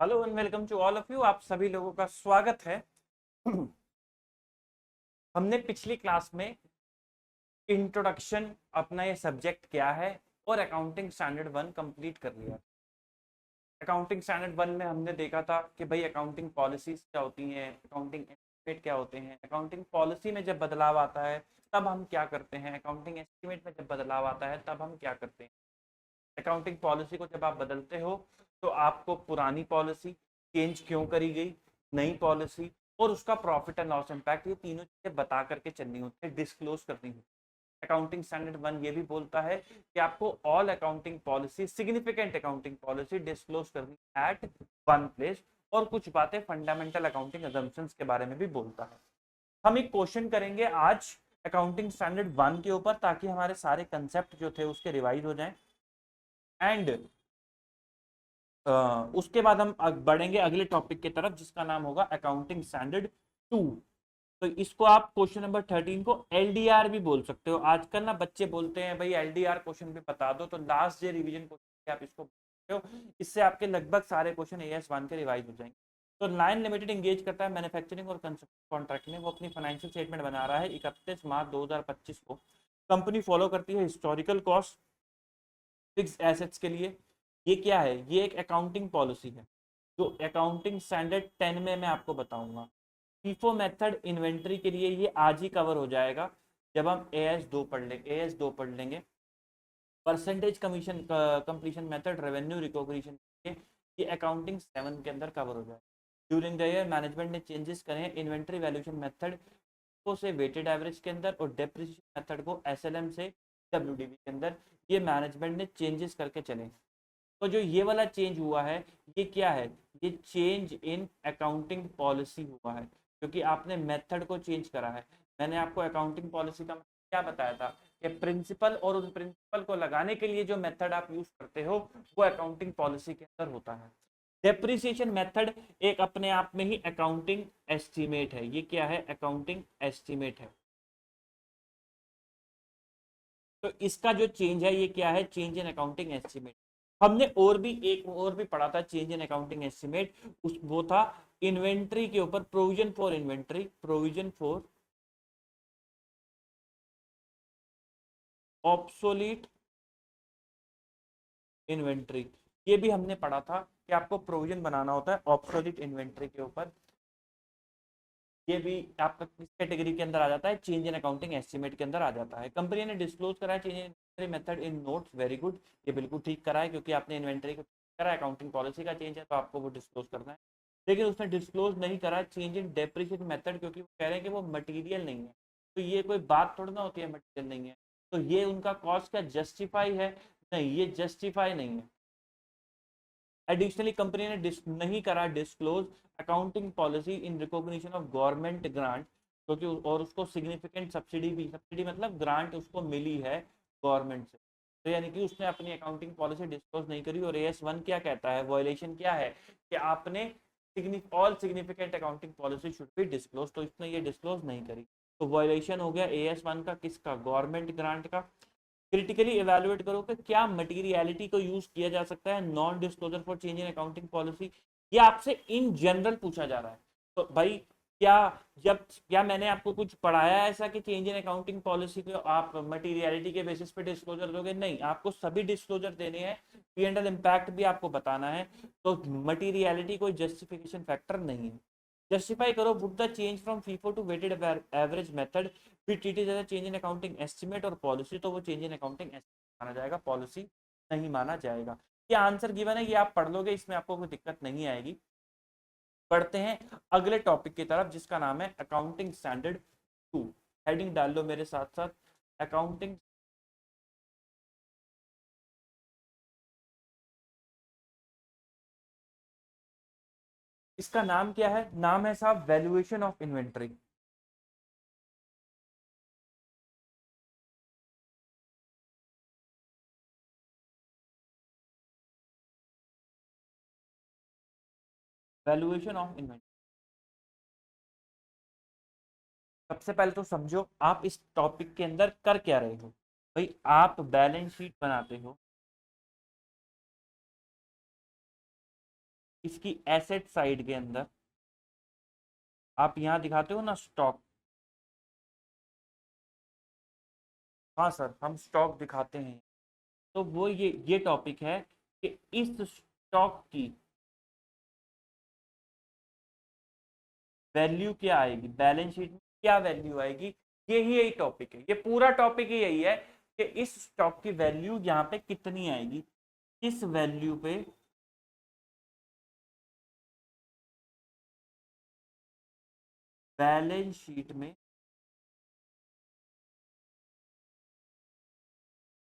Hello and welcome to all of you. आप सभी लोगों का स्वागत है। हमने पिछली क्लास में इंट्रोडक्शन अपना ये सब्जेक्ट क्या है और अकाउंटिंग स्टैंडर्ड वन कंप्लीट कर लिया। अकाउंटिंग स्टैंडर्ड वन में हमने देखा था कि भाई अकाउंटिंग पॉलिसीज क्या होती हैं, अकाउंटिंग एस्टिमेट क्या होते हैं, अकाउंटिंग पॉलिसी में जब बदलाव आता है तब हम क्या करते हैं, अकाउंटिंग एस्टिमेट में जब बदलाव आता है तब हम क्या करते हैं। अकाउंटिंग पॉलिसी को जब आप बदलते हो तो आपको पुरानी पॉलिसी चेंज क्यों करी गई, नई पॉलिसी और उसका प्रॉफिट एंड लॉस इम्पैक्ट, ये तीनों चीजें बता करके चलनी होती है, डिस्क्लोज करनी होती है। अकाउंटिंग स्टैंडर्ड वन ये भी बोलता है कि आपको all accounting policy, significant accounting policy disclose करनी एट वन प्लेस, और कुछ बातें फंडामेंटल अकाउंटिंग अजम्पशंस के बारे में भी बोलता है। हम एक क्वेश्चन करेंगे आज अकाउंटिंग स्टैंडर्ड वन के ऊपर ताकि हमारे सारे कंसेप्ट जो थे उसके रिवाइज हो जाएं एंड उसके बाद हम बढ़ेंगे अगले टॉपिक की तरफ जिसका नाम होगा अकाउंटिंग स्टैंडर्ड टू। तो इसको आप क्वेश्चन नंबर 13 को एलडीआर भी बोल सकते हो। आजकल ना बच्चे बोलते हैं भाई एलडीआर क्वेश्चन भी बता दो, तो लास्ट डे रिवीजन क्वेश्चन आप इसको बोलते हो। इससे आपके लगभग सारे क्वेश्चन एएस वन के रिवाइज हो जाएंगे। तो लाइन लिमिटेड इंगेज करता है मैन्युफैक्चरिंग और कॉन्ट्रैक्ट में। वो अपनी फाइनेंशियल स्टेटमेंट बना रहा है 31 मार्च 2025 को। कंपनी फॉलो करती है हिस्टोरिकल कॉस्ट फिक्स एसेट्स के लिए। ये क्या है? ये एक अकाउंटिंग पॉलिसी है जो अकाउंटिंग स्टैंडर्ड 10 में मैं आपको बताऊंगा। फीफो मेथड इन्वेंट्री के लिए ये आज ही कवर हो जाएगा जब हम एएस 2 पढ़ लेंगे। Percentage commission completion method revenue recognition के ये अकाउंटिंग 7 के अंदर कवर हो जाएगा। ड्यूरिंग द ईयर मैनेजमेंट ने चेंजेस करे हैं इन्वेंट्री वैल्यूएशन मेथड को से वेटेड एवरेज के अंदर और डेप्रिसिएशन मेथड को एसएलएम से डब्ल्यूडीवी के अंदर। ये मैनेजमेंट ने चेंजेस करके चले। तो जो ये वाला चेंज हुआ है ये क्या है? ये चेंज इन अकाउंटिंग पॉलिसी हुआ है क्योंकि आपने मेथड को चेंज करा है। मैंने आपको अकाउंटिंग पॉलिसी का क्या बताया था कि प्रिंसिपल और उस प्रिंसिपल को लगाने के लिए जो मेथड आप यूज करते हो वो अकाउंटिंग पॉलिसी के अंदर होता है। डेप्रिसिएशन मेथड एक अपने आप में ही अकाउंटिंग एस्टीमेट है। ये क्या है? अकाउंटिंग एस्टीमेट है। तो इसका जो चेंज है ये क्या है? Change in accounting estimate. हमने और भी एक और भी पढ़ा था चेंज इन अकाउंटिंग एस्टीमेट, उस वो था इन्वेंट्री के ऊपर provision for inventory, provision for obsolete inventory. ये भी हमने पढ़ा था कि आपको प्रोविजन बनाना होता है ऑब्सोलीट इन्वेंट्री के ऊपर। ये भी आपका किस कैटेगरी के अंदर आ जाता है? चेंज इन अकाउंटिंग एस्टीमेट के अंदर आ जाता है। कंपनी ने डिस्क्लोज करा है change in method in notes, very good. ये बिल्कुल ठीक करा है क्योंकि आपने इन्वेंटरी को करा, अकाउंटिंग पॉलिसी का चेंज है तो आपको वो डिस्क्लोज करना है। लेकिन उसने डिस्क्लोज नहीं करा चेंज इन डेप्रिसिएशन मेथड क्योंकि वो कह रहे हैं कि वो मटीरियल नहीं है। तो ये कोई बात थोड़ी ना होती है मटीरियल नहीं है। तो ये उनका कॉस्ट क्या जस्टिफाई है? नहीं, ये जस्टिफाई नहीं है। एडिशनली कंपनी ने नहीं करा disclose accounting policy in recognition of government grant क्योंकि और उसको सिग्निफिकेंट सब्सिडी भी, सब्सिडी मतलब ग्रांट उसको मिली है गवर्नमेंट से। तो यानी कि उसने अपनी अकाउंटिंग पॉलिसी डिस्क्लोज नहीं करी। और एएस वन क्या कहता है? वायलेशन क्या है कि आपने all significant accounting policy should be disclose, तो इसने ये डिस्क्लोज नहीं करी। तो वायलेशन हो गया एएस वन का, किसका? गवर्नमेंट ग्रांट का। क्रिटिकली इवेलुएट करो कि क्या मटीरियलिटी को यूज किया जा सकता है non disclosure for change in accounting policy. ये आपसे इन जनरल पूछा जा रहा है। तो भाई क्या, जब क्या मैंने आपको कुछ पढ़ाया है ऐसा कि चेंज इन अकाउंटिंग पॉलिसी को आप मटीरियलिटी के बेसिस पे डिस्क्लोजर दोगे? नहीं, आपको सभी डिस्क्लोजर देने हैं, पी एंड एल इम्पैक्ट भी आपको बताना है। तो मटीरियलिटी कोई जस्टिफिकेशन फैक्टर नहीं है। जस्टिफाई करो book the change from FIFO to weighted average method फिर treated as change in accounting estimate और पॉलिसी, तो वो चेंज इन अकाउंटिंग एस्टिमेट माना जाएगा, पॉलिसी नहीं माना जाएगा। ये आंसर गिवन है, ये आप पढ़ लोगे, इसमें आपको कोई दिक्कत नहीं आएगी। पढ़ते हैं अगले टॉपिक की तरफ जिसका नाम है अकाउंटिंग स्टैंडर्ड टू। हेडिंग डाल लो मेरे साथ साथ, अकाउंटिंग। इसका नाम क्या है? नाम है साहब valuation of inventory. Valuation of inventory. सबसे पहले तो समझो आप इस टॉपिक के अंदर कर क्या रहे हो। भाई आप बैलेंस शीट बनाते हो, इसकी एसेट साइड के अंदर आप यहाँ दिखाते हो ना स्टॉक, हाँ सर हम स्टॉक दिखाते हैं, तो वो ये टॉपिक है कि इस स्टॉक की वैल्यू क्या आएगी, बैलेंस शीट में क्या वैल्यू आएगी, यही टॉपिक है, ये पूरा टॉपिक ही यही है कि इस स्टॉक की वैल्यू यहाँ पे कितनी आएगी, किस वैल्यू पे बैलेंस शीट में।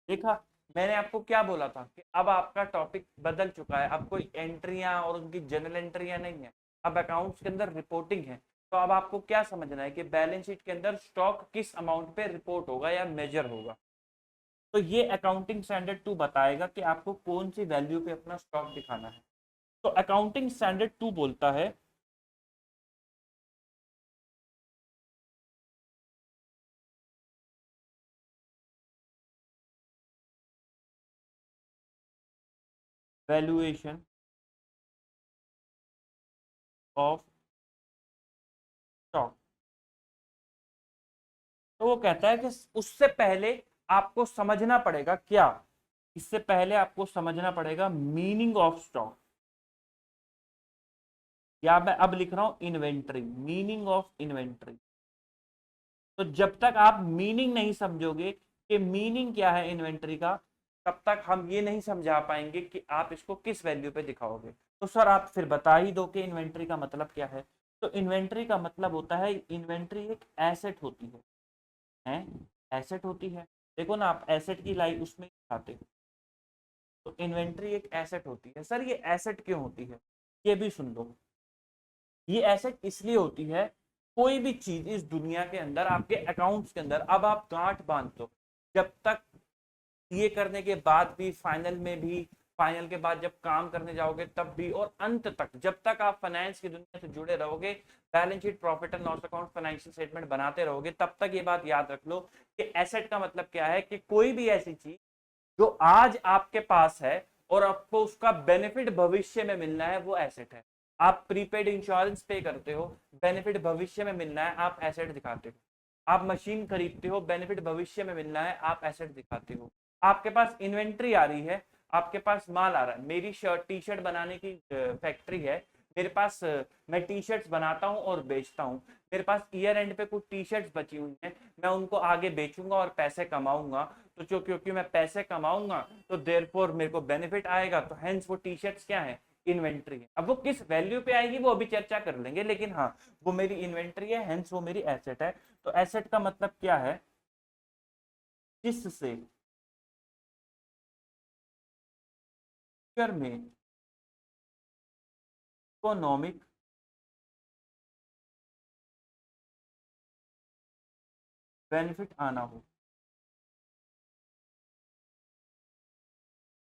देखा, मैंने आपको क्या बोला था कि अब आपका टॉपिक बदल चुका है, अब कोई एंट्रियां और उनकी जनरल एंट्रियां नहीं है, अब अकाउंट्स के अंदर रिपोर्टिंग है। तो अब आपको क्या समझना है कि बैलेंस शीट के अंदर स्टॉक किस अमाउंट पे रिपोर्ट होगा या मेजर होगा। तो ये अकाउंटिंग स्टैंडर्ड 2 बताएगा कि आपको कौन सी वैल्यू पे अपना स्टॉक दिखाना है। तो अकाउंटिंग स्टैंडर्ड 2 बोलता है वैल्यूएशन ऑफ स्टॉक। तो वो कहता है कि उससे पहले आपको समझना पड़ेगा क्या, इससे पहले आपको समझना पड़ेगा मीनिंग ऑफ स्टॉक, या मैं अब लिख रहा हूं इन्वेंट्री, मीनिंग ऑफ इन्वेंट्री। तो जब तक आप मीनिंग नहीं समझोगे कि मीनिंग क्या है इन्वेंट्री का, तब तक हम ये नहीं समझा पाएंगे कि आप इसको किस वैल्यू पे दिखाओगे। तो सर आप फिर बता ही दो कि इन्वेंट्री का मतलब क्या है। तो इन्वेंट्री का मतलब होता है, इन्वेंट्री एक एसेट होती है एसेट होती है। देखो ना, आप एसेट की लाई उसमें दिखाते हो, तो इन्वेंट्री एक एसेट होती है। सर ये एसेट क्यों होती है, ये भी सुन लो। ये एसेट इसलिए होती है, कोई भी चीज इस दुनिया के अंदर आपके अकाउंट्स के अंदर, अब आप गांठ बांध दो, जब तक ये करने के बाद भी, फाइनल में भी, फाइनल के बाद जब काम करने जाओगे तब भी, और अंत तक जब तक आप फाइनेंस की दुनिया से जुड़े रहोगे, balance sheet, profit and loss account, financial statement बनाते रहोगे, तब तक ये बात याद रख लो कि एसेट का मतलब क्या है, कि कोई भी ऐसी चीज जो आज आपके पास है और आपको उसका बेनिफिट भविष्य में मिलना है, वो एसेट है। आप प्रीपेड इंश्योरेंस पे करते हो, बेनिफिट भविष्य में मिलना है, आप एसेट दिखाते हो। आप मशीन खरीदते हो, बेनिफिट भविष्य में मिलना है, आप एसेट दिखाते हो। आपके पास इन्वेंट्री आ रही है, आपके पास माल आ रहा है, मेरी शर्ट टी शर्ट बनाने की फैक्ट्री है, मेरे पास मैं टी शर्ट्स बनाता हूँ और बेचता हूँ, मेरे पास ईयर एंड पे कुछ टी शर्ट्स बची हुई हैं, मैं उनको आगे बेचूंगा और पैसे कमाऊंगा। तो जो क्योंकि मैं पैसे कमाऊंगा तो देयरफॉर मेरे को बेनिफिट आएगा, तो हेंस वो टी शर्ट्स क्या है, इन्वेंट्री है। अब वो किस वैल्यू पे आएगी वो अभी चर्चा कर लेंगे, लेकिन हाँ वो मेरी इन्वेंट्री है, हेंस वो मेरी एसेट है। तो एसेट का मतलब क्या है, जिससे फ्यूचर में इकोनॉमिक बेनिफिट आना हो,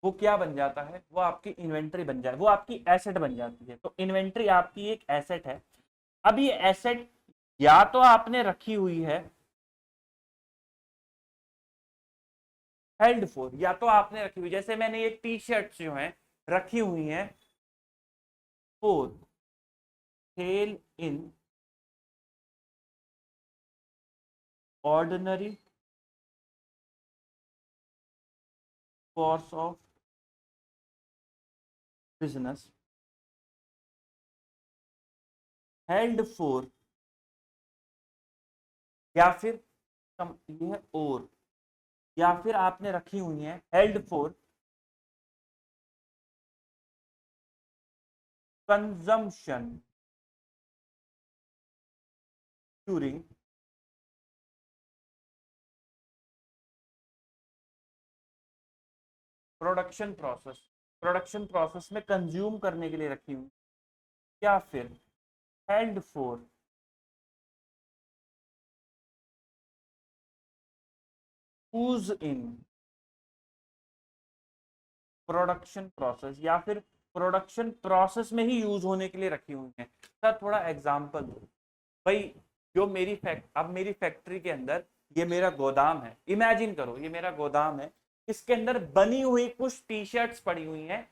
वो क्या बन जाता है, वो आपकी इन्वेंट्री बन जाए, वो आपकी एसेट बन जाती है। तो इन्वेंट्री आपकी एक एसेट है। अब ये एसेट या तो आपने रखी हुई है हेल्ड फॉर, या तो आपने रखी हुई, जैसे मैंने ये टी शर्ट जो है रखी हुई है for sale in ordinary course of business, held for, या फिर ये है और, या फिर आपने रखी हुई है held for consumption during production process में कंज्यूम करने के लिए रखी हुई, या फिर held for use in production process, या फिर प्रोडक्शन प्रोसेस में ही यूज होने के लिए रखी हुई है। सर थोड़ा एग्जांपल दो भाई, जो मेरी अब मेरी फैक्ट्री के अंदर ये मेरा गोदाम है, इमेजिन करो ये मेरा गोदाम है, इसके अंदर बनी हुई कुछ टी शर्ट्स पड़ी हुई हैं,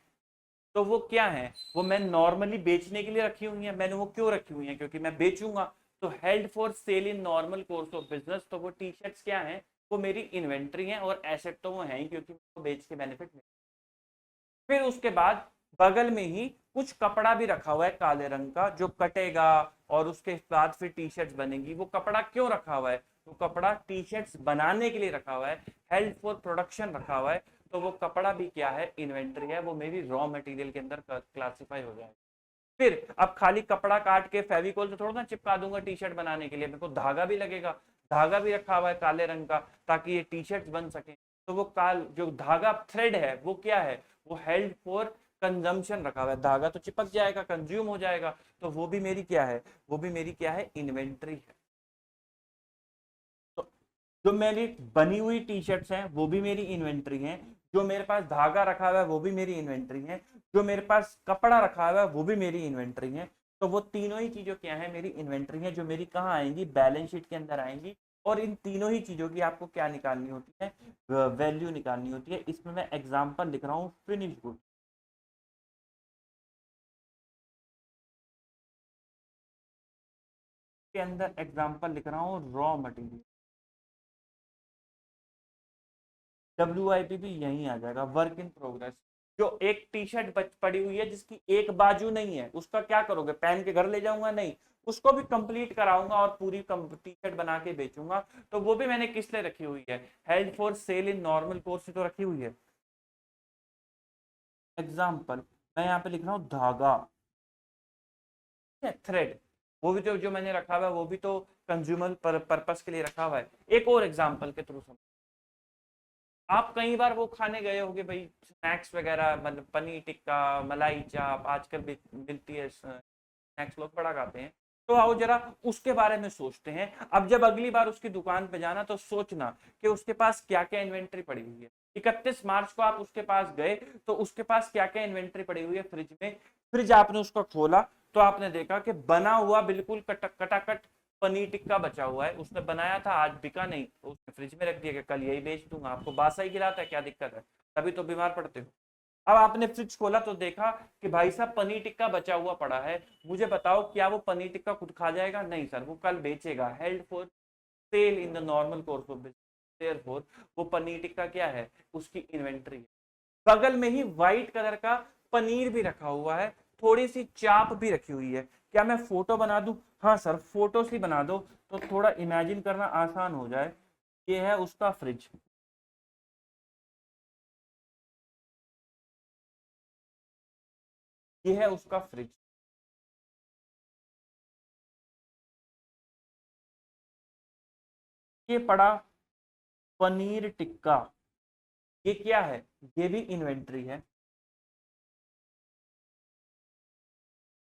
तो वो क्या है, वो मैं नॉर्मली बेचने के लिए रखी हुई है। मैंने वो क्यों रखी हुई है, क्योंकि मैं बेचूंगा। तो held for sale in normal course of business, तो वो टी शर्ट्स क्या है, वो मेरी इन्वेंट्री है और एसेट तो वो है ही, क्योंकि वो बेच के बेनिफिट मिले। फिर उसके बाद बगल में ही कुछ कपड़ा भी रखा हुआ है काले रंग का, जो कटेगा और उसके बाद फिर टी शर्ट्स बनेगी। वो कपड़ा क्यों रखा हुआ है, वो कपड़ा टी शर्ट्स बनाने के लिए रखा हुआ है, हेल्ड फॉर प्रोडक्शन रखा हुआ है। तो वो कपड़ा भी क्या है, इन्वेंट्री है, वो मेरी रॉ मटेरियल के अंदर क्लासिफाई हो जाएगा। फिर अब खाली कपड़ा काट के फेविकोल से थोड़ा ना चिपका दूंगा टी शर्ट बनाने के लिए, मेरे को धागा भी लगेगा। धागा भी रखा हुआ है काले रंग का, ताकि ये टी शर्ट बन सके। तो वो जो धागा थ्रेड है वो क्या है, वो हेल्ड फॉर कंजम्पशन रखा हुआ है। धागा तो चिपक जाएगा, कंज्यूम हो जाएगा, तो वो भी मेरी क्या है, वो भी मेरी क्या है, इन्वेंट्री है। तो जो मेरी बनी हुई टी शर्ट्स हैं वो भी मेरी इन्वेंट्री हैं, जो मेरे पास धागा रखा हुआ है वो भी मेरी इन्वेंट्री है, जो मेरे पास कपड़ा रखा हुआ है वो भी मेरी इन्वेंट्री है। तो वो तीनों ही चीजों क्या है, मेरी इन्वेंट्री है, जो मेरी कहाँ आएंगी, बैलेंस शीट के अंदर आएंगी। और इन तीनों ही चीजों की आपको क्या निकालनी होती है, वैल्यू निकालनी होती है। इसमें मैं एग्जाम्पल लिख रहा हूँ फिनिश गुड के अंदर, एग्जाम्पल लिख रहा हूँ रॉ मटेरियल। WIP भी यहीं आ जाएगा, वर्क इन प्रोग्रेस। जो एक टी शर्ट पड़ी हुई है जिसकी एक बाजू नहीं है, उसका क्या करोगे, पहन के घर ले जाऊंगा, नहीं, उसको भी कंप्लीट कराऊंगा और पूरी टी शर्ट बना के बेचूंगा। तो वो भी मैंने किस लिए रखी हुई है, held for sale in normal course तो रखी हुई है। एग्जाम्पल मैं यहाँ पे लिख रहा हूँ धागा, थ्रेड, वो भी जो जो मैंने रखा हुआ है वो भी तो कंज्यूमर पर्पस के लिए रखा हुआ है। एक और एग्जाम्पल के थ्रू समझ, आप कई बार वो खाने गए होगे भाई, स्नैक्स वगैरह, मतलब पनीर टिक्का, मलाई चाप, आजकल भी मिलती है, स्नैक्स लोग बड़ा खाते हैं। तो आओ जरा उसके बारे में सोचते हैं। अब जब अगली बार उसकी दुकान पे जाना तो सोचना कि उसके पास क्या क्या इन्वेंट्री पड़ी हुई है। 31 मार्च को आप उसके पास गए तो उसके पास क्या क्या इन्वेंट्री पड़ी हुई है फ्रिज में। फ्रिज आपने उसका खोला तो आपने देखा कि बना हुआ बिल्कुल कटाकट पनीर टिक्का बचा हुआ है। उसने बनाया था, आज बिका नहीं, तो उसने फ्रिज में रख दिया कि कल यही बेच दूंगा। आपको बासा ही खिलाता है, क्या दिक्कत है, तभी तो बीमार पड़ते हो। अब आपने फ्रिज खोला तो देखा कि भाई साहब पनीर टिक्का बचा हुआ पड़ा है। मुझे बताओ, क्या वो पनीर टिक्का खुद खा जाएगा, नहीं सर, वो कल बेचेगा, held for sale in the normal course of business. Therefore वो पनीर टिक्का क्या है, उसकी इन्वेंट्री है। बगल में ही व्हाइट कलर का पनीर भी रखा हुआ है, थोड़ी सी चाप भी रखी हुई है। क्या मैं फोटो बना दूं, हाँ सर फोटो से बना दो, तो थोड़ा इमेजिन करना आसान हो जाए। ये है उसका फ्रिज, ये है उसका फ्रिज। ये पड़ा पनीर टिक्का, ये क्या है, ये भी इन्वेंट्री है।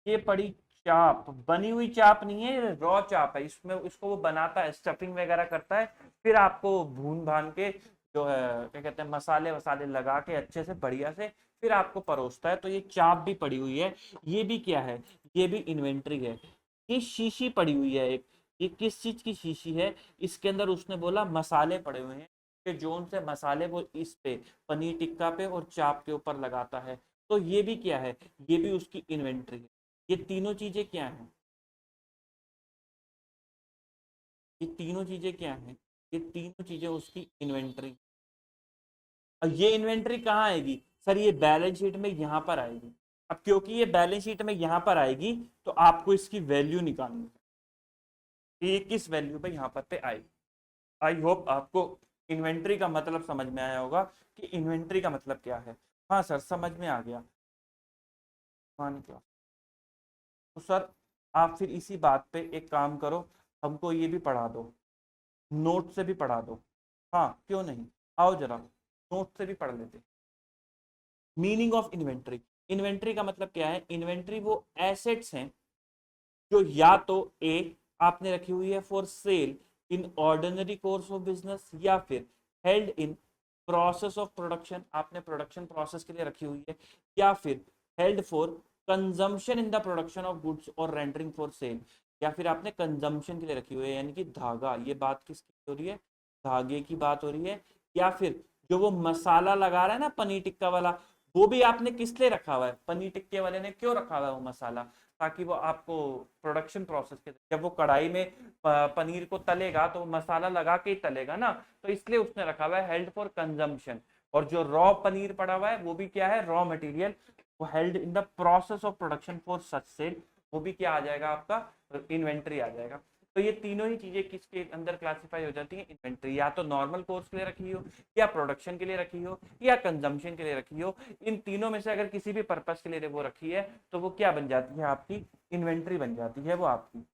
ये पड़ी चाप, बनी हुई चाप नहीं है, रॉ चाप है। इसमें इसको वो बनाता है, स्टफिंग वगैरह करता है, फिर आपको भून भान के जो है क्या कहते हैं, मसाले वसाले लगा के अच्छे से बढ़िया से फिर आपको परोसता है। तो ये चाप भी पड़ी हुई है, ये भी क्या है, ये भी इन्वेंट्री है। ये शीशी पड़ी हुई है एक, ये किस चीज की शीशी है, इसके अंदर उसने बोला मसाले पड़े हुए हैं, कि जोन से मसाले वो इस पे पनीर टिक्का पे और चाप के ऊपर लगाता है। तो ये भी क्या है, ये भी उसकी इन्वेंट्री है। ये तीनों चीजें क्या हैं, ये तीनों चीजें क्या हैं, ये तीनों चीजें उसकी इन्वेंट्री। और ये इन्वेंट्री कहाँ आएगी सर, ये बैलेंस शीट में यहाँ पर आएगी। अब क्योंकि ये बैलेंस शीट में यहाँ पर आएगी, तो आपको इसकी वैल्यू निकालनी है, ये किस वैल्यू पे यहाँ पर पे आएगी। आई होप आपको इन्वेंट्री का मतलब समझ में आया होगा कि इन्वेंट्री का मतलब क्या है। हाँ सर समझ में आ गया, मान क्लास। तो सर आप फिर इसी बात पे एक काम करो, हमको ये भी पढ़ा दो, नोट से भी पढ़ा दो। हाँ क्यों नहीं, आओ जरा नोट से भी पढ़ लेते। मीनिंग ऑफ इन्वेंट्री, इन्वेंट्री का मतलब क्या है, इन्वेंट्री वो एसेट्स हैं जो या तो ए आपने रखी हुई है for sale in ordinary course of business, या फिर held in process of production, आपने प्रोडक्शन प्रोसेस के लिए रखी हुई है, या फिर held for consumption in the production of goods और रेंडरिंग फॉर सेल, या फिर आपने कंजम्पशन के लिए रखी हुई है, यानी कि धागा। ये बात किसकी हो रही है, धागे की बात हो रही है। या फिर जो वो मसाला लगा रहा है ना पनीर टिक्का वाला, वो भी आपने किस लिए रखा हुआ है, पनीर टिक्के वाले ने क्यों रखा हुआ है वो मसाला, ताकि वो आपको प्रोडक्शन प्रोसेस के जब वो कढ़ाई में पनीर को तलेगा तो वो मसाला लगा के ही तलेगा ना, तो इसलिए उसने रखा हुआ है हेल्ड फॉर कंजम्पशन। और जो रॉ पनीर पड़ा हुआ है वो भी क्या है, रॉ मटेरियल, वो held in the process of production for such sale, वो भी क्या आ जाएगा आपका, इन्वेंट्री आ जाएगा। तो ये तीनों ही चीजें किसके अंदर क्लासिफाई हो जाती हैं, इन्वेंट्री। या तो नॉर्मल कोर्स के लिए रखी हो, या प्रोडक्शन के लिए रखी हो, या कंजम्पशन के लिए रखी हो, इन तीनों में से अगर किसी भी पर्पस के लिए वो रखी है तो वो क्या बन जाती है आपकी, इन्वेंट्री बन जाती है वो आपकी।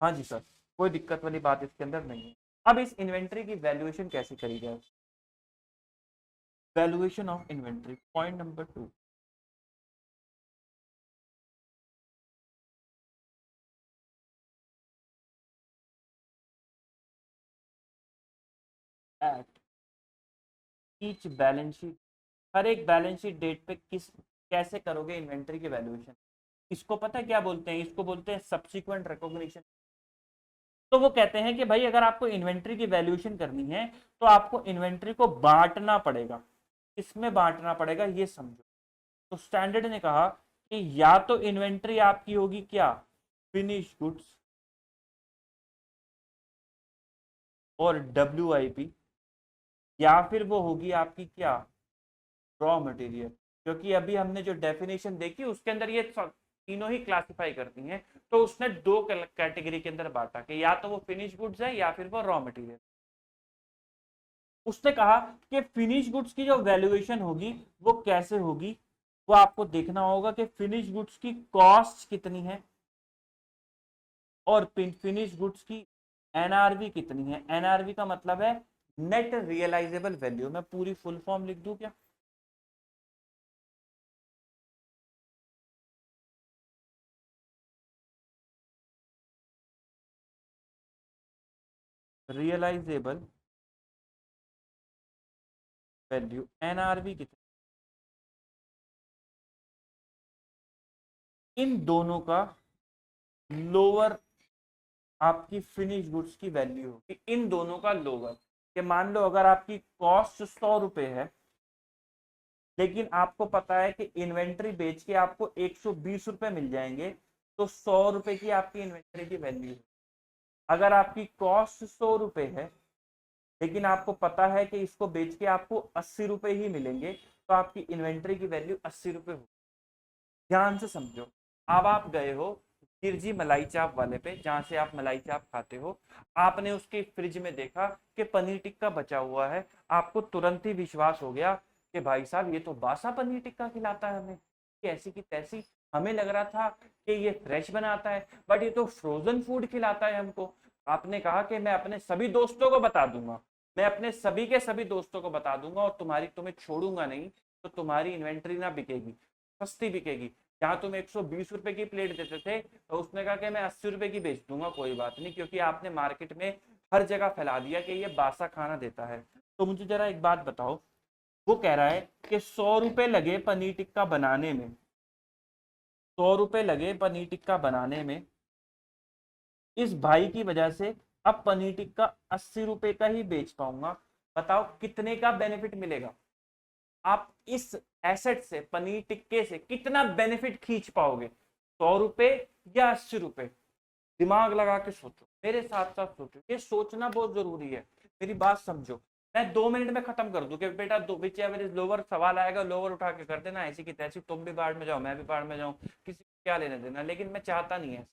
हाँ जी सर, कोई दिक्कत वाली बात इसके अंदर नहीं है। अब इस इन्वेंट्री की वैल्यूएशन कैसे करी जाए, valuation of inventory, point number 2। At each balance sheet, हर एक बैलेंस शीट डेट पे किस कैसे करोगे इन्वेंट्री की वैल्यूएशन, इसको पता है क्या बोलते हैं, इसको बोलते हैं सब्सिक्वेंट रिकॉग्निशन। तो वो कहते हैं कि भाई अगर आपको इन्वेंट्री की वैल्यूएशन करनी है तो आपको इन्वेंट्री को बांटना पड़ेगा। इसमें बांटना पड़ेगा ये समझो। तो स्टैंडर्ड ने कहा कि या तो इन्वेंट्री आपकी होगी क्या, फिनिश गुड्स और WIP, या फिर वो होगी आपकी क्या, रॉ मटेरियल। क्योंकि अभी हमने जो डेफिनेशन देखी उसके अंदर ये तीनों ही क्लासिफाई करती हैं, तो उसने दो कैटेगरी के अंदर बांटा कि या तो वो फिनिश गुड्स है या फिर वो रॉ मटेरियल। उसने कहा कि फिनिश गुड्स की जो वैल्यूएशन होगी वो कैसे होगी, वो आपको देखना होगा कि फिनिश गुड्स की कॉस्ट कितनी है और फिनिश गुड्स की NRV कितनी है। NRV का मतलब है नेट रियलाइजेबल वैल्यू। मैं पूरी फुल फॉर्म लिख दूं क्या, रियलाइजेबल वैल्यू NRV कितनी, इन दोनों का लोअर आपकी फिनिश गुड्स की वैल्यू होगी, इन दोनों का लोअर। कि मान लो अगर आपकी कॉस्ट 100 रुपए है, लेकिन आपको पता है कि इन्वेंट्री बेच के आपको 120 रुपए मिल जाएंगे, तो 100 रुपए की आपकी इन्वेंट्री की वैल्यू है। अगर आपकी कॉस्ट 100 रुपए है, लेकिन आपको पता है कि इसको बेच के आपको 80 रुपए ही मिलेंगे, तो आपकी इन्वेंट्री की वैल्यू 80 रुपए होगी। ध्यान से समझो। अब आप गए हो किरजी मलाई चाप वाले पे, जहां से आप मलाई चाप खाते हो, आपने उसके फ्रिज में देखा कि पनीर टिक्का बचा हुआ है, आपको तुरंत ही विश्वास हो गया कि भाई साहब ये तो बासा पनीर टिक्का खिलाता है हमें, कि ऐसी की तैसी, हमें लग रहा था कि ये फ्रेश बनाता है, बट ये तो फ्रोजन फूड खिलाता है हमको। आपने कहा कि मैं अपने सभी दोस्तों को बता दूंगा, मैं अपने सभी के सभी दोस्तों को बता दूंगा और तुम्हें छोड़ूंगा नहीं, तो तुम्हारी इन्वेंट्री ना बिकेगी, सस्ती बिकेगी। जहाँ तुम 120 रुपए की प्लेट देते थे, तो उसने कहा कि मैं 80 रुपए की बेच दूंगा, कोई बात नहीं, क्योंकि आपने मार्केट में हर जगह फैला दिया कि ये बासा खाना देता है। तो मुझे जरा एक बात बताओ, वो कह रहा है कि 100 रुपए लगे पनीर टिक्का बनाने में, 100 रुपए लगे पनीर टिक्का बनाने में, इस भाई की वजह से अब पनीर टिक्का 80 रुपए का ही बेच पाऊंगा। बताओ कितने का बेनिफिट मिलेगा, आप इस एसेट से, पनीर टिक्के से कितना बेनिफिट खींच पाओगे, 100 रुपए या 80 रुपए। दिमाग लगा के सोचो, मेरे साथ साथ सोचो, ये सोचना बहुत जरूरी है। मेरी बात समझो, मैं 2 मिनट में खत्म कर दूं कि बेटा दो विच एवर इज लोअर, सवाल आएगा लोअर उठा के कर देना, ऐसी की तैसी, तुम भी बाढ़ में जाओ मैं भी बाढ़ में जाऊं, किसी को क्या लेना देना। लेकिन मैं चाहता नहीं है,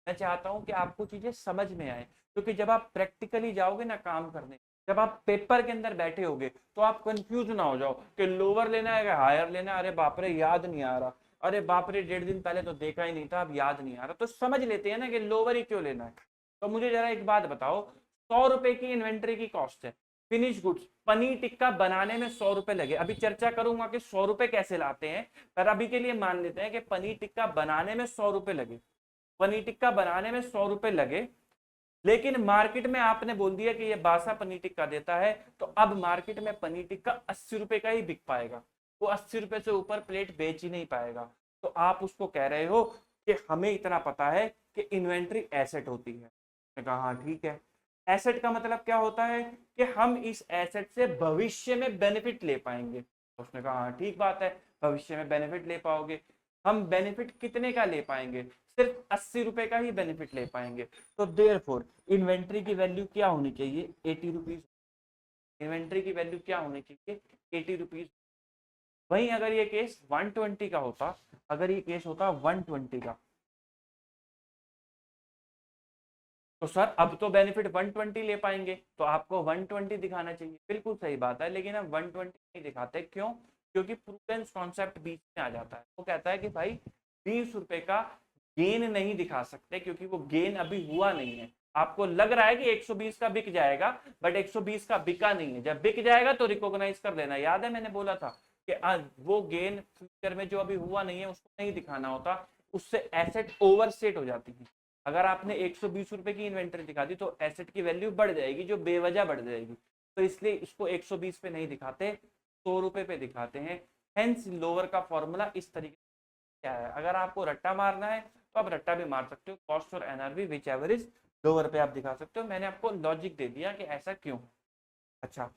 मैं चाहता हूं कि आपको चीजें समझ में आए, क्योंकि जब आप प्रैक्टिकली जाओगे ना काम करने, जब आप पेपर के अंदर बैठे होगे, तो आप कंफ्यूज ना हो जाओ कि लोअर लेना है या हायर लेना है, अरे बाप रे याद नहीं आ रहा, अरे बाप रे 1.5 दिन पहले तो देखा ही नहीं था, अब याद नहीं आ रहा। तो समझ लेते हैं ना कि लोअर ही क्यों लेना है। तो मुझे जरा एक बात बताओ, 100 रुपए की इन्वेंट्री की कॉस्ट है, फिनिश गुड्स, पनीर टिक्का बनाने में 100 रुपए लगे। अभी चर्चा करूंगा कि 100 रुपए कैसे लाते हैं, पर अभी के लिए मान लेते हैं कि पनीर टिक्का बनाने में 100 रुपए लगे, पनीर टिक्का बनाने में 100 रुपए लगे, लेकिन मार्केट में आपने बोल दिया कि ये बासा पनीर टिक्का देता है, तो अब मार्केट में पनीर टिक्का 80 रुपए का ही बिक पाएगा, वो 80 रुपए से ऊपर प्लेट बेच ही नहीं पाएगा। तो आप उसको कह रहे हो कि हमें इतना पता है कि इन्वेंट्री एसेट होती है। मैंने कहा हाँ ठीक है, एसेट का मतलब क्या होता है कि हम इस एसेट से भविष्य में बेनिफिट ले पाएंगे। तो उसने कहा हाँ ठीक बात है, भविष्य में बेनिफिट ले पाओगे। हम बेनिफिट कितने का ले पाएंगे? सिर्फ 80 रुपए का ही बेनिफिट ले पाएंगे। तो देयरफॉर इन्वेंट्री की वैल्यू क्या होनी चाहिए? 80 रुपीज। इन्वेंट्री की वैल्यू क्या होनी चाहिए? 80 रुपीज। वहीं अगर ये केस 120 का होता, अगर ये केस होता 120 का, तो सर अब तो बेनिफिट 120 ले पाएंगे, तो आपको 120 दिखाना चाहिए। बिल्कुल सही बात है, लेकिन हम 120 नहीं दिखाते। क्यों? क्योंकि प्रूडेंस कॉन्सेप्ट बीच में आ जाता है। वो कहता है कि भाई 20 रुपए का गेन नहीं दिखा सकते, क्योंकि वो गेन अभी हुआ नहीं है। आपको लग रहा है कि 120 का बिक जाएगा, बट 120 का बिका नहीं है। जब बिक जाएगा तो रिकॉग्नाइज कर देना। याद है मैंने बोला था कि वो गेन फ्यूचर में जो अभी हुआ नहीं है उसको नहीं दिखाना होता, उससे एसेट ओवरसेट हो जाती है। अगर आपने 120 रुपए की इन्वेंटरी दिखा दी तो एसेट की वैल्यू बढ़ जाएगी, जो बेवजह बढ़ जाएगी। तो इसलिए इसको 120 पे नहीं दिखाते, 100 रुपए पे दिखाते हैं। हेंस लोअर का फॉर्मूला इस तरीके क्या है। अगर आपको रट्टा मारना है तो आप रट्टा भी मार सकते हो, कॉस्ट और NRV whichever is lower पे आप दिखा सकते हो। मैंने आपको लॉजिक दे दिया कि ऐसा क्यों। अच्छा,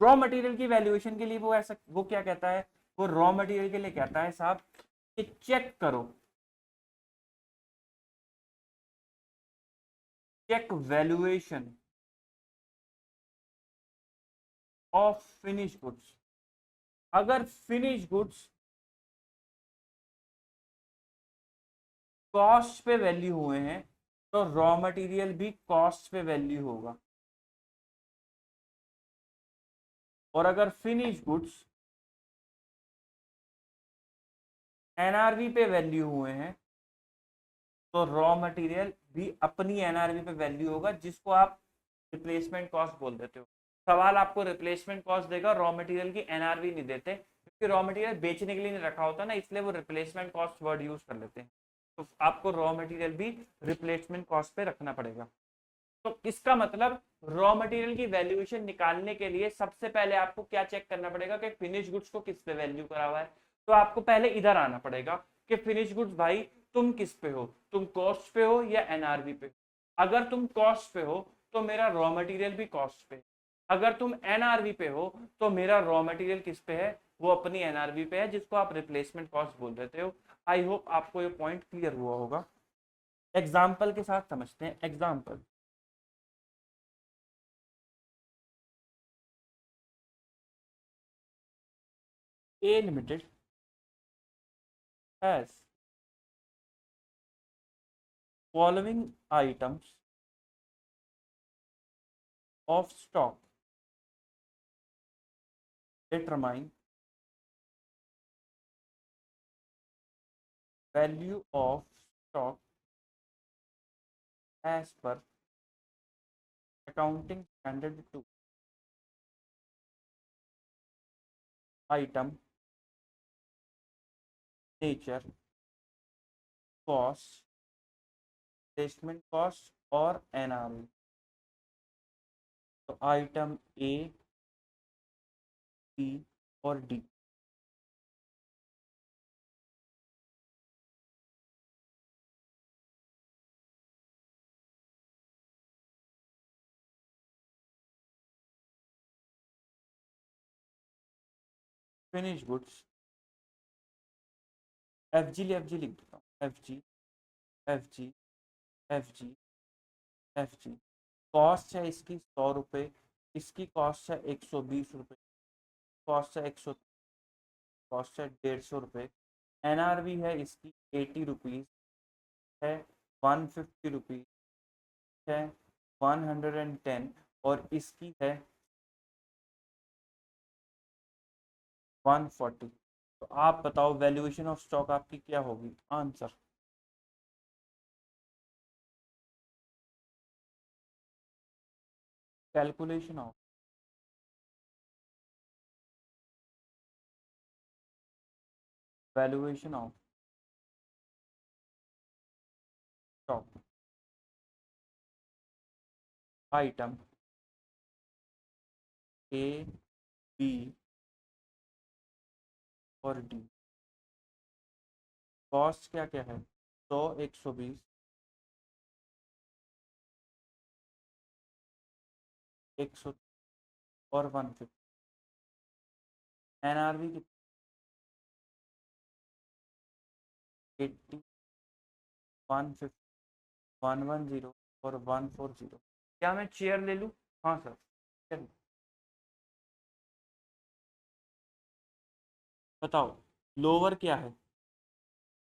रॉ मटेरियल की वैल्यूएशन के लिए वो क्या कहता है? वो रॉ मटेरियल के लिए कहता है साहब कि चेक करो, check valuation of finish goods. अगर फिनिश गुड्स कॉस्ट पे वैल्यू हुए हैं तो रॉ मटेरियल भी कॉस्ट पे वैल्यू होगा। और अगर फिनिश गुड्स एनआरवी पे वैल्यू हुए हैं तो रॉ मटेरियल भी अपनी एनआरवी पे वैल्यू होगा, जिसको आप रिप्लेसमेंट कॉस्ट बोल देते हो। सवाल आपको रिप्लेसमेंट कॉस्ट देगा, रॉ मटेरियल की एनआरवी नहीं देते, क्योंकि रॉ मटेरियल बेचने के लिए नहीं रखा होता ना, इसलिए वो रिप्लेसमेंट कॉस्ट वर्ड यूज कर लेते हैं। तो आपको रॉ मटेरियल भी रिप्लेसमेंट कॉस्ट पे रखना पड़ेगा। तो इसका मतलब रॉ मटेरियल की वैल्यूएशन निकालने के लिए सबसे पहले आपको क्या चेक करना पड़ेगा कि फिनिश गुड्स को किस पे वैल्यू करा हुआ है। तो आपको पहले इधर आना पड़ेगा कि फिनिश गुड्स भाई तुम किस पे हो, तुम कॉस्ट पे हो या एनआरवी पे। अगर तुम कॉस्ट पे हो तो मेरा रॉ मटेरियल भी कॉस्ट पे। अगर तुम एनआरवी पे हो तो मेरा रॉ मटेरियल किस पे है? वो अपनी एनआरवी पे है, जिसको आप रिप्लेसमेंट कॉस्ट बोल देते हो। आई होप आपको ये पॉइंट क्लियर हुआ होगा। एग्जाम्पल के साथ समझते हैं। Example, A Limited has following items of stock. Determine value of stock as per accounting standard 2. Item, nature, cost, placement cost और NRV। तो आइटम A, B और D। फिनिश गुड्स, FG लिख देता हूँ। FG, FG, FG, FG। Cost है इसकी 100 रुपये, इसकी कॉस्ट है 120 रुपये, कॉस्ट है 100, कॉस्ट है 150 रुपये। एनआरवी है इसकी 80 रुपीज़ है, 150 रुपीज़ है, 110, और इसकी है 140। तो आप बताओ वैल्यूएशन ऑफ स्टॉक आपकी क्या होगी? Answer, calculation of valuation of stock item A, B और डी। कॉस्ट क्या क्या है? 100, 120, 100 और 150। एनआरवी 80, 150, 110 और 140। क्या मैं चेयर ले लूँ? हाँ सर, चलिए बताओ लोअर क्या है?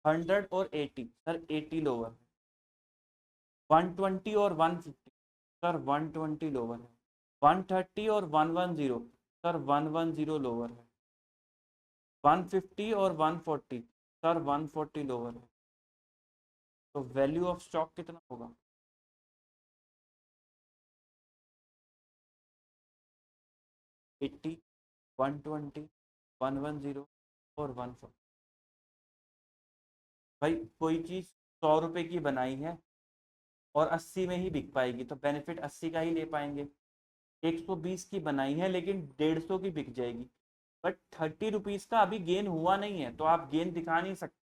100 और 80 सर, 80 लोअर है। 120 और 150 सर, 120 लोअर है। 130 और 110 सर, 110 लोअर है। 150 और 140 सर, 140 लोअर है। तो वैल्यू ऑफ स्टॉक कितना होगा? 80, 120, 110 और 140। भाई कोई चीज़ 100 रुपए की बनाई है और 80 में ही बिक पाएगी, तो बेनिफिट 80 का ही ले पाएंगे। 120 की बनाई है लेकिन 150 की बिक जाएगी, बट 30 रुपीज़ का अभी गेन हुआ नहीं है, तो आप गेन दिखा नहीं सकते,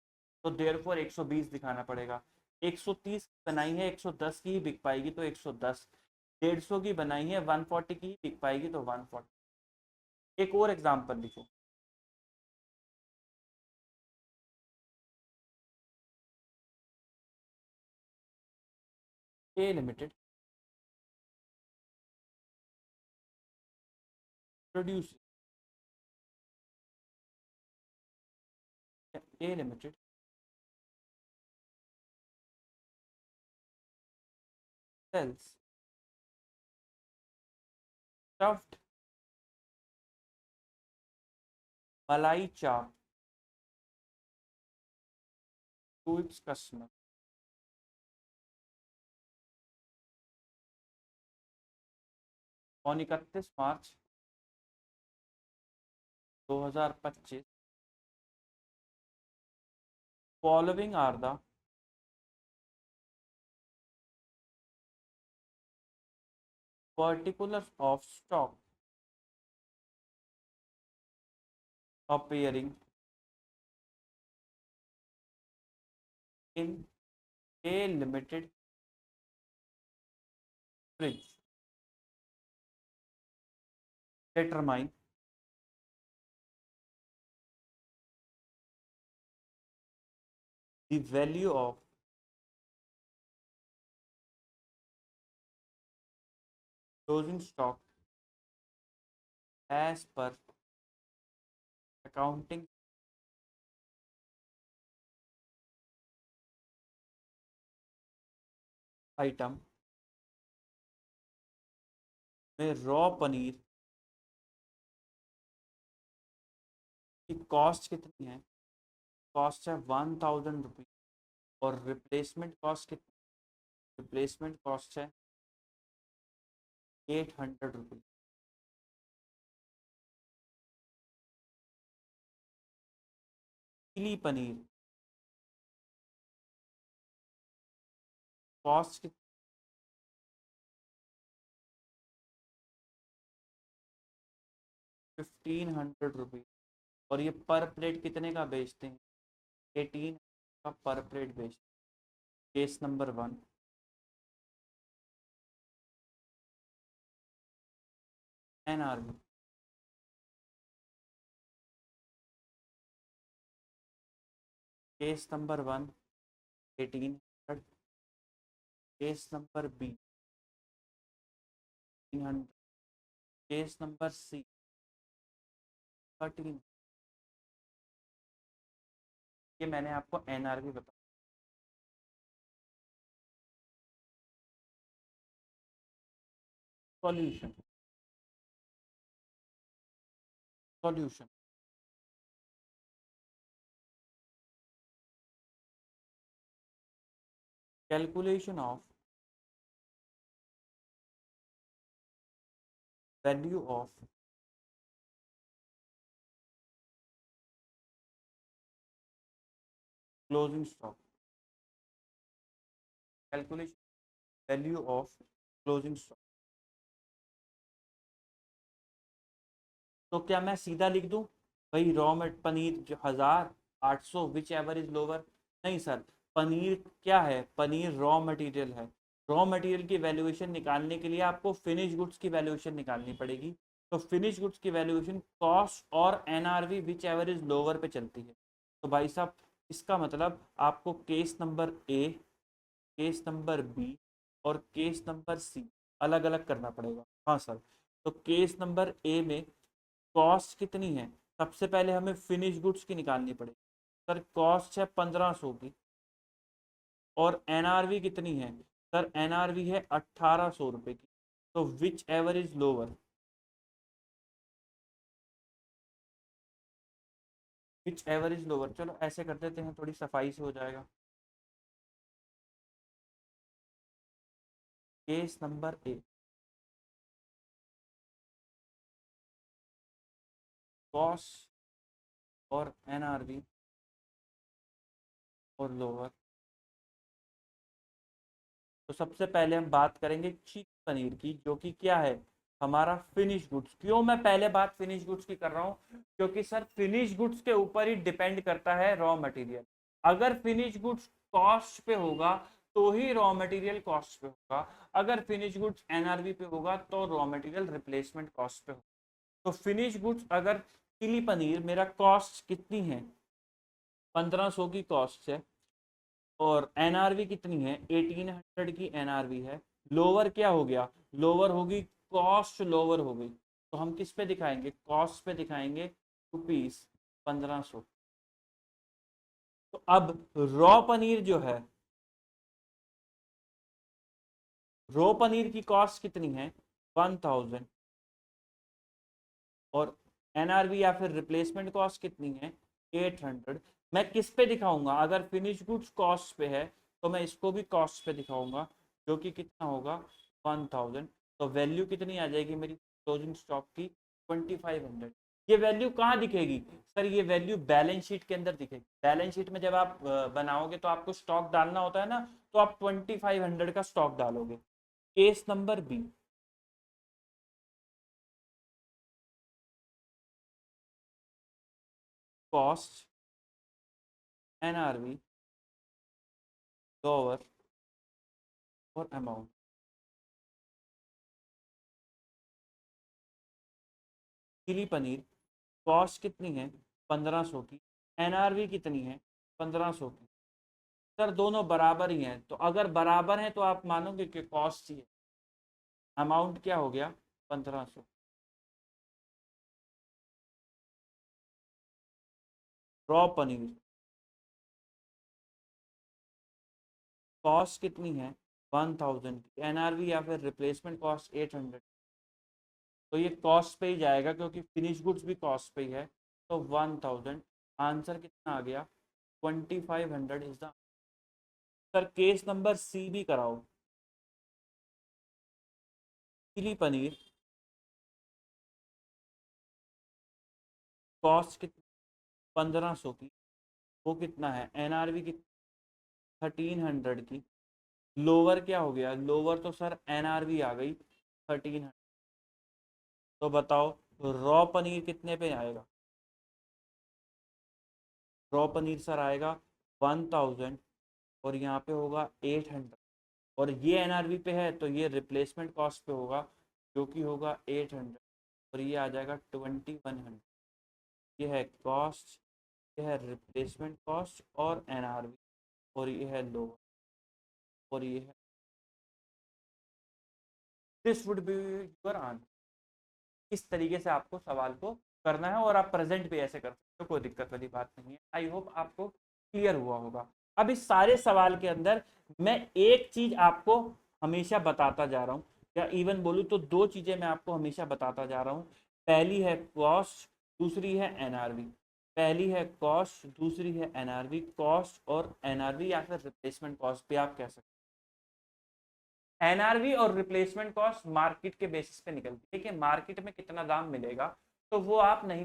तो देयर फॉर 120 दिखाना पड़ेगा। 130 की बनाई है, 110 की ही बिक पाएगी तो 110। 150 की बनाई है, 140 की ही बिक पाएगी तो 140। एक और एग्जाम्पल लिखो। A limited produce, A limited sales stuffed malai chaap to its customer on 31 March 2025। Following are the particulars of stock appearing in a limited fridge. Determine the value of closing stock as per accounting item में raw paneer की cost कितनी है? Cost है 1000 rupees. और replacement cost कितनी? Replacement cost है 800 rupees. Chilli paneer cost कितनी? 1500 rupees. और ये पर प्लेट कितने का बेचते हैं? 18 का पर प्लेट बेचते हैं। Case number 1। NRV case number 1 1800। Case number B 300। Case number C 13। ये मैंने आपको एनआरबी बताया। Solution, solution calculation of value of closing stock. Calculation value of closing stock. तो क्या मैं सीधा लिख दूं भाई रॉ मेट पनीर जो 1800 विच एवर इज लोअर? नहीं सर, पनीर क्या है? पनीर रॉ मटेरियल है। रॉ मटेरियल की वैल्यूएशन निकालने के लिए आपको फिनिश गुड्स की वैल्यूएशन निकालनी पड़ेगी। तो फिनिश गुड्स की वैल्यूएशन कॉस्ट और NRV whichever is lower पे चलती है। तो भाई साहब इसका मतलब आपको case number A, case number B और केस नंबर सी अलग अलग करना पड़ेगा। हाँ सर, तो केस नंबर ए में कॉस्ट कितनी है, सबसे पहले हमें फिनिश गुड्स की निकालनी पड़ेगी। सर कॉस्ट है 1500 की और एनआरवी कितनी है, सर एनआरवी है 1800 रुपये की। तो whichever is lower, which ever is lower, चलो ऐसे कर देते हैं, थोड़ी सफाई से हो जाएगा। केस नंबर ए, कॉस्ट और एनआरवी और लोअर। तो सबसे पहले हम बात करेंगे चीक पनीर की, जो कि क्या है हमारा फिनिश गुड्स। क्यों मैं पहले बात फिनिश गुड्स की कर रहा हूँ, क्योंकि सर फिनिश गुड्स के ऊपर ही डिपेंड करता है रॉ मटेरियल। अगर फिनिश गुड्स कॉस्ट पे होगा तो ही रॉ मटेरियल कॉस्ट पे होगा, अगर फिनिश गुड्स एनआरवी पे होगा तो रॉ मटेरियल रिप्लेसमेंट कॉस्ट पे होगा। तो फिनिश गुड्स अगर चिली पनीर मेरा कॉस्ट कितनी है, 1500 की कॉस्ट है और एनआरवी कितनी है, 1800 की एनआरवी है। लोअर क्या हो गया, लोअर होगी कॉस्ट, लोअर हो गई। तो हम किस पे दिखाएंगे, कॉस्ट पे दिखाएंगे, रुपीस 1500। तो अब रॉ पनीर जो है, रॉ पनीर की कॉस्ट कितनी है 1000 और एनआरवी या फिर रिप्लेसमेंट कॉस्ट कितनी है 800। मैं किस पे दिखाऊंगा, अगर फिनिश गुड्स कॉस्ट पे है तो मैं इसको भी कॉस्ट पे दिखाऊंगा, जो कि कितना होगा 1000। तो वैल्यू कितनी आ जाएगी मेरी क्लोजिंग स्टॉक की 2500। ये वैल्यू कहाँ दिखेगी, सर ये वैल्यू बैलेंस शीट के अंदर दिखेगी। बैलेंस शीट में जब आप बनाओगे तो आपको स्टॉक डालना होता है ना, तो आप 2500 का स्टॉक डालोगे। Case number B, cost NRV lower और अमाउंट। चिली पनीर कॉस्ट कितनी है 1500 की, एनआरवी कितनी है 1500 की। सर दोनों बराबर ही हैं, तो अगर बराबर हैं तो आप मानोगे कि कॉस्ट ही है। अमाउंट क्या हो गया 1500। रॉ पनीर कॉस्ट कितनी है 1000 की, एनआरवी या फिर रिप्लेसमेंट कॉस्ट 800। तो ये कॉस्ट पे ही जाएगा क्योंकि फिनिश गुड्स भी कॉस्ट पे ही है। तो 1000, आंसर कितना आ गया 2500 is the. Sir case number C भी कराओ। चिली पनीर कॉस्ट कितनी 1500 की, वो कितना है एनआरवी की 1300 की। लोअर क्या हो गया, लोअर तो सर एनआरवी आ गई 1300। तो बताओ रॉ पनीर कितने पे आएगा, रॉ पनीर सर आएगा 1000 और यहाँ पे होगा 800। और ये एनआरवी पे है तो ये रिप्लेसमेंट कॉस्ट पे होगा, जो कि होगा 800 और ये आ जाएगा 2100। ये है कॉस्ट, ये है रिप्लेसमेंट कॉस्ट और एनआरवी, और ये है लोअर और ये है। This would be your answer. इस तरीके से आपको सवाल को करना है और आप प्रेजेंट भी ऐसे कर सकते हो, कोई दिक्कत वाली बात नहीं है। आई होप आपको क्लियर हुआ होगा। अब इस सारे सवाल के अंदर मैं एक चीज आपको हमेशा बताता जा रहा हूँ, या इवन बोलूँ तो दो चीजें मैं आपको हमेशा बताता जा रहा हूँ। पहली है कॉस्ट, दूसरी है एनआरवी। पहली है कॉस्ट, दूसरी है एनआरवी। कॉस्ट और एनआरवी या फिर रिप्लेसमेंट कॉस्ट भी आप कह सकते हैं। एनआरवी और रिप्लेसमेंट कॉस्ट मार्केट के बेसिस पे निकलती है कि मार्केट में कितना दाम मिलेगा, तो वो आप नहीं,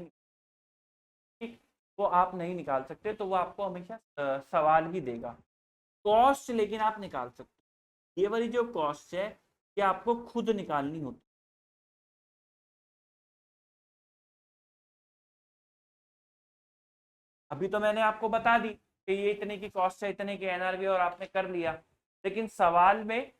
ठीक, वो आप नहीं निकाल सकते, तो वो आपको हमेशा सवाल ही देगा। कॉस्ट लेकिन आप निकाल सकते, ये वाली जो कॉस्ट है ये आपको खुद निकालनी होती। अभी तो मैंने आपको बता दी कि ये इतने की कॉस्ट है, इतने की एनआरवी, और आपने कर लिया। लेकिन सवाल में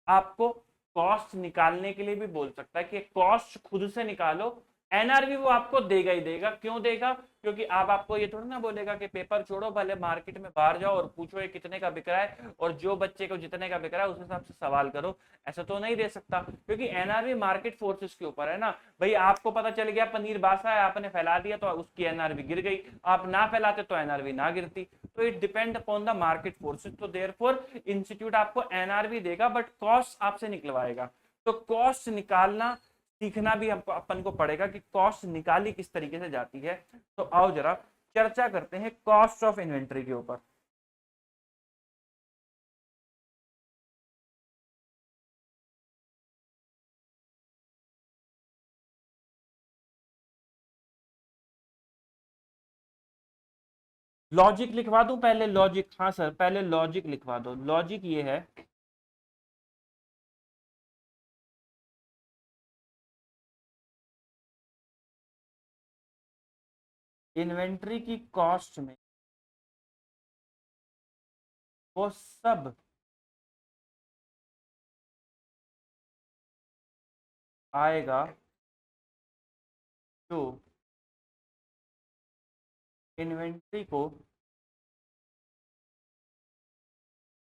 आपको कॉस्ट निकालने के लिए भी बोल सकता है कि कॉस्ट खुद से निकालो, एनआरवी वो आपको देगा ही देगा। क्यों देगा? क्योंकि आप आपको ये थोड़ा ना बोलेगा कि पेपर छोड़ो, भले मार्केट में बाहर जाओ और पूछो ये कितने का बिक रहा है, और जो बच्चे को जितने का बिक रहा है उस हिसाब से सवाल करो, ऐसा तो नहीं दे सकता। क्योंकि एनआरवी मार्केट फोर्सेस के ऊपर है ना भाई। आपको पता चल गया पनीर बासा है, आपने फैला दिया तो उसकी एनआरवी गिर गई, आप ना फैलाते तो एनआरवी ना गिरती। तो it depend upon the market forces. तो देयरफॉर इंस्टीट्यूट आपको एनआरवी देगा बट कॉस्ट आपसे निकलवाएगा। तो कॉस्ट निकालना सीखना भी हमको अपन को पड़ेगा कि कॉस्ट निकाली किस तरीके से जाती है। तो आओ जरा चर्चा करते हैं कॉस्ट ऑफ इन्वेंट्री के ऊपर। लॉजिक लिखवा दूं पहले? लॉजिक, हाँ सर पहले लॉजिक लिखवा दो। लॉजिक ये है, इन्वेंट्री की कॉस्ट में वो सब आएगा जो इन्वेंट्री को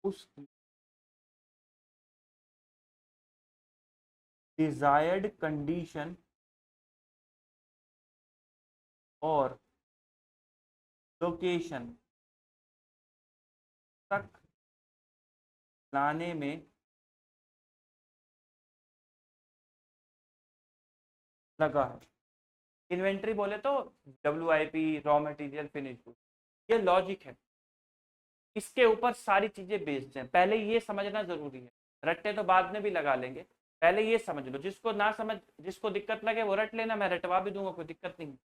उसकी डिजायर्ड कंडीशन और लोकेशन तक लाने में लगा है। इन्वेंट्री बोले तो WIP, raw material, finish good, ये लॉजिक है। इसके ऊपर सारी चीजें बेस्ड हैं। पहले ये समझना जरूरी है, रट्टे तो बाद में भी लगा लेंगे, पहले ये समझ लो। जिसको ना समझ, जिसको दिक्कत लगे वो रट लेना, मैं रटवा भी दूंगा, कोई दिक्कत नहीं।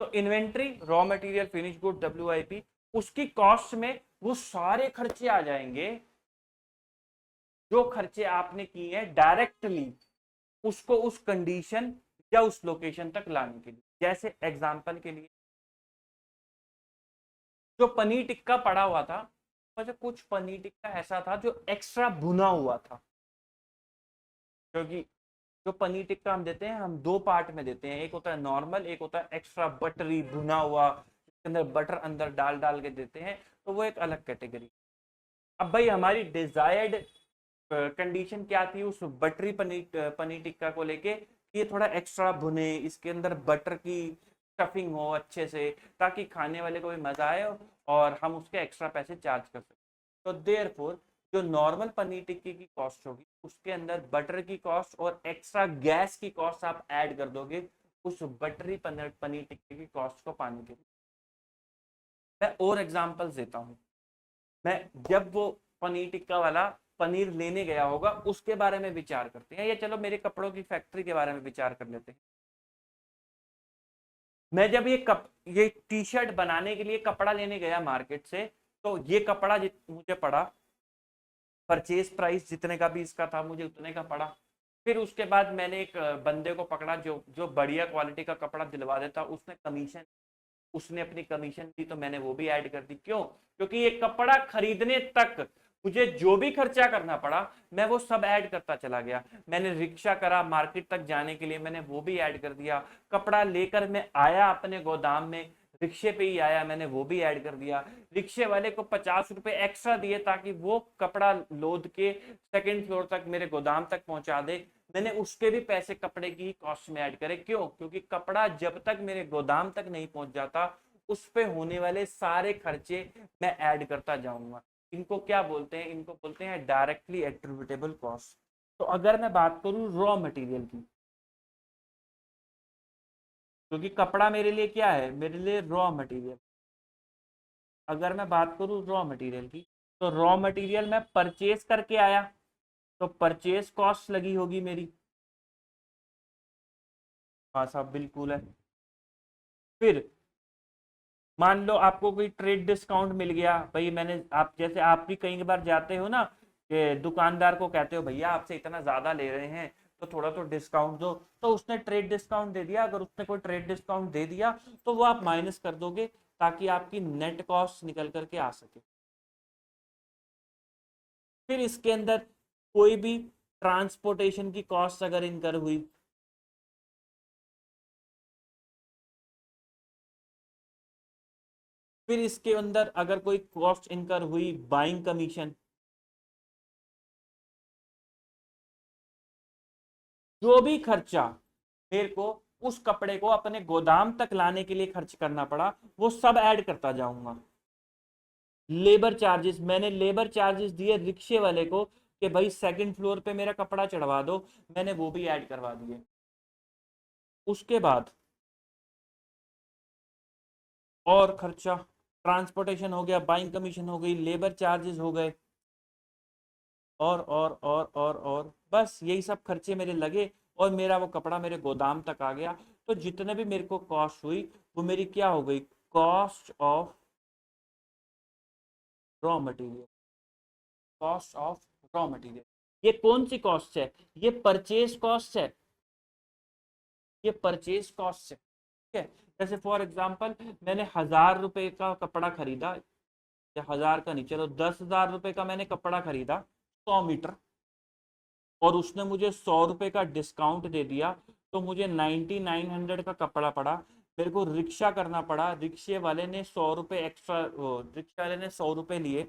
तो inventory, raw material, finish good, WIP, उसकी कॉस्ट में वो सारे खर्चे आ जाएंगे जो खर्चे आपने किए हैं डायरेक्टली उसको उस कंडीशन या उस लोकेशन तक लाने के लिए। जैसे एग्जांपल के लिए जो पनीर टिक्का पड़ा हुआ था, मुझे कुछ पनीर टिक्का ऐसा था जो एक्स्ट्रा भुना हुआ था। क्योंकि जो पनीर टिक्का हम देते हैं, हम दो पार्ट में देते हैं, एक होता है नॉर्मल, एक होता है एक्स्ट्रा बटरी भुना हुआ, जिसके अंदर बटर अंदर डाल डाल के देते हैं, तो वो एक अलग कैटेगरी। अब भाई हमारी डिजायर्ड कंडीशन क्या थी उस बटरी पनीर पनीर टिक्का को लेके, ये थोड़ा एक्स्ट्रा भुने, इसके अंदर बटर की स्टफिंग हो अच्छे से, ताकि खाने वाले को भी मजा आए और हम उसके एक्स्ट्रा पैसे चार्ज कर सकें। तो देयरफॉर जो नॉर्मल पनीर टिक्की की कॉस्ट होगी उसके अंदर बटर की कॉस्ट और एक्स्ट्रा गैस की कॉस्ट आप ऐड कर दोगे उस बटरी पनीर टिक्की की कॉस्ट को पाने के लिए। मैं और एग्जांपल्स देता हूँ। मैं जब वो पनीर टिक्का वाला पनीर लेने गया होगा उसके बारे में विचार करते हैं, या चलो मेरे कपड़ों की फैक्ट्री के बारे में विचार कर लेते हैं। मैं जब ये टी शर्ट बनाने के लिए कपड़ा लेने गया मार्केट से, तो ये कपड़ा मुझे पड़ा, परचेज प्राइस जितने का भी इसका था मुझे उतने का पड़ा। फिर उसके बाद मैंने एक बंदे को पकड़ा जो जो बढ़िया क्वालिटी का कपड़ा दिलवा देता, उसने कमीशन, उसने अपनी कमीशन दी तो मैंने वो भी ऐड कर दी। क्यों? क्योंकि ये कपड़ा खरीदने तक मुझे जो भी खर्चा करना पड़ा मैं वो सब ऐड करता चला गया। मैंने रिक्शा करा मार्केट तक जाने के लिए, मैंने वो भी ऐड कर दिया। कपड़ा लेकर मैं आया अपने गोदाम में, रिक्शे पे ही आया, मैंने वो भी ऐड कर दिया। रिक्शे वाले को 50 रुपए एक्स्ट्रा दिए ताकि वो कपड़ा लोड के सेकंड फ्लोर तक मेरे गोदाम तक पहुंचा दे, मैंने उसके भी पैसे कपड़े की कॉस्ट में ऐड करे। क्यों? क्योंकि कपड़ा जब तक मेरे गोदाम तक नहीं पहुंच जाता उस पे होने वाले सारे खर्चे मैं ऐड करता जाऊंगा। इनको क्या बोलते हैं? इनको बोलते हैं डायरेक्टली एट्रीब्यूटेबल कॉस्ट। तो अगर मैं बात करूं रॉ मटेरियल की, क्योंकि कपड़ा मेरे लिए क्या है? मेरे लिए रॉ मटेरियल। अगर मैं बात करूं रॉ मटेरियल की, तो रॉ मटेरियल मैं परचेज करके आया तो परचेज कॉस्ट लगी होगी मेरी। हाँ साहब बिल्कुल है। फिर मान लो आपको कोई ट्रेड डिस्काउंट मिल गया भाई, मैंने आप जैसे आप भी कई बार जाते हो ना कि दुकानदार को कहते हो भैया आपसे इतना ज्यादा ले रहे हैं तो थोड़ा तो डिस्काउंट दो, तो उसने ट्रेड डिस्काउंट दे दिया। अगर उसने कोई ट्रेड डिस्काउंट दे दिया तो वो आप माइनस कर दोगे ताकि आपकी नेट कॉस्ट निकल करके आ सके। फिर इसके अंदर कोई भी ट्रांसपोर्टेशन की कॉस्ट अगर इनकर हुई, फिर इसके अंदर अगर कोई कॉस्ट इनकर हुई बाइंग कमीशन, जो भी खर्चा मेरे को उस कपड़े को अपने गोदाम तक लाने के लिए खर्च करना पड़ा, वो सब ऐड करता जाऊंगा। लेबर चार्जेस, मैंने लेबर चार्जेस दिए रिक्शे वाले को कि भाई सेकंड फ्लोर पे मेरा कपड़ा चढ़वा दो, मैंने वो भी ऐड करवा दिए। उसके बाद और खर्चा, ट्रांसपोर्टेशन हो गया, बाइंग कमीशन हो गई, लेबर चार्जेस हो गए, और बस यही सब खर्चे मेरे लगे, और मेरा वो कपड़ा मेरे गोदाम तक आ गया। तो जितने भी मेरे को कॉस्ट हुई वो मेरी क्या हो गई, cost of raw material, cost of raw material. ये कौन सी कॉस्ट है, ये परचेज कॉस्ट है, ये परचेज कॉस्ट है, ठीक है। जैसे फॉर एग्जांपल मैंने 1000 रुपए का कपड़ा खरीदा, या 1000 का नहीं, चलो 10,000 रुपए का मैंने कपड़ा खरीदा 100 मीटर, और उसने मुझे 100 रुपए का डिस्काउंट दे दिया, तो मुझे 9900 का कपड़ा पड़ा। मेरे को रिक्शा करना पड़ा, रिक्शे वाले ने 100 रुपए एक्स्ट्रा, रिक्शा वाले ने 100 रुपए लिए,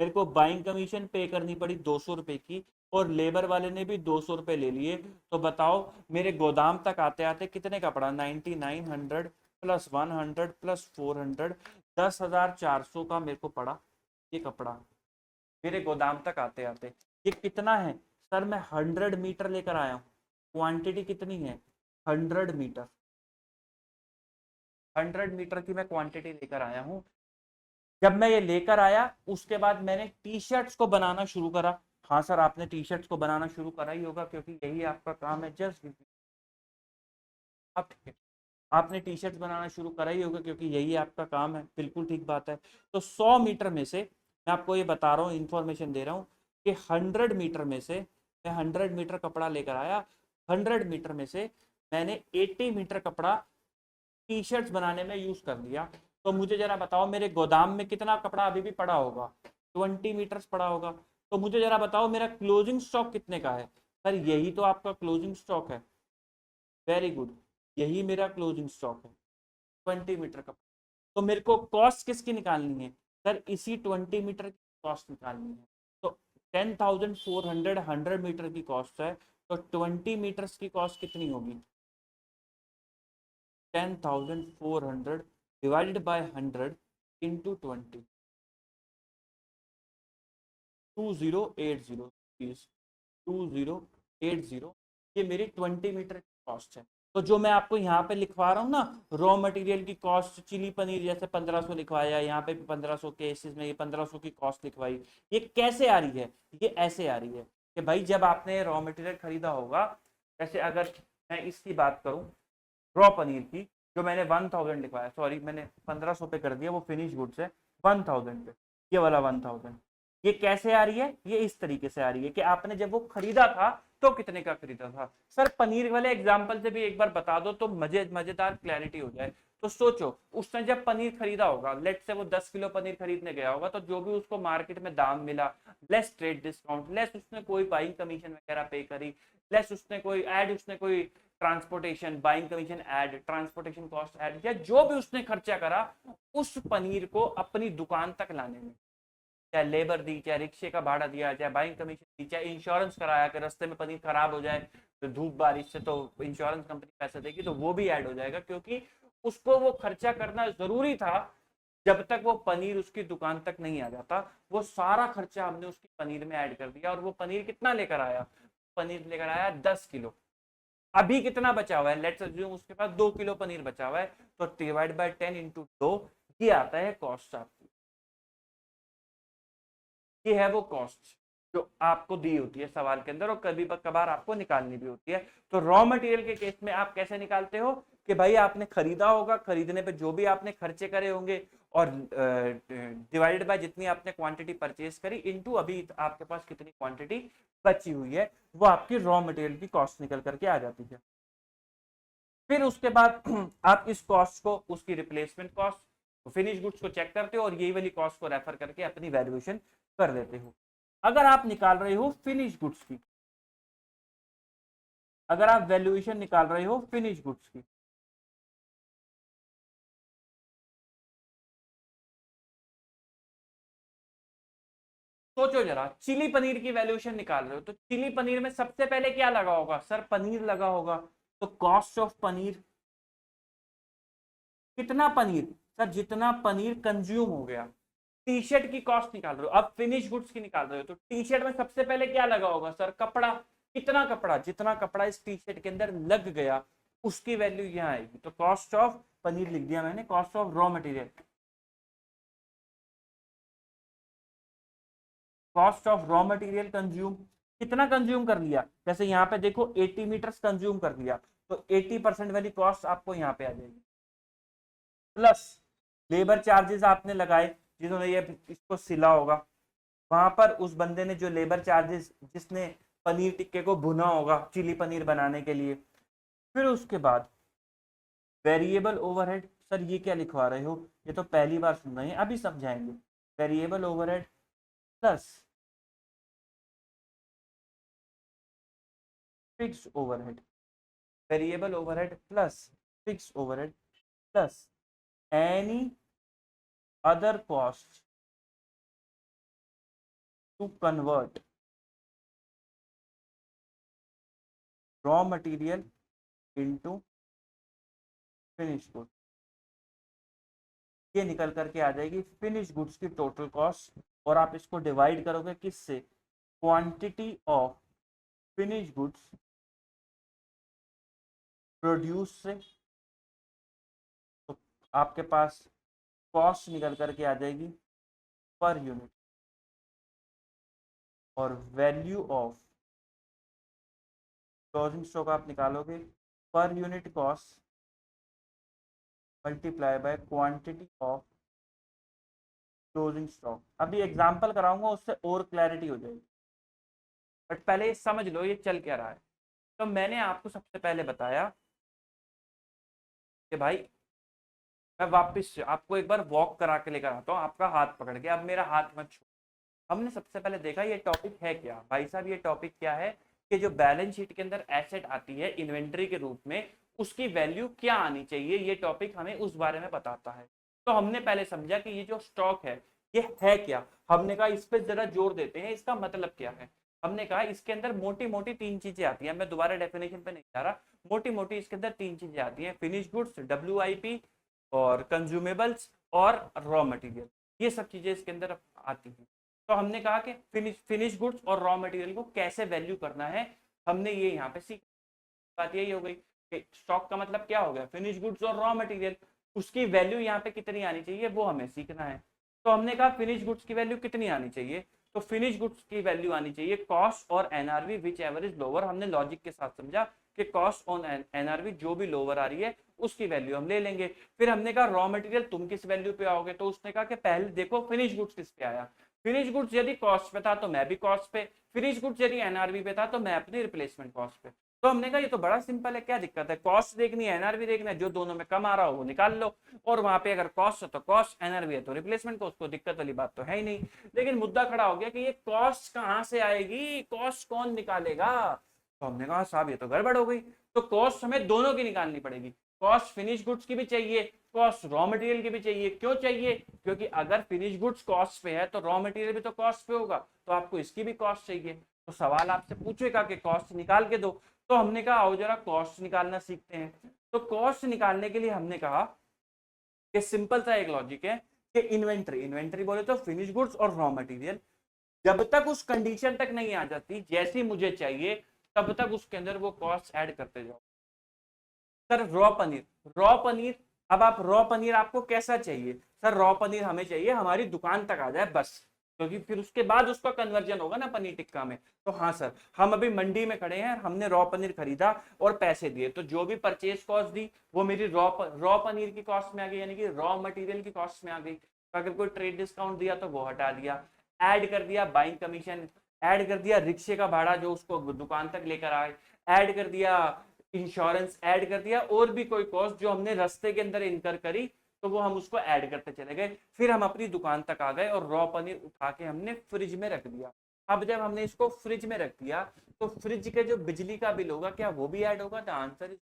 मेरे को बाइंग कमीशन पे करनी पड़ी 200 रुपए की, और लेबर वाले ने भी 200 रुपए ले लिए। तो बताओ मेरे गोदाम तक आते आते कितने का पड़ा, 9900 प्लस 100 प्लस 400, 10,400 का मेरे को पड़ा ये कपड़ा मेरे गोदाम तक आते आते। ये कितना है सर, मैं 100 मीटर लेकर आया हूँ, क्वांटिटी कितनी है 100 मीटर, 100 मीटर की मैं क्वांटिटी लेकर आया हूँ। जब मैं ये लेकर आया उसके बाद मैंने टी शर्ट्स को बनाना शुरू करा। हाँ सर, आपने टी शर्ट्स को बनाना शुरू करा ही होगा, क्योंकि यही आपका काम है, जस्ट आप ठीक है, आपने टी शर्ट्स बनाना शुरू करा ही होगा क्योंकि यही आपका काम है, बिल्कुल ठीक बात है। तो 100 मीटर में से मैं आपको ये बता रहा हूँ, इंफॉर्मेशन दे रहा हूँ कि 100 मीटर में से मैं 100 मीटर कपड़ा लेकर आया, 100 मीटर में से मैंने 80 मीटर कपड़ा टी शर्ट्स बनाने में यूज कर लिया। तो मुझे जरा बताओ मेरे गोदाम में कितना कपड़ा अभी भी पड़ा होगा, 20 मीटर्स पड़ा होगा। तो मुझे जरा बताओ मेरा क्लोजिंग स्टॉक कितने का है, सर यही तो आपका क्लोजिंग स्टॉक है, वेरी गुड, यही मेरा क्लोजिंग स्टॉक है, 20 मीटर का। तो मेरे को कॉस्ट किसकी निकालनी है सर, इसी 20 मीटर की कॉस्ट निकालनी है। तो 10,400 100 मीटर की कॉस्ट है, तो 20 मीटर्स की कॉस्ट कितनी होगी, 10,400 डिवाइडेड बाय 100 इंटू 20, 2080 प्लीज, 2080, ये मेरी 20 मीटर की कॉस्ट है। तो जो मैं आपको यहाँ पे लिखवा रहा हूँ ना, रॉ मटेरियल की कॉस्ट, चिली पनीर जैसे 1500 लिखवाया, यहाँ पे भी 1500 केसेस में ये 1500 की कॉस्ट लिखवाई। ये कैसे आ रही है, ये ऐसे आ रही है कि भाई जब आपने रॉ मटेरियल खरीदा होगा, जैसे अगर मैं इसकी बात करूँ रॉ पनीर की, जो मैंने 1000 लिखवाया, सॉरी मैंने 1500 पे कर दिया, वो फिनिश गुड्स है 1000 पे, ये वाला 1000। ये कैसे आ रही है, ये इस तरीके से आ रही है कि आपने जब वो खरीदा था तो कितने का खरीदा था। सर पनीर वाले एग्जाम्पल से भी एक बार बता दो तो मजेदार क्लैरिटी हो जाए। तो सोचो उसने जब पनीर खरीदा होगा, लेट से वो 10 किलो पनीर खरीदने गया होगा, तो जो भी उसको मार्केट में दाम मिला, लेस ट्रेड डिस्काउंट, लेस उसने कोई बाइंग कमीशन वगैरह पे करी, लेस उसने कोई ऐड, उसने कोई transportation buying commission add, transportation cost add, या जो भी उसने खर्चा करा उस पनीर को अपनी दुकान तक लाने में, चाहे लेबर दी, चाहे रिक्शे का भाड़ा दिया, चाहे बाइंग कमीशन दी, चाहे इंश्योरेंस कराया कि रास्ते में पनीर खराब हो जाए तो धूप बारिश से, तो इंश्योरेंस कंपनी पैसे देगी, तो वो भी ऐड हो जाएगा, क्योंकि उसको वो खर्चा करना जरूरी था जब तक वो पनीर उसकी दुकान तक नहीं आ जाता। वो सारा खर्चा हमने उसकी पनीर में ऐड कर दिया, और वो पनीर कितना लेकर आया, पनीर लेकर आया 10 किलो। अभी कितना बचा हुआ है, लेट्स अज्यूम उसके पास 2 किलो पनीर बचा हुआ है, तो डिवाइड बाय 10 इंटू 2, ये आता है कॉस्ट आपकी, ये है वो कॉस्ट जो आपको दी होती है सवाल के अंदर, और कभी कभार आपको निकालनी भी होती है। तो रॉ मटेरियल के केस में आप कैसे निकालते हो कि भाई आपने खरीदा होगा, खरीदने पे जो भी आपने खर्चे करे होंगे, और डिवाइडेड बाय जितनी आपने क्वांटिटी परचेज करी इनटू अभी आपके पास कितनी क्वांटिटी बची हुई है, वो आपकी रॉ मटेरियल की कॉस्ट निकल करके आ जाती है। फिर उसके बाद आप इस कॉस्ट को उसकी रिप्लेसमेंट कॉस्ट, फिनिश गुड्स को चेक करते हो, और यही वाली कॉस्ट को रेफर करके अपनी वैल्यूएशन कर देते हो। अगर आप निकाल रहे हो फिनिश गुड्स की, अगर आप वैल्यूएशन निकाल रहे हो फिनिश गुड्स की, सोचो जरा, चिली पनीर की वैल्यूएशन निकाल रहे हो तो चिली पनीर में सबसे पहले क्या लगा होगा सर? पनीर लगा होगा। तो कॉस्ट ऑफ पनीर, कितना पनीर सर? जितना पनीर कंज्यूम हो गया। टी शर्ट की कॉस्ट निकाल रहे हो, अब फिनिश गुड्स की निकाल रहे हो, तो टी शर्ट में सबसे पहले क्या लगा होगा सर? कपड़ा। कितना कपड़ा? जितना कपड़ा इस टी शर्ट के अंदर लग गया उसकी वैल्यू यहाँ आएगी। तो कॉस्ट ऑफ पनीर लिख दिया मैंने, cost of raw material, cost of raw material consume. कितना कंज्यूम कर लिया? जैसे यहाँ पे देखो 80 मीटर्स कंज्यूम कर लिया, तो 80% वाली कॉस्ट आपको यहाँ पे आ जाएगी, प्लस लेबर चार्जेस आपने लगाए, जिन्होंने ये इसको सिला होगा, वहां पर उस बंदे ने जो लेबर चार्जेस, जिसने पनीर टिक्के को भुना होगा चिली पनीर बनाने के लिए। फिर उसके बाद वेरिएबल ओवरहेड। सर ये क्या लिखवा रहे हो? ये तो पहली बार सुन रहे हैं, अभी समझाएंगे। Variable overhead plus fix overhead, variable overhead plus fix overhead plus any other cost to convert raw material into finish good. ये निकल करके आ जाएगी फिनिश गुड्स की टोटल कॉस्ट, और आप इसको डिवाइड करोगे किससे? Quantity of finish goods produce से। तो आपके पास कॉस्ट निकल करके आ जाएगी पर यूनिट, और वैल्यू ऑफ क्लोजिंग स्टॉक आप निकालोगे per unit cost multiply by quantity of closing stock. अभी एग्जांपल कराऊंगा, उससे और क्लैरिटी हो जाएगी, बट पहले ये समझ लो ये चल क्या रहा है। तो मैंने आपको सबसे पहले बताया कि भाई, मैं वापस आपको एक बार वॉक करा के लेकर आता हूँ, आपका हाथ पकड़ के। अब मेरा हाथ मत छू। हमने सबसे पहले देखा ये टॉपिक है क्या भाई साहब? ये टॉपिक क्या है कि जो बैलेंस शीट के अंदर एसेट आती है इन्वेंट्री के रूप में, उसकी वैल्यू क्या आनी चाहिए, ये टॉपिक हमें उस बारे में बताता है। तो हमने पहले समझा कि ये जो स्टॉक ये है क्या। हमने कहा इस पर जरा जोर देते हैं, इसका मतलब क्या है। हमने कहा इसके अंदर मोटी मोटी तीन चीजें आती हैं, मैं दोबारा डेफिनेशन पे नहीं जा रहा। मोटी मोटी इसके अंदर तीन चीजें आती हैं, फिनिश गुड्स, WIP और कंज्यूमेबल्स और रॉ मटेरियल। ये सब चीजें इसके अंदर आती हैं। तो हमने कहा कि फिनिश गुड्स और रॉ मटेरियल को कैसे वैल्यू करना है, हमने ये यहाँ पे सीख। बात यही हो गई कि स्टॉक का मतलब क्या हो गया? फिनिश गुड्स और रॉ मटेरियल, उसकी वैल्यू यहाँ पे कितनी आनी चाहिए वो हमें सीखना है। तो हमने कहा फिनिश गुड्स की वैल्यू कितनी आनी चाहिए? तो फिनिश गुड्स की वैल्यू आनी चाहिए कॉस्ट और NRV which ever is lower. हमने लॉजिक के साथ समझा कि कॉस्ट ऑन NRV जो भी लोअर आ रही है उसकी वैल्यू हम ले लेंगे। फिर हमने कहा रॉ मटेरियल तुम किस वैल्यू पे आओगे? तो उसने कहा कि पहले देखो फिनिश गुड्स किस पे आया। फिनिश गुड्स यदि कॉस्ट पे था तो मैं भी कॉस्ट पे, फिनिश गुड्स यदि NRV पे था तो मैं अपनी रिप्लेसमेंट कॉस्ट पे। तो हमने कहा ये तो बड़ा सिंपल है, क्या दिक्कत है? कॉस्ट देखनी है, NRV देखना है, जो दोनों में कम आ रहा हो वो निकाल लो, और वहां पे अगर कॉस्ट है तो कॉस्ट, NRV है तो रिप्लेसमेंट कॉस्ट, को दिक्कत वाली बात तो है ही नहीं। लेकिन मुद्दा खड़ा हो गया कि ये कॉस्ट कहां से आएगी, कॉस्ट कौन निकालेगा? तो हमने कहा साहब ये तो गड़बड़ हो गई। तो कॉस्ट हमें दोनों की निकालनी पड़ेगी, कॉस्ट फिनिश गुड्स की भी चाहिए, कॉस्ट रॉ मटेरियल की भी चाहिए। क्यों चाहिए? क्योंकि अगर फिनिश गुड्स कॉस्ट पे है तो रॉ मटेरियल भी तो कॉस्ट पे होगा, तो आपको इसकी भी कॉस्ट चाहिए। तो सवाल आपसे पूछेगा कि कॉस्ट निकाल के दो। तो हमने कहा आओ जरा कॉस्ट निकालना सीखते हैं। तो कॉस्ट निकालने के लिए हमने कहा कि सिंपल सा एक लॉजिक है कि इन्वेंट्री बोले तो फिनिश गुड्स और रॉ मटेरियल, जब तक उस कंडीशन तक नहीं आ जाती जैसी मुझे चाहिए, तब तक उसके अंदर वो कॉस्ट ऐड करते जाओ। सर रॉ पनीर, अब आप रॉ पनीर आपको कैसा चाहिए? सर रॉ पनीर हमें चाहिए हमारी दुकान तक आ जाए बस, क्योंकि फिर उसके बाद उसका कन्वर्जन होगा ना पनीर टिक्का में। तो हाँ सर, हम अभी मंडी में खड़े हैं, हमने रॉ पनीर खरीदा और पैसे दिए, तो जो भी परचेज कॉस्ट दी वो मेरी रॉ पनीर की कॉस्ट में आ गई, यानी कि रॉ मटेरियल की कॉस्ट में आ गई। अगर कोई ट्रेड डिस्काउंट दिया तो वो हटा दिया, ऐड कर दिया बाइंग कमीशन, ऐड कर दिया रिक्शे का भाड़ा जो उसको दुकान तक लेकर आए, ऐड कर दिया इंश्योरेंस, ऐड कर दिया और भी कोई कॉस्ट जो हमने रास्ते के अंदर इनकर करी, तो वो हम उसको ऐड करते चले गए। फिर हम अपनी दुकान तक आ गए और रॉ पनीर उठा के हमने फ्रिज में रख दिया। अब जब हमने इसको फ्रिज में रख दिया तो फ्रिज के जो बिजली का बिल होगा क्या वो भी ऐड होगा? द आंसर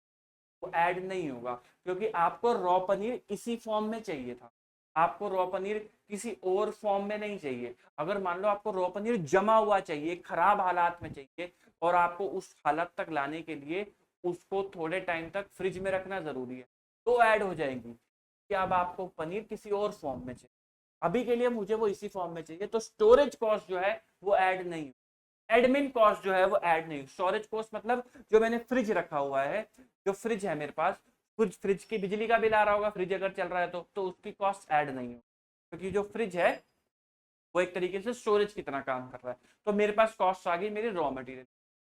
वो ऐड नहीं होगा, क्योंकि आपको रॉ पनीर इसी फॉर्म में चाहिए था, आपको रॉ पनीर किसी और फॉर्म में नहीं चाहिए। अगर मान लो आपको रॉ पनीर जमा हुआ चाहिए, खराब हालात में चाहिए, और आपको उस हालत तक लाने के लिए उसको थोड़े टाइम तक फ्रिज में रखना जरूरी है, तो ऐड हो जाएगी कि अब आपको पनीर किसी और फॉर्म में चाहिए, अभी के लिए मुझे वो इसी फॉर्म में चाहिए, तो स्टोरेज कॉस्ट जो है वो ऐड नहीं, एडमिन कॉस्ट जो है वो ऐड नहीं। स्टोरेज कॉस्ट मतलब जो मैंने फ्रिज रखा हुआ है, जो फ्रिज है मेरे पास, फ्रिज फ्रिज की बिजली का बिल आ रहा होगा, फ्रिज अगर चल रहा है तो उसकी कॉस्ट ऐड नहीं हो, क्योंकि जो फ्रिज है वो एक तरीके से स्टोरेज की तरह काम कर रहा है। तो मेरे पास कॉस्ट आ गई मेरी रॉ मटेरियल।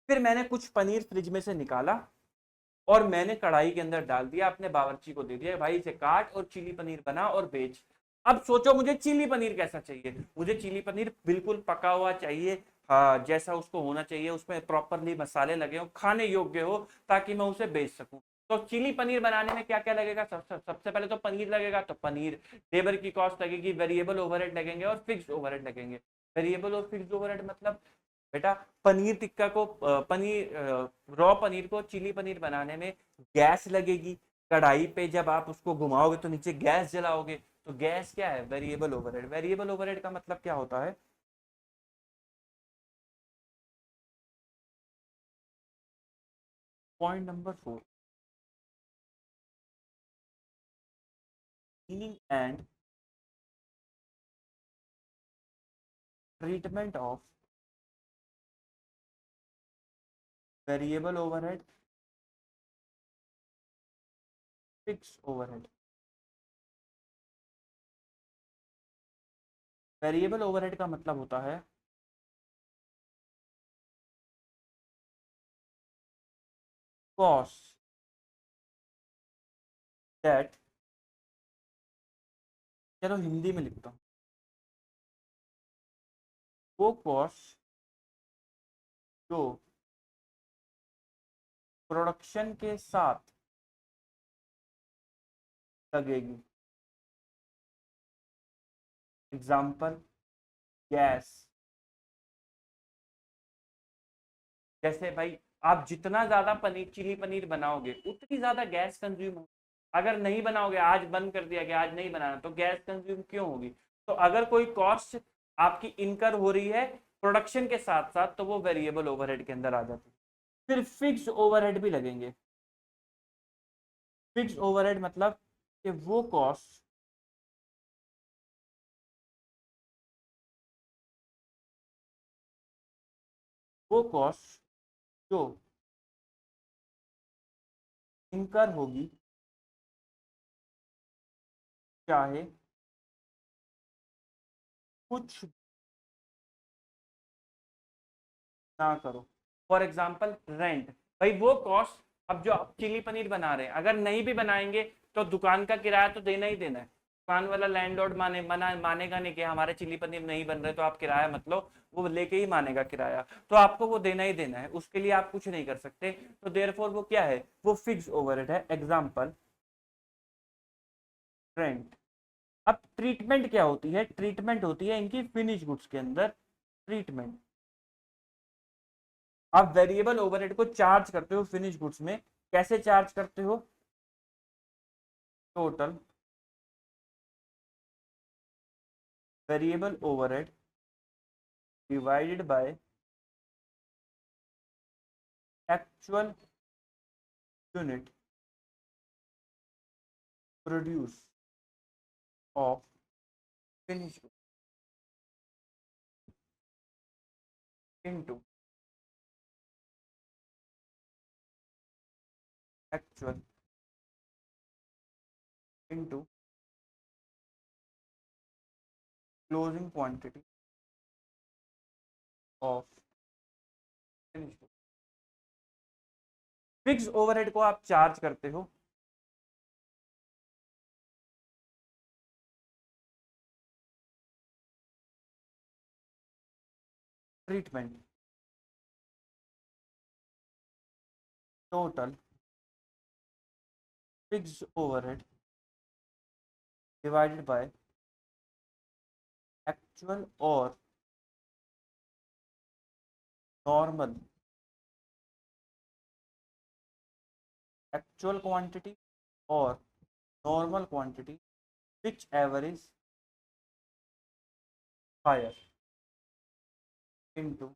फिर मैंने कुछ पनीर फ्रिज में से निकाला और मैंने कढ़ाई के अंदर डाल दिया, अपने बावर्ची को दे दिया, भाई इसे काट और चिली पनीर बना और बेच। अब सोचो मुझे चिली पनीर कैसा चाहिए, मुझे चिली पनीर बिल्कुल पका हुआ चाहिए, हाँ जैसा उसको होना चाहिए, उसमें प्रॉपरली मसाले लगे हो, खाने योग्य हो, ताकि मैं उसे बेच सकूं। तो चिली पनीर बनाने में क्या क्या लगेगा? सबसे पहले तो पनीर लगेगा, तो पनीर, लेबर की कॉस्ट लगेगी, वेरिएबल ओवरहेड लगेंगे और फिक्स्ड ओवरहेड लगेंगे। वेरिएबल और फिक्स्ड ओवरहेड मतलब बेटा पनीर टिक्का को पनीर रॉ पनीर को चिली पनीर बनाने में गैस लगेगी, कढ़ाई पे जब आप उसको घुमाओगे तो नीचे गैस जलाओगे, तो गैस क्या है? Variable overhead. वेरिएबल ओवरहेड का मतलब क्या होता है? Point number 4, meaning and treatment of variable overhead, fix overhead. Variable overhead का मतलब होता है कॉस्ट दैट, चलो हिंदी में लिखता हूँ, वो कॉस्ट जो प्रोडक्शन के साथ लगेगी। Example, gas. जैसे भाई आप जितना ज्यादा पनीर चिली पनीर बनाओगे उतनी ज्यादा गैस कंज्यूम होगी। अगर नहीं बनाओगे, आज बंद कर दिया कि आज नहीं बनाना, तो गैस कंज्यूम क्यों होगी? तो अगर कोई कॉस्ट आपकी इनकर हो रही है प्रोडक्शन के साथ साथ, तो वो वेरिएबल ओवरहेड के अंदर आ जाती है। फिर फिक्स ओवरहेड भी लगेंगे। फिक्स ओवरहेड मतलब कि वो कॉस्ट जो इनकर होगी, चाहे कुछ ना करो। फॉर एग्जाम्पल रेंट, भाई वो कॉस्ट, अब जो आप चिली पनीर बना रहे हैं अगर नहीं भी बनाएंगे तो दुकान का किराया तो देना ही देना है। दुकान वाला लैंडलॉर्ड मानेगा नहीं कि हमारे चिली पनीर नहीं बन रहे तो आप किराया मत लो, वो लेके ही मानेगा किराया, तो आपको वो देना ही देना है, उसके लिए आप कुछ नहीं कर सकते। तो देयरफॉर वो क्या है? वो फिक्स ओवरहेड है। Example rent. अब ट्रीटमेंट क्या होती है? ट्रीटमेंट होती है इनकी फिनिश गुड्स के अंदर, ट्रीटमेंट। आप वेरिएबल ओवरहेड को चार्ज करते हो फिनिश गुड्स में, कैसे चार्ज करते हो? Total variable overhead divided by actual unit produce of finish into actual into closing quantity of finish. Fix overhead को आप चार्ज करते हो treatment, total fix overhead divided by actual और नॉर्मल एक्चुअल क्वांटिटी और normal quantity which average higher into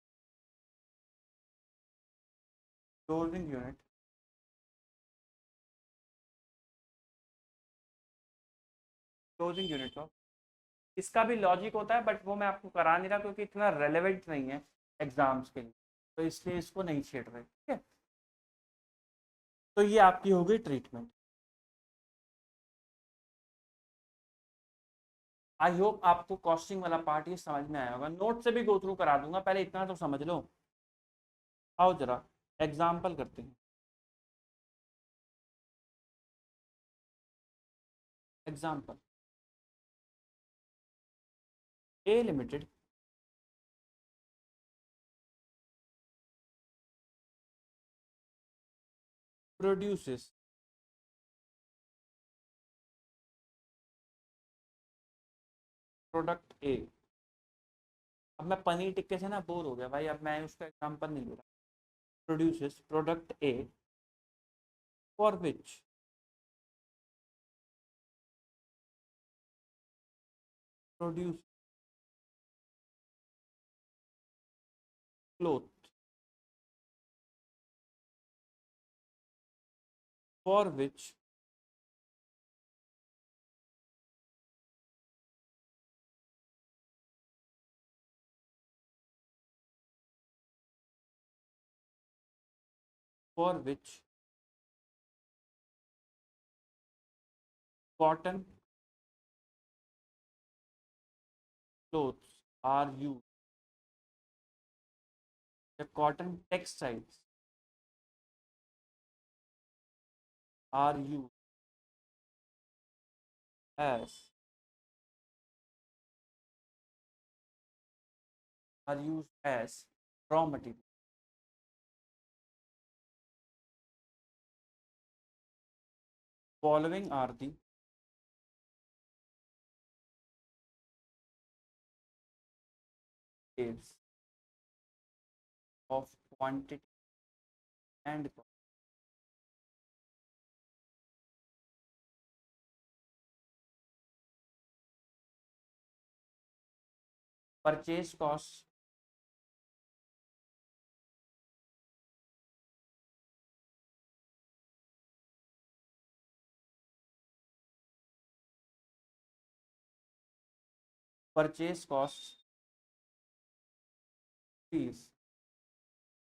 closing unit of. इसका भी logic होता है बट वो मैं आपको करा नहीं रहा क्योंकि इतना रेलेवेंट नहीं है एग्जाम्स के लिए, तो इसलिए इसको नहीं छेड़ रहे, ठीक है। तो ये आपकी हो गई ट्रीटमेंट। आई होप आपको कॉस्टिंग वाला पार्ट ये समझ में आया होगा, नोट से भी गो थ्रू करा दूंगा, पहले इतना तो समझ लो। आओ जरा एग्जाम्पल करते हैं। एग्जाम्पल, ए लिमिटेड प्रोड्यूसेस प्रोडक्ट ए। अब मैं पनीर टिक्के से ना बोर हो गया भाई, अब मैं उसका एग्जाम्पल नहीं ले रहा। Produces product A for which produce cloth for which for which cotton clothes are used, the cotton textiles are used as raw material. Following are the details of quantity and cost. Purchase cost, purchase cost fees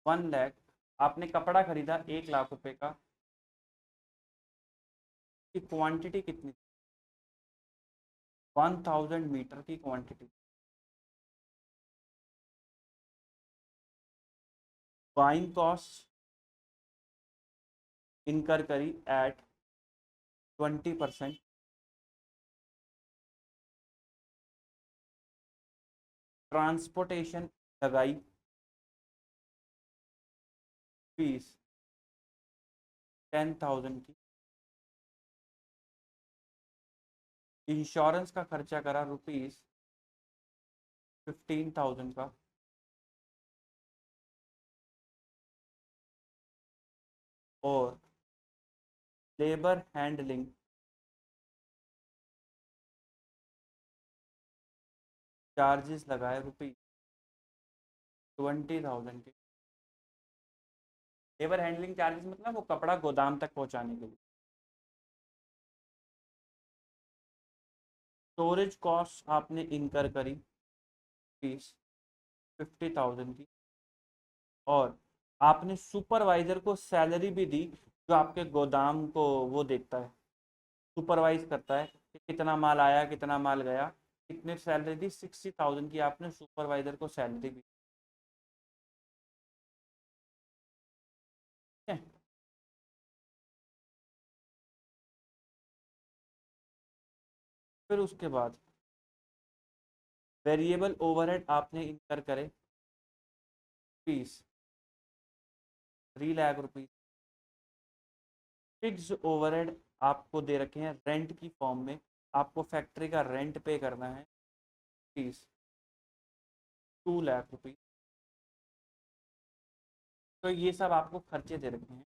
1 lakh. आपने कपड़ा खरीदा 1 लाख रुपए का, की quantity कितनी? 1000 metre की quantity. Buying cost incur करी eight 20%। Transportation लगाई फीस 10,000 की। इंश्योरेंस का खर्चा करा रुपीज 15,000 का। और लेबर हैंडलिंग चार्जेस लगाए रुपीज 20,000 के। लेबर हैंडलिंग चार्जेस मतलब वो कपड़ा गोदाम तक पहुंचाने के लिए। स्टोरेज कॉस्ट आपने इनकर करी फीस 50,000 की। और आपने सुपरवाइजर को सैलरी भी दी, जो आपके गोदाम को वो देखता है, सुपरवाइज करता है कि कितना माल आया कितना माल गया। कितने सैलरी दी? 60,000 की आपने सुपरवाइजर को सैलरी भी, ठीक है। फिर उसके बाद वेरिएबल ओवरहेड आपने इनकर करे fees 3 lakh rupees. Fix overhead आपको दे रखे हैं रेंट की फॉर्म में, आपको फैक्ट्री का रेंट पे करना है फीस 2 लाख रुपीज। तो ये सब आपको खर्चे दे रखे हैं।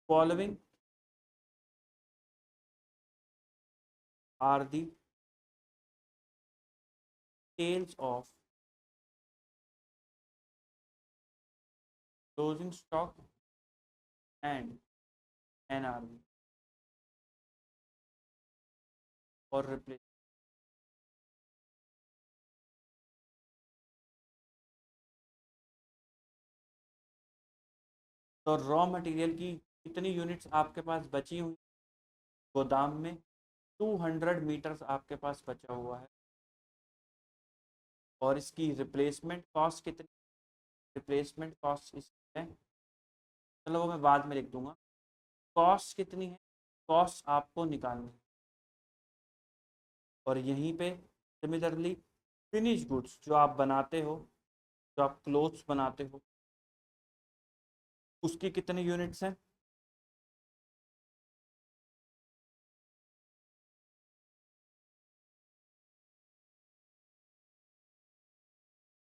Following are details of closing stock and NRV और रिप्लेस। तो रॉ मटेरियल की कितनी यूनिट्स आपके पास बची हुई गोदाम में? 200 मीटर्स आपके पास बचा हुआ है। और इसकी रिप्लेसमेंट कॉस्ट कितनी? रिप्लेसमेंट कॉस्ट इसकी है, चलो वो मैं बाद में लिख दूंगा। कॉस्ट कितनी है? कॉस्ट आपको निकालनी है। और यहीं पे सिमिलरली फिनिश गुड्स जो आप बनाते हो, जो आप क्लोथ्स बनाते हो, उसकी कितनी यूनिट्स हैं?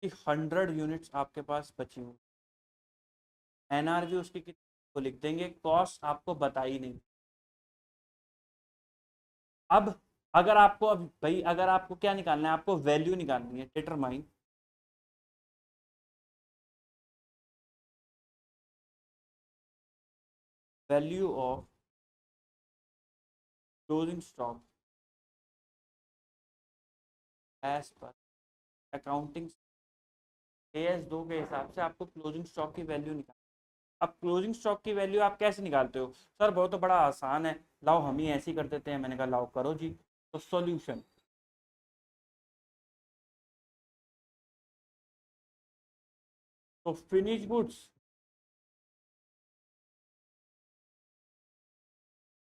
कि 100 यूनिट्स आपके पास बची हुई। एनआरवी उसकी कितनी को लिख देंगे, कॉस्ट आपको बताई नहीं। अब अगर आपको, अब भाई अगर आपको क्या निकालना है, आपको वैल्यू निकालनी है, determine value of closing stock as per accounting AS2 के हिसाब से आपको क्लोजिंग स्टॉक की वैल्यू निकाल। अब क्लोजिंग स्टॉक की वैल्यू आप कैसे निकालते हो? सर वो तो बड़ा आसान है, लाओ हम ही ऐसे ही कर देते हैं। मैंने कहा लाओ करो जी। तो सॉल्यूशन, तो फिनिश गुड्स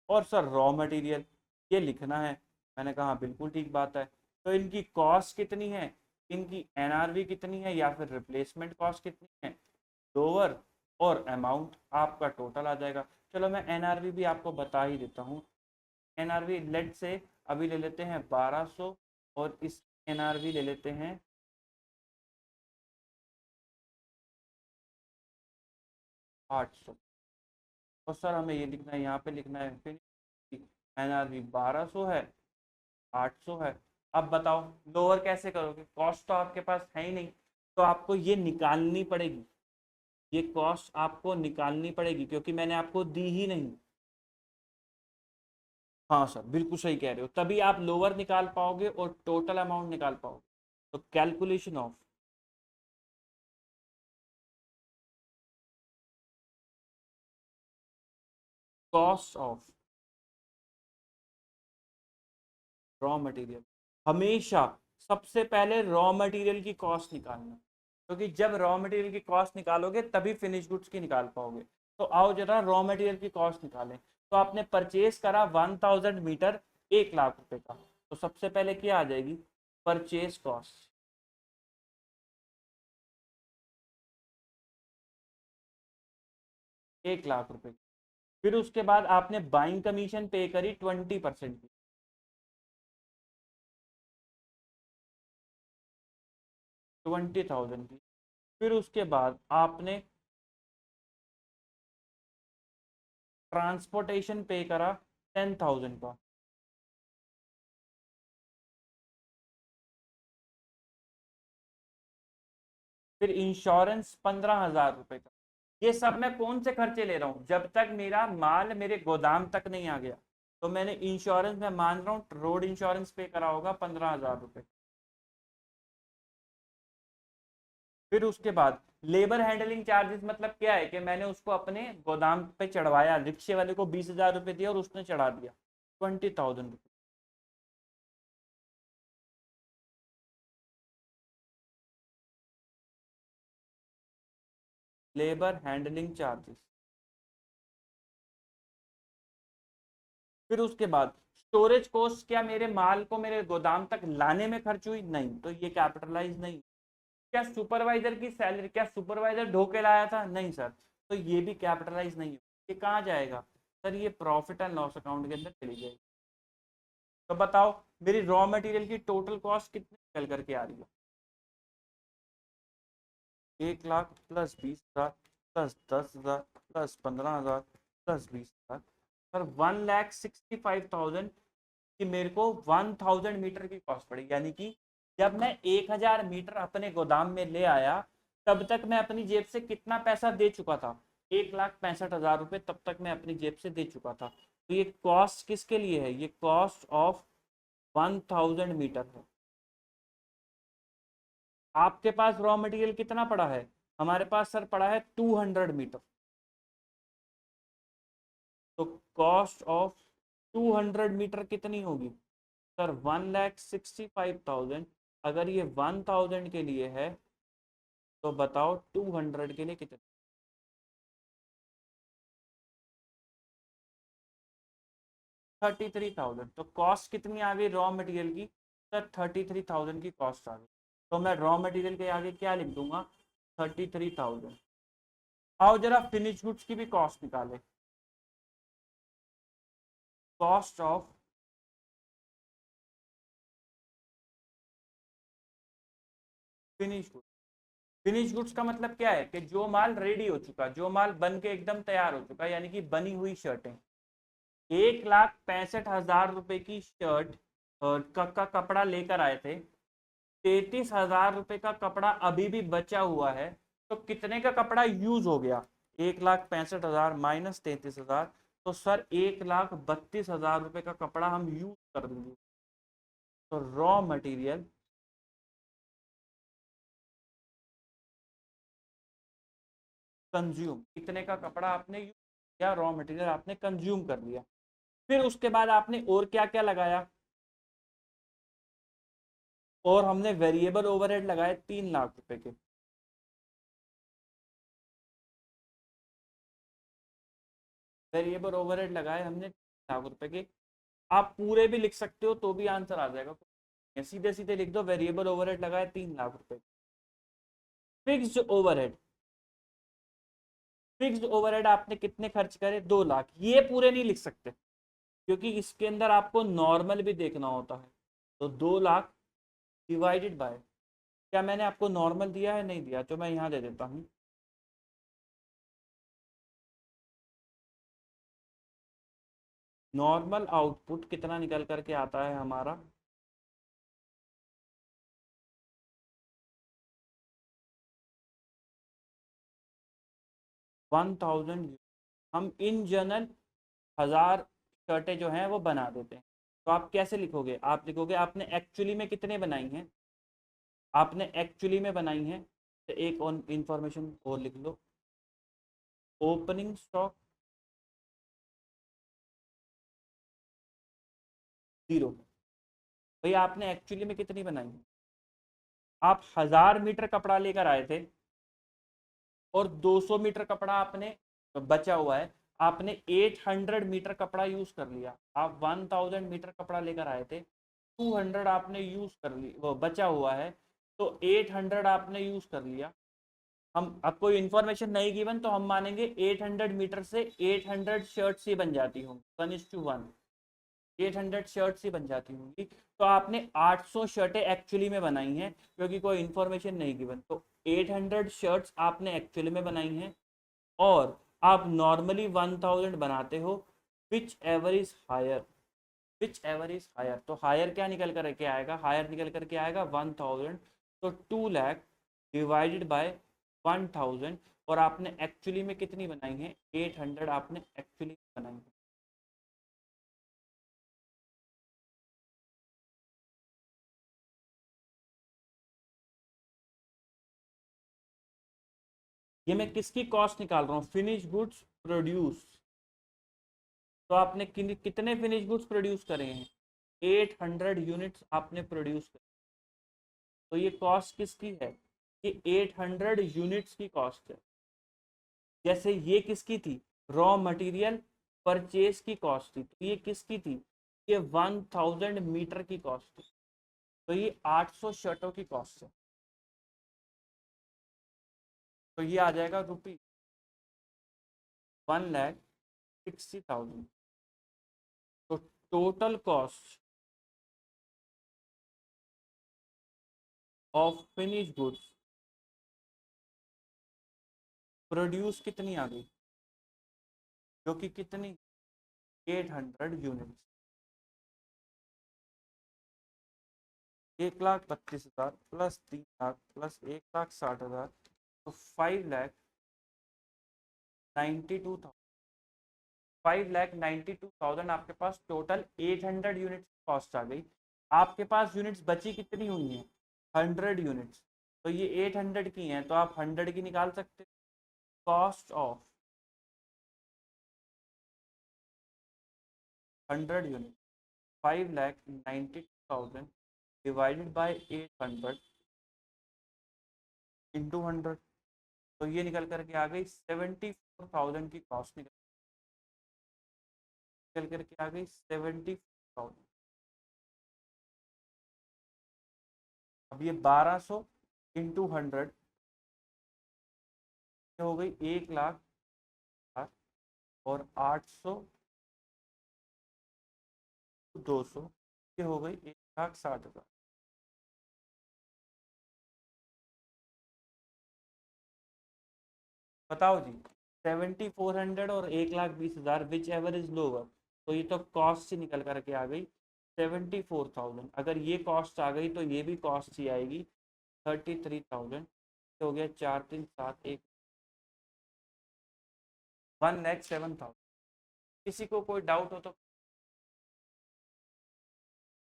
और सर रॉ मटेरियल ये लिखना है। मैंने कहा हाँ, बिल्कुल ठीक बात है। तो इनकी कॉस्ट कितनी है, इनकी एनआरवी कितनी है, या फिर रिप्लेसमेंट कॉस्ट कितनी है, लोअर और अमाउंट आपका टोटल आ जाएगा। चलो मैं एनआरवी भी आपको बता ही देता हूँ। एनआरवी लेट से अभी ले लेते हैं 1200 और इस एनआरवी ले लेते हैं 800। और सर हमें ये लिखना है, यहाँ पे लिखना है फिर एनआरवी 1200 है, 800 है। अब बताओ लोअर कैसे करोगे? कॉस्ट तो आपके पास है ही नहीं, तो आपको ये निकालनी पड़ेगी। ये कॉस्ट आपको निकालनी पड़ेगी क्योंकि मैंने आपको दी ही नहीं। हाँ सर बिल्कुल सही कह रहे हो, तभी आप लोअर निकाल पाओगे और टोटल अमाउंट निकाल पाओगे। तो calculation of cost of raw material, हमेशा सबसे पहले रॉ मटेरियल की कॉस्ट निकालना, क्योंकि जब रॉ मटेरियल की कॉस्ट निकालोगे तभी फिनिश गुड्स की निकाल पाओगे। तो आओ जरा रॉ मटेरियल की कॉस्ट निकालें। तो आपने परचेज करा 1000 मीटर 1 लाख रुपए का, तो सबसे पहले क्या आ जाएगी? परचेज कॉस्ट 1 लाख रुपए। फिर उसके बाद आपने बाइंग कमीशन पे करी 20% की, 20,000 की। फिर उसके बाद आपने ट्रांसपोर्टेशन पे करा 10,000 का। फिर इंश्योरेंस 15,000 रुपए का। ये सब मैं कौन से खर्चे ले रहा हूँ? जब तक मेरा माल मेरे गोदाम तक नहीं आ गया। तो मैंने इंश्योरेंस में मान रहा हूँ रोड इंश्योरेंस पे करा होगा 15,000 रुपए। फिर उसके बाद लेबर हैंडलिंग चार्जेस, मतलब क्या है कि मैंने उसको अपने गोदाम पे चढ़वाया, रिक्शे वाले को 20,000 रुपए दिया और उसने चढ़ा दिया, 20,000 रुपये। Labour handling charges. फिर उसके बाद स्टोरेज कॉस्ट, क्या मेरे माल को मेरे गोदाम तक लाने में खर्च हुई? नहीं, तो ये कैपिटलाइज नहीं। क्या सुपरवाइजर की सैलरी, क्या सुपरवाइजर ढोके लाया था? नहीं सर, तो ये भी कैपिटलाइज नहीं हो। ये कहाँ जाएगा? सर ये प्रॉफिट एंड लॉस अकाउंट के अंदर चली जाएगी। तो बताओ मेरी रॉ मटेरियल की टोटल कॉस्ट कितनी निकल करके आ रही है? 1 lakh plus 20,000 plus 10,000 plus 15,000 plus 20,000, पर 1,65,000 की मेरे को 1,000 मीटर की कॉस्ट पड़ी। यानी कि जब मैं 1,000 मीटर अपने गोदाम में ले आया तब तक मैं अपनी जेब से कितना पैसा दे चुका था, 1,65,000 रुपये तब तक मैं अपनी जेब से दे चुका था। तो ये कॉस्ट किसके लिए है, ये कॉस्ट ऑफ 1,000 मीटर है। आपके पास रॉ मटेरियल कितना पड़ा है, हमारे पास सर पड़ा है 200 मीटर। तो कॉस्ट ऑफ 200 मीटर कितनी होगी सर, 1,65,000। अगर ये 1,000 के लिए है तो बताओ 200 के लिए कितने, 33,000। तो कॉस्ट कितनी आ गई रॉ मटेरियल की सर, 33,000 की कॉस्ट आ गई। तो मैं रॉ मटेरियल के आगे क्या लिख दूंगा, 33,000। आओ जरा फिनिश गुड्स की भी कॉस्ट निकाले। Cost of finish goods, finish goods का मतलब क्या है कि जो माल रेडी हो चुका, जो माल बन के एकदम तैयार हो चुका, यानी कि बनी हुई शर्टें। 1,65,000 रुपए की शर्ट का कपड़ा लेकर आए थे, 33,000 रुपए का कपड़ा अभी भी बचा हुआ है, तो कितने का कपड़ा यूज हो गया, 1,65,000 माइनस 33,000, तो सर 1,32,000 रुपए का कपड़ा हम यूज कर देंगे। तो रॉ मटेरियल कंज्यूम, कितने का कपड़ा आपने यूज किया, रॉ मटेरियल आपने कंज्यूम कर लिया। फिर उसके बाद आपने और क्या क्या लगाया, और हमने वेरिएबल ओवरहेड लगाए 3 लाख रुपए के। वेरिएबल ओवरहेड लगाए हमने 3 लाख रुपए के। आप पूरे भी लिख सकते हो तो भी आंसर आ जाएगा, सीधे सीधे लिख दो वेरिएबल ओवरहेड लगाए 3 लाख रुपए। फिक्स्ड ओवरहेड, फिक्स्ड ओवरहेड आपने कितने खर्च करे, 2 लाख। ये पूरे नहीं लिख सकते क्योंकि इसके अंदर आपको नॉर्मल भी देखना होता है। तो 2 लाख डिवाइडेड बाय, क्या मैंने आपको नॉर्मल दिया है, नहीं दिया, तो मैं यहाँ दे देता हूँ। नॉर्मल आउटपुट कितना निकल करके आता है हमारा, 1,000। हम इन जनरल 1,000 शर्टें जो हैं वो बना देते हैं। तो आप कैसे लिखोगे, आप लिखोगे आपने एक्चुअली में कितने बनाई हैं, आपने एक्चुअली में बनाई हैं, तो एक और इंफॉर्मेशन और लिख लो, ओपनिंग स्टॉक 0। भाई आपने एक्चुअली में कितनी बनाई है, आप 1,000 मीटर कपड़ा लेकर आए थे और 200 मीटर कपड़ा आपने बचा हुआ है, आपने 800 मीटर कपड़ा यूज कर लिया। आप 1,000 मीटर कपड़ा लेकर आए थे, 200 आपने यूज कर ली, वो बचा हुआ है, तो 800 आपने यूज कर लिया। हम अब कोई इन्फॉर्मेशन नहीं गिवन तो हम मानेंगे 800 मीटर से 800 शर्ट्स ही बन जाती होंगी, 1:1, 800 शर्ट्स ही बन जाती होंगी। तो आपने 800 शर्टें एक्चुअली में बनाई हैं क्योंकि कोई इन्फॉर्मेशन नहीं गिवन, तो 800 शर्ट्स आपने एक्चुअली में बनाई हैं, और आप नॉर्मली 1,000 बनाते हो, whichever is higher, whichever is higher. तो हायर क्या निकल कर के आएगा, हायर निकल कर के आएगा 1,000। तो 2 लाख डिवाइडेड बाय 1,000, और आपने एक्चुअली में कितनी बनाई है, 800 आपने एक्चुअली बनाई है। ये मैं किसकी कॉस्ट निकाल रहा हूँ, फिनिश गुड्स प्रोड्यूस। तो आपने कितने फिनिश गुड्स प्रोड्यूस करे हैं, 800 यूनिट्स आपने प्रोड्यूस करे। तो ये कॉस्ट किसकी है, ये 800 यूनिट्स की कॉस्ट है। जैसे ये किसकी थी, रॉ मटेरियल परचेज की कॉस्ट थी, तो ये किसकी थी, ये 1,000 मीटर की कॉस्ट थी, तो ये 800 शर्टों की कॉस्ट है। तो ये आ जाएगा रुपी 1,60,000। तो total cost of finish goods produce कितनी आ गई, जो कि कितनी 800 यूनिट। 1,32,000 प्लस 3 लाख प्लस 1,60,000 तो 5,92,000। 5,92,000 आपके पास टोटल 800 यूनिट्स कॉस्ट आ गई। आपके पास यूनिट्स बची कितनी हुई हैं 100 यूनिट्स। तो ये 800 की हैं तो आप 100 की निकाल सकते। Cost of 100 unit 5,92,000 divided by 800 into 100। तो ये निकल करके आ गई 74,000 की कॉस्ट निकल करके आ गई 74,000। अब ये 1200 इंटू 100 हो गई 1,00,000 और 800 200 ये हो गई 1,60,000। बताओ जी 7,400 और 1,20,000 विच एवर इज लोअर। तो ये तो कॉस्ट से निकल करके आ गई 74,000। अगर ये कॉस्ट आ गई तो ये भी कॉस्ट ही आएगी 33,000। हो गया 4,3,7,1 1,07,000। किसी को कोई डाउट हो तो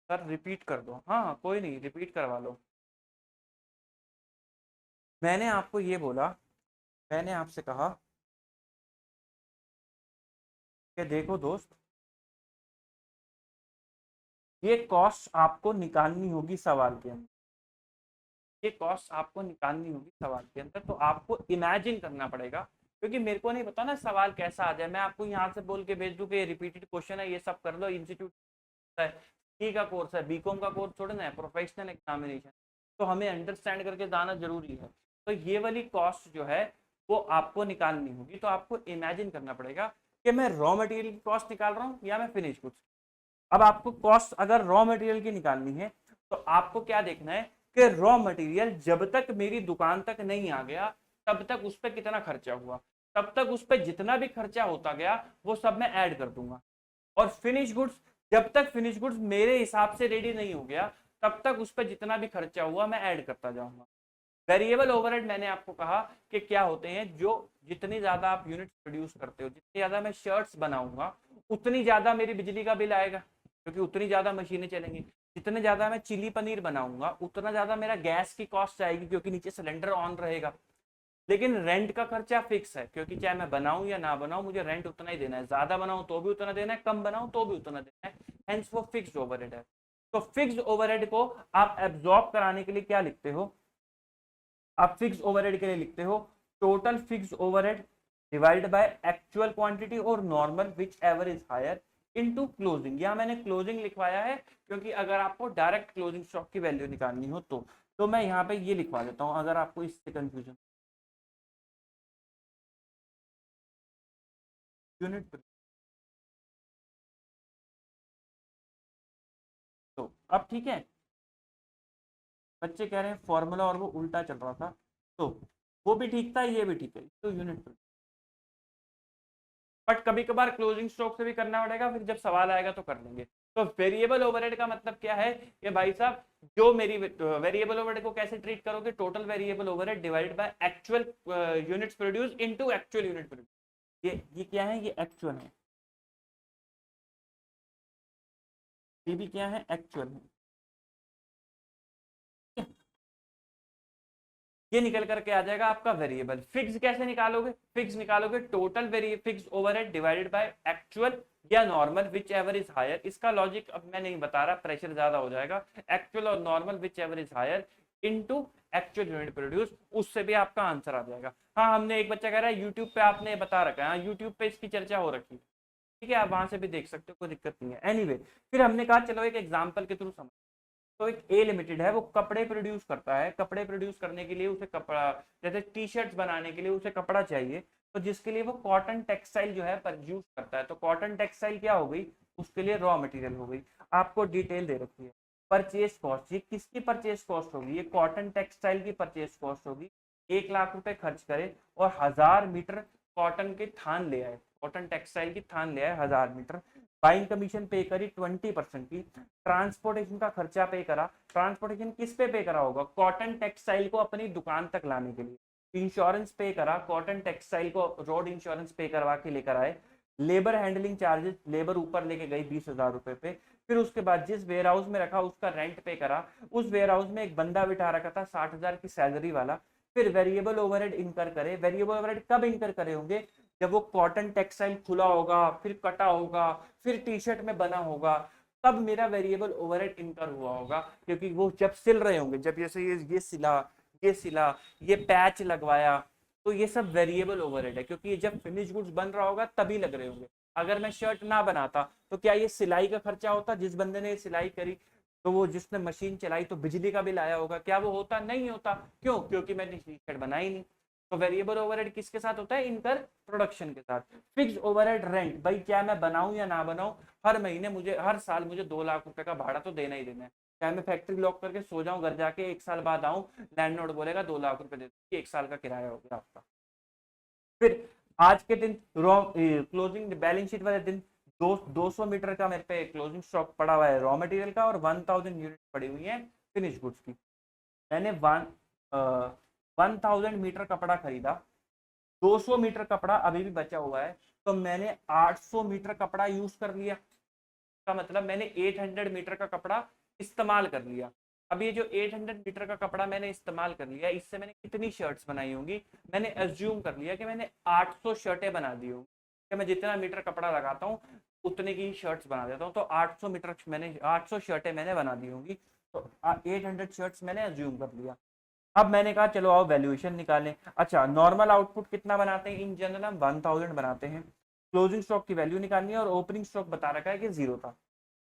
सर रिपीट कर दो। हाँ कोई नहीं रिपीट करवा लो। मैंने आपको ये बोला, मैंने आपसे कहा कि देखो दोस्त ये कॉस्ट आपको निकालनी होगी सवाल के अंदर। ये कॉस्ट आपको निकालनी होगी सवाल के अंदर तो आपको इमेजिन करना पड़ेगा, क्योंकि मेरे को नहीं पता ना सवाल कैसा आ जाए। मैं आपको यहाँ से बोल के भेज दूँ कि रिपीटेड क्वेश्चन है ये सब कर लो, इंस्टीट्यूट है सी का कोर्स है, बीकॉम का कोर्स थोड़ा ना है, प्रोफेशनल एग्जामिनेशन। तो हमें अंडरस्टैंड करके जाना जरूरी है। तो ये वाली कॉस्ट जो है वो आपको निकालनी होगी। तो आपको इमेजिन करना पड़ेगा कि मैं रॉ मटेरियल की कॉस्ट निकाल रहा हूँ या मैं फिनिश गुड्स। अब आपको कॉस्ट अगर रॉ मटेरियल की निकालनी है तो आपको क्या देखना है कि रॉ मटेरियल जब तक मेरी दुकान तक नहीं आ गया तब तक उस पर कितना खर्चा हुआ, तब तक उस पर जितना भी खर्चा होता गया वो सब मैं ऐड कर दूंगा। और फिनिश गुड्स जब तक फिनिश गुड्स मेरे हिसाब से रेडी नहीं हो गया तब तक उस पर जितना भी खर्चा हुआ मैं ऐड करता जाऊंगा। वेरिएबल ओवरहेड मैंने आपको कहा कि क्या होते हैं, जो जितनी ज्यादा आप यूनिट्स प्रोड्यूस करते हो, जितनी ज्यादा मैं शर्ट्स बनाऊंगा उतनी ज्यादा मेरी बिजली का बिल आएगा क्योंकि उतनी ज्यादा मशीनें चलेंगी। जितने ज्यादा मैं चिली पनीर बनाऊंगा उतना ज्यादा मेरा गैस की कॉस्ट आएगी क्योंकि नीचे सिलेंडर ऑन रहेगा। लेकिन रेंट का खर्चा फिक्स है क्योंकि चाहे मैं बनाऊं या ना बनाऊं मुझे रेंट उतना ही देना है, ज्यादा बनाऊं तो भी उतना देना है, कम बनाऊं तो भी उतना देना है। हेंस वो फिक्स्ड ओवरहेड है। तो फिक्स्ड ओवरहेड को आप एब्जॉर्ब कराने के लिए क्या लिखते हो, आप फिक्स ओवरहेड के लिए लिखते हो total fix overhead divide by actual quantity और normal whichever is higher into closing. यहां मैंने क्लोजिंग लिखवाया है क्योंकि अगर आपको डायरेक्ट क्लोजिंग स्टॉक की वैल्यू निकालनी हो तो मैं यहाँ पे ये लिखवा देता हूँ अगर आपको इससे कंफ्यूजन। यूनिट तो अब ठीक है, बच्चे कह रहे हैं फॉर्मूला और वो उल्टा चल रहा था तो वो भी ठीक था ये भी ठीक है तो यूनिट। बट कभी कभार क्लोजिंग स्टॉक से भी करना पड़ेगा, फिर जब सवाल आएगा तो कर लेंगे। तो वेरिएबल ओवरहेड का मतलब क्या है कि भाई साहब जो मेरी वेरिएबल ओवरहेड को कैसे ट्रीट करोगे, total variable overhead divided by actual units produce into actual unit produce. ये क्या है, ये एक्चुअल है, ये भी क्या है एक्चुअल है। ये निकल करके आ जाएगा आपका वेरिएबल। फिक्स कैसे निकालोगे, फिक्स निकालोगे टोटल वेरिए fix overhead divided by actual या normal whichever is higher. इसका लॉजिक अब मैं नहीं बता रहा, प्रेशर ज्यादा हो जाएगा। एक्चुअल और normal whichever is higher into actual unit produce, उससे भी आपका आंसर आ जाएगा। हाँ हमने एक बच्चा कह रहा है यूट्यूब पे आपने बता रखा है, हाँ यूट्यूब पे इसकी चर्चा हो रखी है, ठीक है आप वहां से भी देख सकते हो, कोई दिक्कत नहीं है। एनीवे फिर हमने कहा चलो एक एग्जाम्पल के थ्रू समझ। तो एक ए लिमिटेड है वो कपड़े प्रोड्यूस करता है, कपड़े प्रोड्यूस करने के लिए उसे कपड़ा जैसे टी शर्ट्स बनाने के लिए उसे कपड़ा चाहिए, तो जिसके लिए वो कॉटन टेक्सटाइल जो है प्रोड्यूस करता है। तो कॉटन टेक्सटाइल क्या हो गई, उसके लिए रॉ मटेरियल हो गई। आपको डिटेल दे रखी है परचेज कॉस्ट, ये किसकी परचेज कॉस्ट होगी, ये कॉटन टेक्सटाइल की परचेज कॉस्ट होगी। 1 लाख रुपए खर्च करे और 1000 मीटर कॉटन के थान ले आए, कॉटन टेक्सटाइल की थान ले आए 1000 मीटर, बाइंग कमीशन पे करी 20% की, ट्रांसपोर्टेशन का खर्चा पे करा। ट्रांसपोर्टेशन किस पे करा होगा? कॉटन टेक्सटाइल को अपनी दुकान तक लाने के लिए। इंश्योरेंस पे करा, कॉटन टेक्सटाइल को रोड इंश्योरेंस पे करवा के लेकर आए। लेबर हैंडलिंग चार्जेस, लेबर ऊपर लेके गई 20,000 रुपए पे। फिर उसके बाद जिस वेयर हाउस में रखा उसका रेंट पे करा, उस वेयर हाउस में एक बंदा बिठा रखा था 60,000 की सैलरी वाला। फिर वेरिएबल ओवरहेड इनकर करे। वेरिएबल ओवरहेड कब इनकर करे होंगे? जब वो कॉटन टेक्सटाइल खुला होगा, फिर कटा होगा, फिर टी शर्ट में बना होगा, तब मेरा वेरिएबल ओवरहेड इनकर हुआ होगा, क्योंकि वो जब सिल रहे होंगे, जब जैसे ये सिला, ये सिला, ये पैच लगवाया, तो ये सब वेरिएबल ओवरहेड है, क्योंकि ये जब फिनिश गुड्स बन रहा होगा तभी लग रहे होंगे। अगर मैं शर्ट ना बनाता तो क्या ये सिलाई का खर्चा होता? जिस बंदे ने ये सिलाई करी, तो वो जिसने मशीन चलाई तो बिजली का बिल आया होगा, क्या वो होता? नहीं होता। क्यों? क्योंकि मैंने टी शर्ट बनाई नहीं। तो वेरिएबल ओवरहेड किसके साथ होता है? इनकर प्रोडक्शन के साथ। फिक्स ओवरहेड रेंट, भाई क्या मैं बनाऊं या ना बनाऊं, हर महीने मुझे, हर साल मुझे 2 लाख रुपए का भाड़ा तो देना ही देना है। चाहे मैं फैक्ट्री लॉक करके सो जाऊं, घर जाके 1 साल बाद आऊं, लैंडलॉर्ड बोलेगा 2 लाख रुपए दे दो, 1 साल का किराया हो गया आपका। फिर आज के दिन क्लोजिंग बैलेंस शीट वाले दिन 200 मीटर का मेरे पे क्लोजिंग स्टॉक पड़ा हुआ है रॉ मटेरियल का, और 1000 यूनिट पड़ी हुई है फिनिश गुड्स की। मैंने 1000 मीटर कपड़ा खरीदा, 200 मीटर कपड़ा अभी भी बचा हुआ है, तो मैंने 800 मीटर कपड़ा यूज कर लिया। का मतलब मैंने 800 मीटर का कपड़ा इस्तेमाल कर लिया। अब ये जो 800 मीटर का कपड़ा मैंने इस्तेमाल कर लिया, इससे मैंने कितनी शर्ट्स बनाई होंगी? मैंने एज्यूम कर लिया कि मैंने 800 शर्टें बना दी होंगी, कि मैं जितना मीटर कपड़ा लगाता हूँ उतने की शर्ट्स बना देता हूँ, तो 800 मीटर मैंने 800 शर्टें मैंने बना दी होंगी, तो 800 शर्ट्स मैंने एज्यूम कर लिया। अब मैंने कहा चलो आओ वैल्यूएशन निकालें। अच्छा, नॉर्मल आउटपुट कितना बनाते हैं? इन जनरल हम 1000 बनाते हैं। क्लोजिंग स्टॉक की वैल्यू निकालनी है, और ओपनिंग स्टॉक बता रखा है कि 0 था,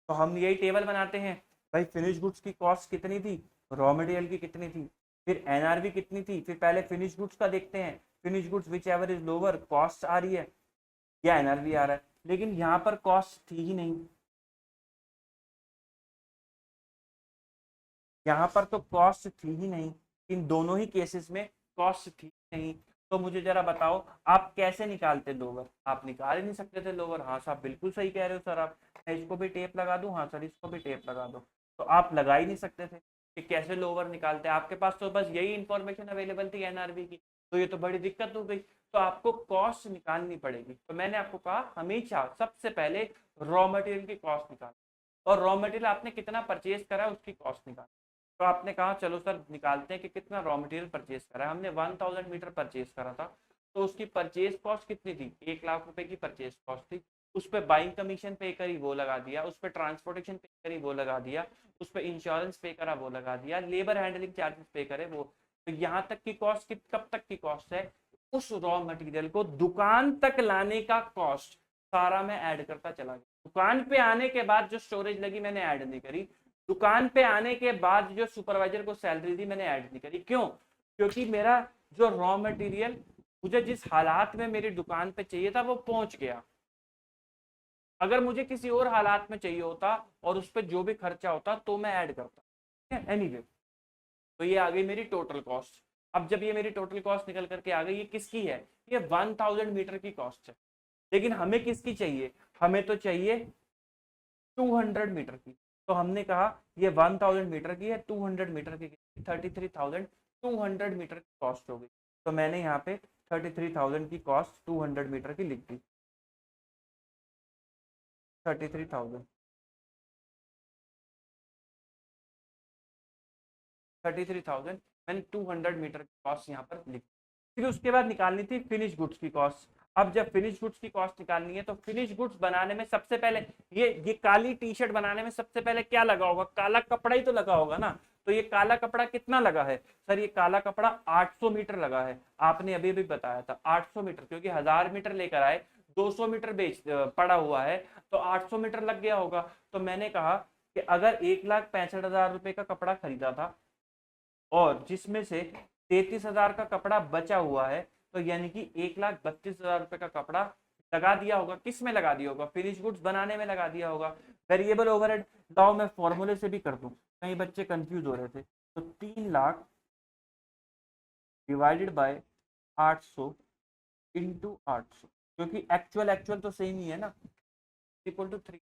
तो हम यही टेबल बनाते हैं। भाई फिनिश गुड्स की कॉस्ट कितनी थी, रॉ मटेरियल की कितनी थी, फिर एनआरवी कितनी थी, फिर पहले फिनिश गुड्स का देखते हैं। Finish goods whichever is lower, cost आ रही है या एनआरवी आ रहा है? लेकिन यहाँ पर कॉस्ट थी ही नहीं, यहाँ पर तो कॉस्ट थी ही नहीं, इन दोनों ही केसेस में कॉस्ट थी नहीं। तो मुझे जरा बताओ, आप कैसे निकालते लोअर? आप निकाल ही नहीं सकते थे लोअर। हाँ साहब, बिल्कुल सही कह रहे हो सर आप। मैं इसको भी टेप लगा दूं? हाँ सर, इसको भी टेप लगा दो। तो आप लगा ही नहीं सकते थे कि कैसे लोअर निकालते। आपके पास तो बस यही इंफॉर्मेशन अवेलेबल थी एनआरबी की, तो ये तो बड़ी दिक्कत हो गई। तो आपको कॉस्ट निकालनी पड़ेगी। तो मैंने आपको कहा हमेशा सबसे पहले रॉ मटेरियल की कॉस्ट निकाल, और रॉ मटेरियल आपने कितना परचेज करा है उसकी कॉस्ट निकाल। तो आपने कहा चलो सर निकालते हैं कि कितना रॉ मटेरियल परचेज करा है। हमने 1000 मीटर परचेज करा था, तो उसकी परचेज कॉस्ट कितनी थी? 1 लाख रुपए की परचेज कॉस्ट थी। उस पर बाइंग कमीशन पे करी, वो लगा दिया। उस पर ट्रांसपोर्टेशन पे करी, वो लगा दिया। उस पर इंश्योरेंस पे करा, वो लगा दिया। लेबर हैंडलिंग चार्जेस पे करे, वो। तो यहाँ तक की कॉस्ट कब तक की कॉस्ट है? उस रॉ मटेरियल को दुकान तक लाने का कॉस्ट सारा मैं ऐड करता चला गया। दुकान पे आने के बाद जो स्टोरेज लगी मैंने ऐड नहीं करी। दुकान पे आने के बाद जो सुपरवाइजर को सैलरी दी मैंने ऐड नहीं करी। क्यों? क्योंकि मेरा जो रॉ मटेरियल मुझे जिस हालात में मेरी दुकान पे चाहिए था वो पहुंच गया। अगर मुझे किसी और हालात में चाहिए होता और उस पर जो भी खर्चा होता तो मैं ऐड करता। एनीवे, तो ये आ गई मेरी टोटल कॉस्ट। अब जब ये मेरी टोटल कॉस्ट निकल करके आ गई, ये किसकी है? ये 1000 मीटर की कॉस्ट है। लेकिन हमें किसकी चाहिए? हमें तो चाहिए 200 मीटर की। तो हमने कहा ये 1000 मीटर की है, 200 मीटर की 33,200 मीटर की कॉस्ट हो गई। तो मैंने यहाँ पे 33,000 की कॉस्ट 200 मीटर की लिख दी। 33,000 33,000 मैंने 200 मीटर की कॉस्ट यहाँ पर लिख। फिर उसके बाद निकालनी थी फिनिश गुड्स की कॉस्ट। अब जब फिनिश गुड्स की कॉस्ट निकालनी है, तो फिनिश गुड्स बनाने में सबसे पहले ये काली टी शर्ट बनाने में सबसे पहले क्या लगा होगा? काला कपड़ा ही तो लगा होगा ना। तो ये काला कपड़ा कितना लगा है सर? ये काला कपड़ा 800 मीटर लगा है। आपने अभी भी बताया था 800 मीटर, क्योंकि 1000 मीटर लेकर आए, 200 मीटर बेच पड़ा हुआ है, तो 800 मीटर लग गया होगा। तो मैंने कहा कि अगर 1,65,000 रुपए का कपड़ा खरीदा था और जिसमें से 33,000 का कपड़ा बचा हुआ है, तो यानी कि 1,32,000 रुपए का कपड़ा लगा दिया होगा। किस में लगा दिया होगा? फिनिश गुड्स बनाने में लगा दिया होगा। वेरिएबल ओवरहेड लाओ मैं फॉर्मूले से भी कर दूं, कई बच्चे कंफ्यूज हो रहे थे। तो 3 लाख डिवाइडेड बाय 800 इंटू 800, क्योंकि एक्चुअल एक्चुअल तो सेम ही है ना, equal to 3।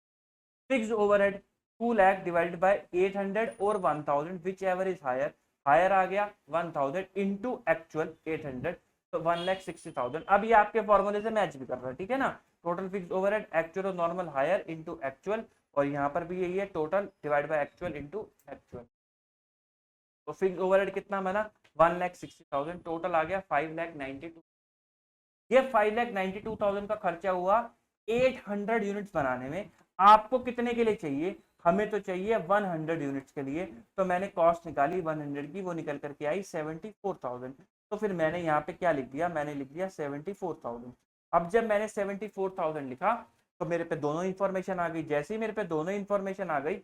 Fixed overhead 2 lakh divided by 800 और 1000 whichever is higher, higher आ गया 1000 इंटू एक्चुअल 800, तो 1,60,000। अब ये आपके फॉर्मूले से मैच भी कर रहा है, ठीक है ना। टोटल फिक्स्ड ओवरहेड एक्चुअल और नॉर्मल हायर इंटू एक्चुअल, और यहाँ पर भी यही है, total divide by actual into actual. तो फिक्स्ड ओवरहेड कितना बना 1,60,000, टोटल आ गया 5,92,000। ये 5,92,000 का खर्चा हुआ 800 यूनिट्स बनाने में। आपको कितने के लिए चाहिए, हमें तो चाहिए 100 यूनिट्स के लिए। तो मैंने कॉस्ट निकाली 100 की, वो निकल करके आई 74,000। तो फिर मैंने यहाँ पे क्या लिख दिया, मैंने लिख दिया 74,000। अब जब मैंने 74,000 लिखा तो मेरे पे दोनों इंफॉर्मेशन आ गई। जैसे ही मेरे पे दोनों इंफॉर्मेशन आ गई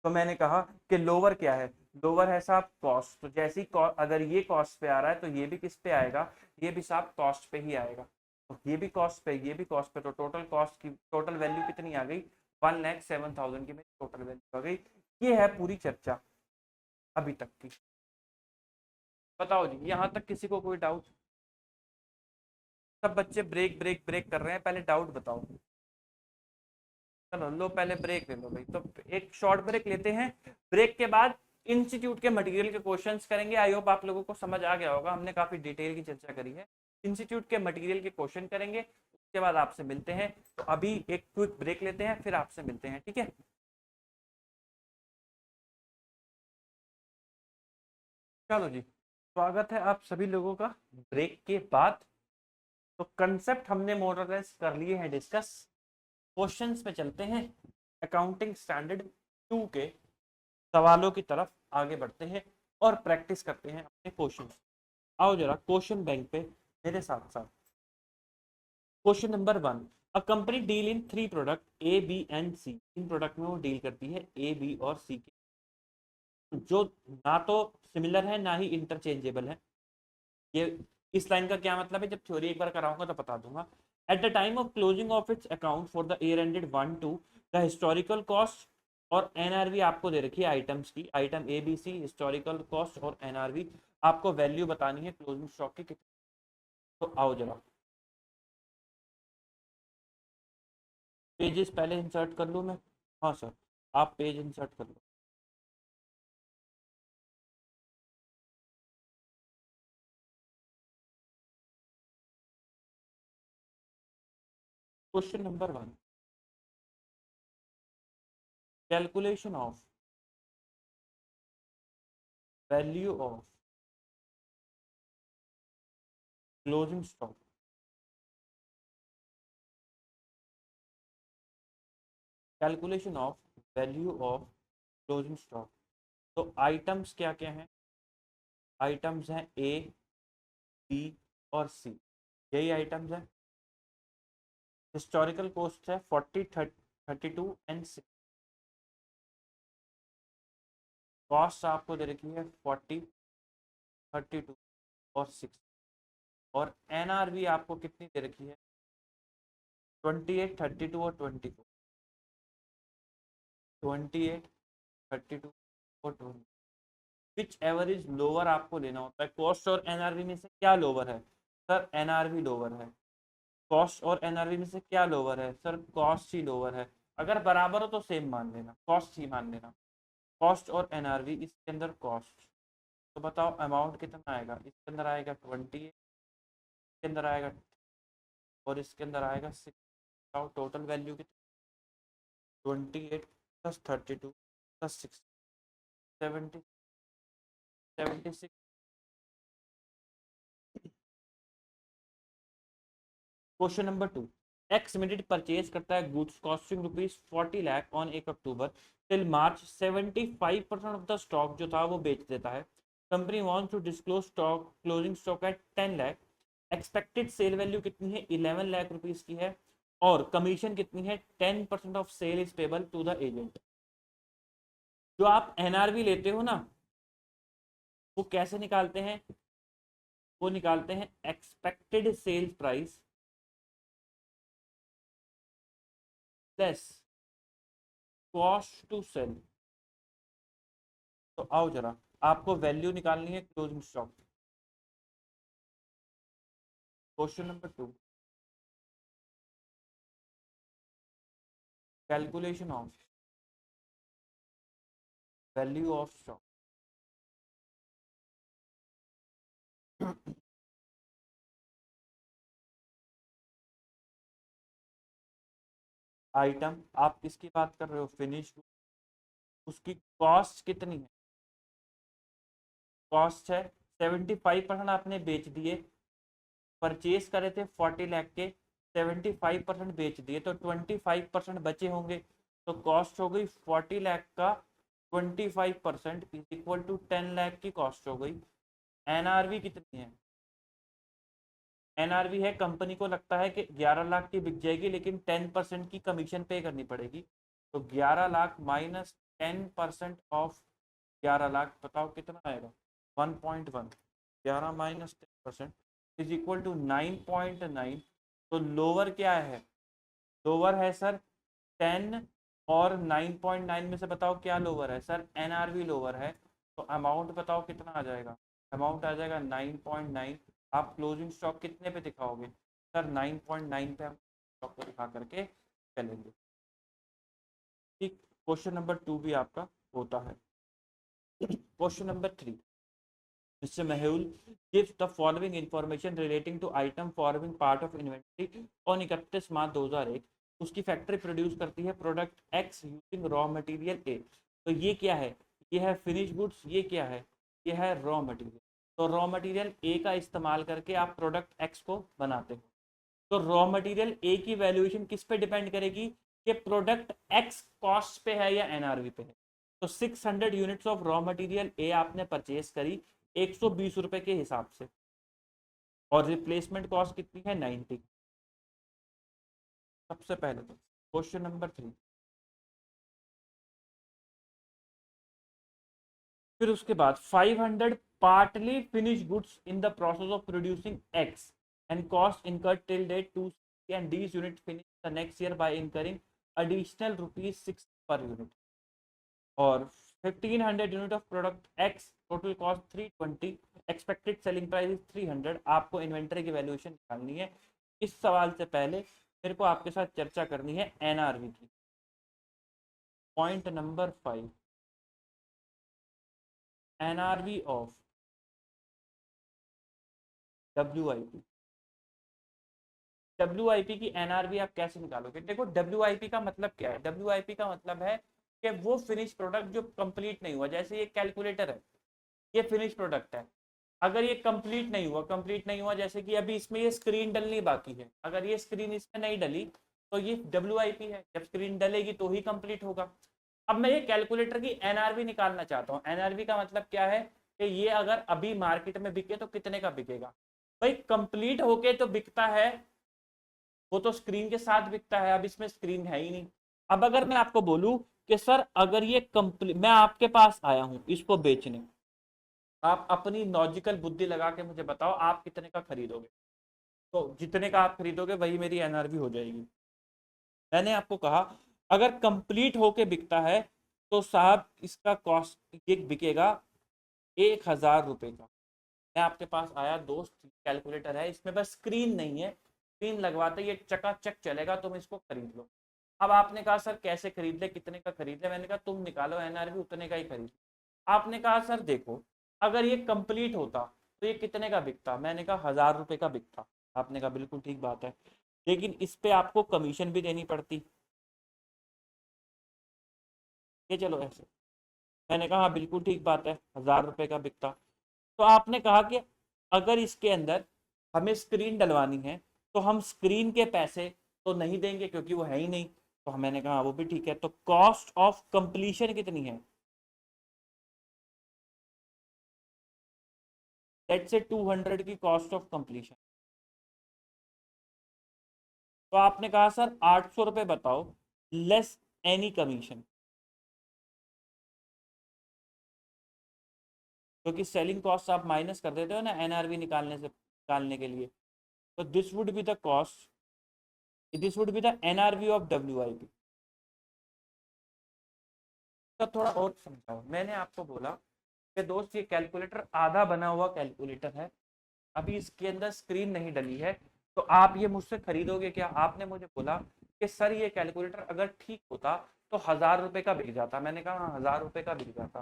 तो मैंने कहा कि लोअर क्या है, लोअर है साहब कॉस्ट। तो जैसे ही अगर ये कॉस्ट पे आ रहा है तो ये भी किस पे आएगा, ये भी साहब कॉस्ट पे ही आएगा। तो ये भी कॉस्ट पे, ये भी कॉस्ट पे, तो टोटल कॉस्ट की टोटल वैल्यू कितनी आ गई, 1,07,000 की मेरी टोटल वैल्यू आ गई। ये है पूरी चर्चा अभी तक की। बताओ जी, यहाँ तक किसी को कोई डाउट? सब बच्चे ब्रेक ब्रेक ब्रेक कर रहे हैं, पहले डाउट बताओ। चलो लो, पहले ब्रेक ले लो भाई। तो एक शॉर्ट ब्रेक लेते हैं, ब्रेक के बाद इंस्टीट्यूट के मटेरियल के क्वेश्चंस करेंगे। आई होप आप लोगों को समझ आ गया होगा, हमने काफी डिटेल की चर्चा करी है। इंस्टीट्यूट के मटेरियल के क्वेश्चन करेंगे, उसके बाद आपसे मिलते हैं। तो अभी एक क्विक ब्रेक लेते हैं, फिर आपसे मिलते हैं, ठीक है। चलो जी, स्वागत है आप सभी लोगों का ब्रेक के बाद। तो कंसेप्ट हमने मोरलेस कर लिए हैं डिस्कस। क्वेश्चंस पे चलते हैं। अकाउंटिंग स्टैंडर्ड 2 के सवालों की तरफ आगे बढ़ते हैं और प्रैक्टिस करते हैं अपने क्वेश्चन। आओ जरा क्वेश्चन बैंक पे मेरे साथ साथ। Question number 1, a company deal in 3 product A B and C. इन प्रोडक्ट में वो डील करती है ए बी और सी के, जो ना तो सिमिलर है ना ही इंटरचेंजेबल है। ये इस लाइन का क्या मतलब है, जब थ्योरी एक बार कराऊंगा तो बता दूंगा। At the time of closing of its account for the year ended 1-2, the historical cost और एनआरवी आपको दे रखी है आइटम्स की, item A B C, historical cost और एनआरवी। आपको वैल्यू बतानी है क्लोजिंग स्टॉक की कितनी। तो आओ जरा पेजेस पहले इंसर्ट कर लूँ मैं। हाँ सर, आप पेज इंसर्ट कर लो। Question number 1, calculation of value of closing stock. Calculation of value of closing stock. तो आइटम्स क्या क्या हैं, आइटम्स हैं ए बी और सी, यही आइटम्स हैं। हिस्टोरिकल कॉस्ट है 40, 32 एंड 6। कॉस्ट आपको दे रखी है 40, 32 और 6। और एनआरवी आपको कितनी दे रखी है, 28, 32 और 24। 28, 32 और 20, विच एवर इज लोअर आपको लेना होता है। कॉस्ट और एनआरवी में से क्या लोअर है, सर एनआरवी लोअर है। कॉस्ट और एनआरवी में से क्या लोअर है, सर कॉस्ट ही लोअर है। अगर बराबर हो तो सेम मान लेना, कॉस्ट ही मान लेना। कॉस्ट और एनआरवी, इसके अंदर कॉस्ट, तो बताओ अमाउंट कितना आएगा, इसके अंदर आएगा 20, इसके अंदर आएगा और इसके अंदर आएगा 6। बताओ टोटल वैल्यू कितनी, 28 plus 32 plus 6, 70, 76। Question number 2, X limited purchase करता है goods costing ₹40 lakh on 1 October, till March 75% of the stock जो था वो बेच देता है। Company wants to disclose stock closing stock at 10 lakh. Expected sale value कितनी है, 11 लाख रुपीज की है, और कमीशन कितनी है, 10% of sale is payable to the agent. जो आप एनआरवी लेते हो ना, वो कैसे निकालते हैं, वो निकालते हैं expected sales price less cost to sell. तो आओ जरा, आपको वैल्यू निकालनी है closing stock. Question number 2, calculation of value of stock. Item आप किसकी बात कर रहे हो, फिनिश, उसकी कॉस्ट कितनी है, कॉस्ट है 75%, आपने बेच दिए, परचेज करे थे 40 लाख के, 75% बेच दिए तो 25% बचे होंगे, तो कॉस्ट हो गई 40 लाख का 25% इज इक्वल टू 10 लाख की कॉस्ट हो गई। एनआरवी कितनी है, एनआरवी है, कंपनी को लगता है कि 11 लाख की बिक जाएगी लेकिन 10% की कमीशन पे करनी पड़ेगी, तो 11 लाख माइनस 10% ऑफ 11 लाख, बताओ कितना आएगा, 1.1, 11 माइनस 10% इज इक्वल टू 9.9। तो लोअर क्या है, लोअर है सर 10, और 9.9 में से बताओ क्या लोअर है सर, एनआरवी लोअर है, तो अमाउंट बताओ कितना आ जाएगा, अमाउंट आ जाएगा 9.9। आप क्लोजिंग स्टॉक कितने पे दिखाओगे सर, 9.9 पे हम स्टॉक को दिखा करके चलेंगे। ठीक, क्वेश्चन नंबर 2 भी आपका होता है। Question number 3, Mr. Mehul gives the following information relating to item forming part of inventory on 31 मार्च 2001। उसकी फैक्ट्री प्रोड्यूस करती है product x using raw material A. तो ये क्या है, ये है फिनिश गुड्स, ये क्या है, ये है रॉ मटेरियल। तो रॉ मटेरियल ए का इस्तेमाल करके आप प्रोडक्ट एक्स को बनाते हो, तो रॉ मटेरियल ए की वैल्यूएशन किस पे डिपेंड करेगी कि प्रोडक्ट एक्स कॉस्ट पे है या एनआरवी पे है। तो 600 units of raw material A आपने परचेज करी 120 रुपए के हिसाब से, और रिप्लेसमेंट कॉस्ट कितनी है 90। सबसे पहले तो क्वेश्चन नंबर 3, फिर उसके बाद 500 partly finish goods in the process of producing X and cost incurred till date 2 and these unit finish the next year by incurring additional ₹6 per unit, और 1500 unit of product X, total cost 320, expected selling price 300। आपको inventory की valuation निकालनी है। इस सवाल से पहले मेरे को आपके साथ चर्चा करनी है एनआरवी की। Point number 5, NRV of WIP. WIP की एनआरवी आप कैसे निकालोगे, देखो डब्ल्यूआईपी का मतलब क्या है, डब्ल्यूआईपी का मतलब है कि वो फिनिश प्रोडक्ट जो कंप्लीट नहीं हुआ, जैसे ये कैलकुलेटर है, ये फिनिश प्रोडक्ट है, अगर ये कंप्लीट नहीं हुआ, कंप्लीट नहीं हुआ जैसे कि अभी इसमें ये स्क्रीन डलनी बाकी है, अगर ये स्क्रीन इसमें नहीं डली तो ये डब्ल्यूआईपी है, जब स्क्रीन डलेगी तो ही कंप्लीट होगा। अब मैं ये कैलकुलेटर की एनआरवी निकालना चाहता हूँ, एनआरवी का मतलब क्या है कि ये अगर अभी मार्केट में बिके तो कितने का बिकेगा, भाई कंप्लीट होके तो बिकता है, वो तो स्क्रीन के साथ बिकता है, अब इसमें स्क्रीन है ही नहीं। अब अगर मैं आपको बोलूं कि सर अगर ये कंप्लीट, मैं आपके पास आया हूं इसको बेचने, आप अपनी लॉजिकल बुद्धि लगा के मुझे बताओ आप कितने का खरीदोगे, तो जितने का आप खरीदोगे वही मेरी एनआरवी हो जाएगी। मैंने आपको कहा अगर कंप्लीट होके बिकता है तो साहब इसका कॉस्ट ये बिकेगा 1000 रुपये का। मैं आपके पास आया, दोस्त कैलकुलेटर है, इसमें बस स्क्रीन नहीं है, स्क्रीन लगवाते ये चकाचक चलेगा, तुम इसको खरीद लो। अब आपने कहा सर कैसे खरीद ले, कितने का खरीद ले, मैंने कहा तुम निकालो एनआरवी, उतने का ही खरीद। आपने कहा सर देखो अगर ये कंप्लीट होता तो ये कितने का बिकता, मैंने कहा 1000 रुपये का बिकता। आपने कहा बिल्कुल ठीक बात है, लेकिन इस पे आपको कमीशन भी देनी पड़ती, ये चलो ऐसे। मैंने कहा हाँ बिल्कुल ठीक बात है, 1000 रुपये का बिकता। तो आपने कहा कि अगर इसके अंदर हमें स्क्रीन डलवानी है तो हम स्क्रीन के पैसे तो नहीं देंगे क्योंकि वो है ही नहीं, तो मैंने कहा वो भी ठीक है, तो कॉस्ट ऑफ कंप्लीशन कितनी है, लेट्स से 200 की कॉस्ट ऑफ कंप्लीशन। तो आपने कहा सर 800 रुपये बताओ लेस एनी कमीशन, क्योंकि सेलिंग कॉस्ट आप माइनस कर देते हो ना एनआरवी निकालने के लिए, तो this would be the cost, this would be the NRV of WIP. तो थोड़ा और समझाओ, मैंने आपको बोला कि दोस्त ये कैलकुलेटर आधा बना हुआ कैलकुलेटर है, अभी इसके अंदर स्क्रीन नहीं डली है, तो आप ये मुझसे खरीदोगे क्या? आपने मुझे बोला कि सर ये कैलकुलेटर अगर ठीक होता तो 1000 रुपए का बिक जाता। मैंने कहा हाँ 1000 रुपए का बिक जाता।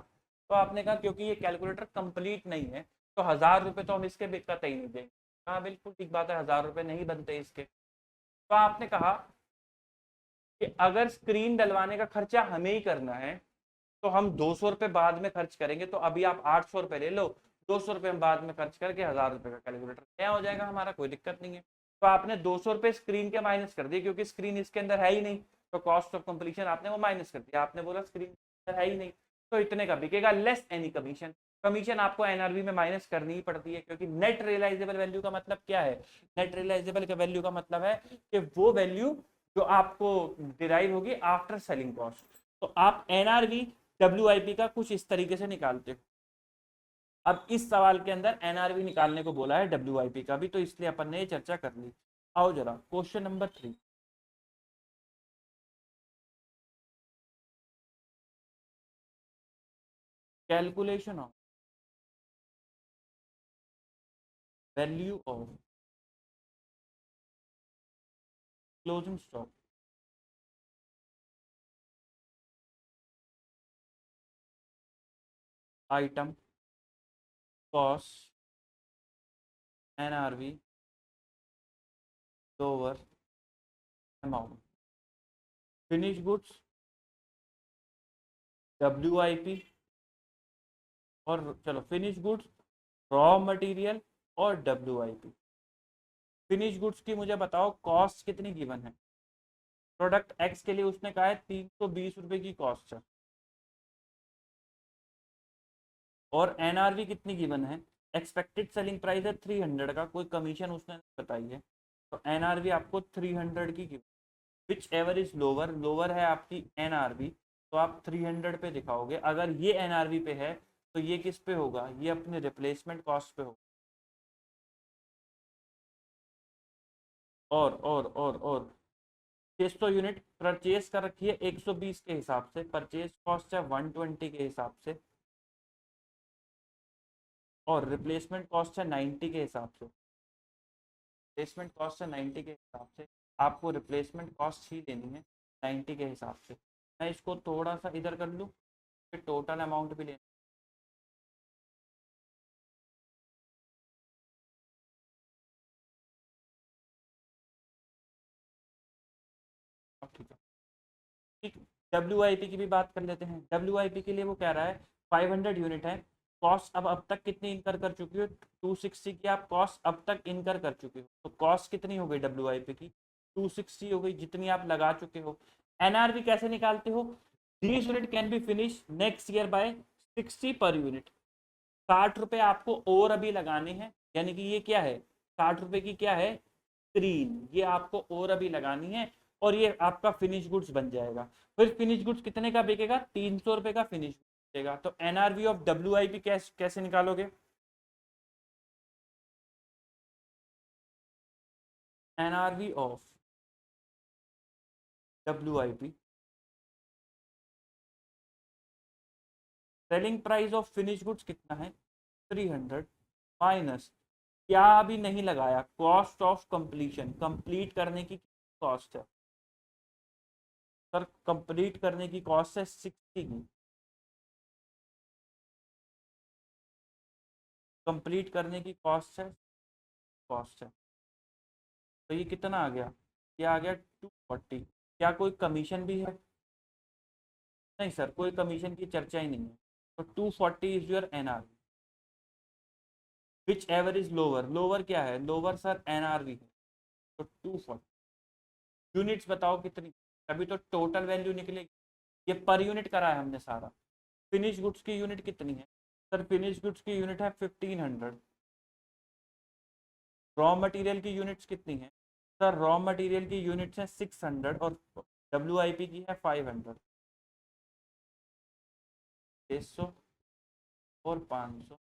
तो आपने कहा क्योंकि ये कैलकुलेटर कंप्लीट नहीं है तो 1000 रुपए तो हम इसके बिकते ही नहीं देंगे। हाँ बिल्कुल ठीक बात है, 1000 रुपए नहीं बनते इसके। तो आपने कहा कि अगर स्क्रीन डलवाने का खर्चा हमें ही करना है तो हम 200 रुपये बाद में खर्च करेंगे, तो अभी आप 800 रुपये ले लो, 200 रुपये हम बाद में खर्च करके 1000 रुपये का कैलकुलेटर नया हो जाएगा हमारा, कोई दिक्कत नहीं है। तो आपने 200 रुपये स्क्रीन के माइनस कर दिए क्योंकि स्क्रीन इसके अंदर है ही नहीं, तो कॉस्ट ऑफ कंप्लीशन आपने वो माइनस कर दिया। आपने बोला स्क्रीन है ही नहीं तो इतने का बिकेगा लेस एनी कमीशन। कमीशन आपको एनआरवी में माइनस करनी ही पड़ती है क्योंकि नेट रियलाइजेबल वैल्यू का मतलब क्या है? नेट रियलाइजेबल वैल्यू का मतलब है कि वो वैल्यू जो आपको डिराइव होगी आफ्टर सेलिंग कॉस्ट। तो आप एनआरवी डब्ल्यूआईपी का कुछ इस तरीके से निकालते हो। अब इस सवाल के अंदर एनआरवी निकालने को बोला है डब्ल्यूआईपी का भी, तो इसलिए अपन ने ये चर्चा कर ली। आओ जरा question number 3, calculation of value of closing stock item cost NRV lower amount finish goods WIP और चलो फिनिश गुड्स रॉ मटेरियल और डब्ल्यूआईपी। फिनिश गुड्स की मुझे बताओ कॉस्ट कितनी गिवन है? प्रोडक्ट एक्स के लिए उसने कहा है 320 रुपए की कॉस्ट है और एनआरवी कितनी गिवन है? एक्सपेक्टेड सेलिंग प्राइस है 300 का, कोई कमीशन उसने बताई है, तो एनआरवी आपको 300 की given. Which ever is lower, lower है आपकी एनआरवी, तो आप 300 पे दिखाओगे। अगर ये एनआरवी पे है तो ये किस पे होगा? ये अपने रिप्लेसमेंट कॉस्ट पे होगा। और 600 यूनिट परचेज कर रखी है 120 के हिसाब से, परचेज कॉस्ट है 120 के हिसाब से और रिप्लेसमेंट कॉस्ट है 90 के हिसाब से। रिप्लेसमेंट कॉस्ट है 90 के हिसाब से, आपको रिप्लेसमेंट कॉस्ट ही देनी है 90 के हिसाब से। मैं इसको थोड़ा सा इधर कर लूँ, फिर टोटल अमाउंट भी लेना। अब ठीक है, ठीक। डब्ल्यू आई पी की भी बात कर लेते हैं। डब्ल्यू आई पी के लिए वो कह रहा है 500 यूनिट है, कॉस्ट अब तक कितनी इनकर कर चुकी हो? 260 की आप कॉस्ट अब तक इनकर कर चुके हो, तो कॉस्ट कितनी हो गई डब्ल्यू आई पी की? 260 हो गई जितनी आप लगा चुके हो। एनआरवी कैसे निकालते हो? These unit can be finish next year by 60 per unit. 60 रुपए आपको और अभी लगाने हैं, यानी कि ये क्या है? 60 रुपए की क्या है? स्क्रीन, ये आपको और अभी लगानी है और ये आपका फिनिश गुड्स बन जाएगा। फिर फिनिश गुड्स कितने का बिकेगा? 300 रुपए का फिनिश बिकेगा। तो NRV of W I P कैसे निकालोगे? NRV of W I P, selling price of finish goods कितना है? 300 माइनस क्या अभी नहीं लगाया? कॉस्ट ऑफ कंप्लीशन, कंप्लीट करने की कॉस्ट है सर, कंप्लीट करने की कॉस्ट है 60 की। कंप्लीट करने की कॉस्ट है तो ये कितना आ गया? ये आ गया 240। क्या कोई कमीशन भी है? नहीं सर, कोई कमीशन की चर्चा ही नहीं है। तो 240 is your NR. Whichever is lower, lower क्या है? लोअर सर एनआरवी है, तो 240। यूनिट्स बताओ कितनी, अभी तो टोटल वैल्यू निकलेगी। ये पर यूनिट करा है हमने सारा। फिनिश गुड्स की यूनिट कितनी है? सर फिनिश गुड्स की यूनिट है 1500। रॉ मटेरियल की यूनिट्स कितनी है? सर रॉ मटेरियल की यूनिट्स है 600 और डब्ल्यू आई पी की है 500। 600 और 500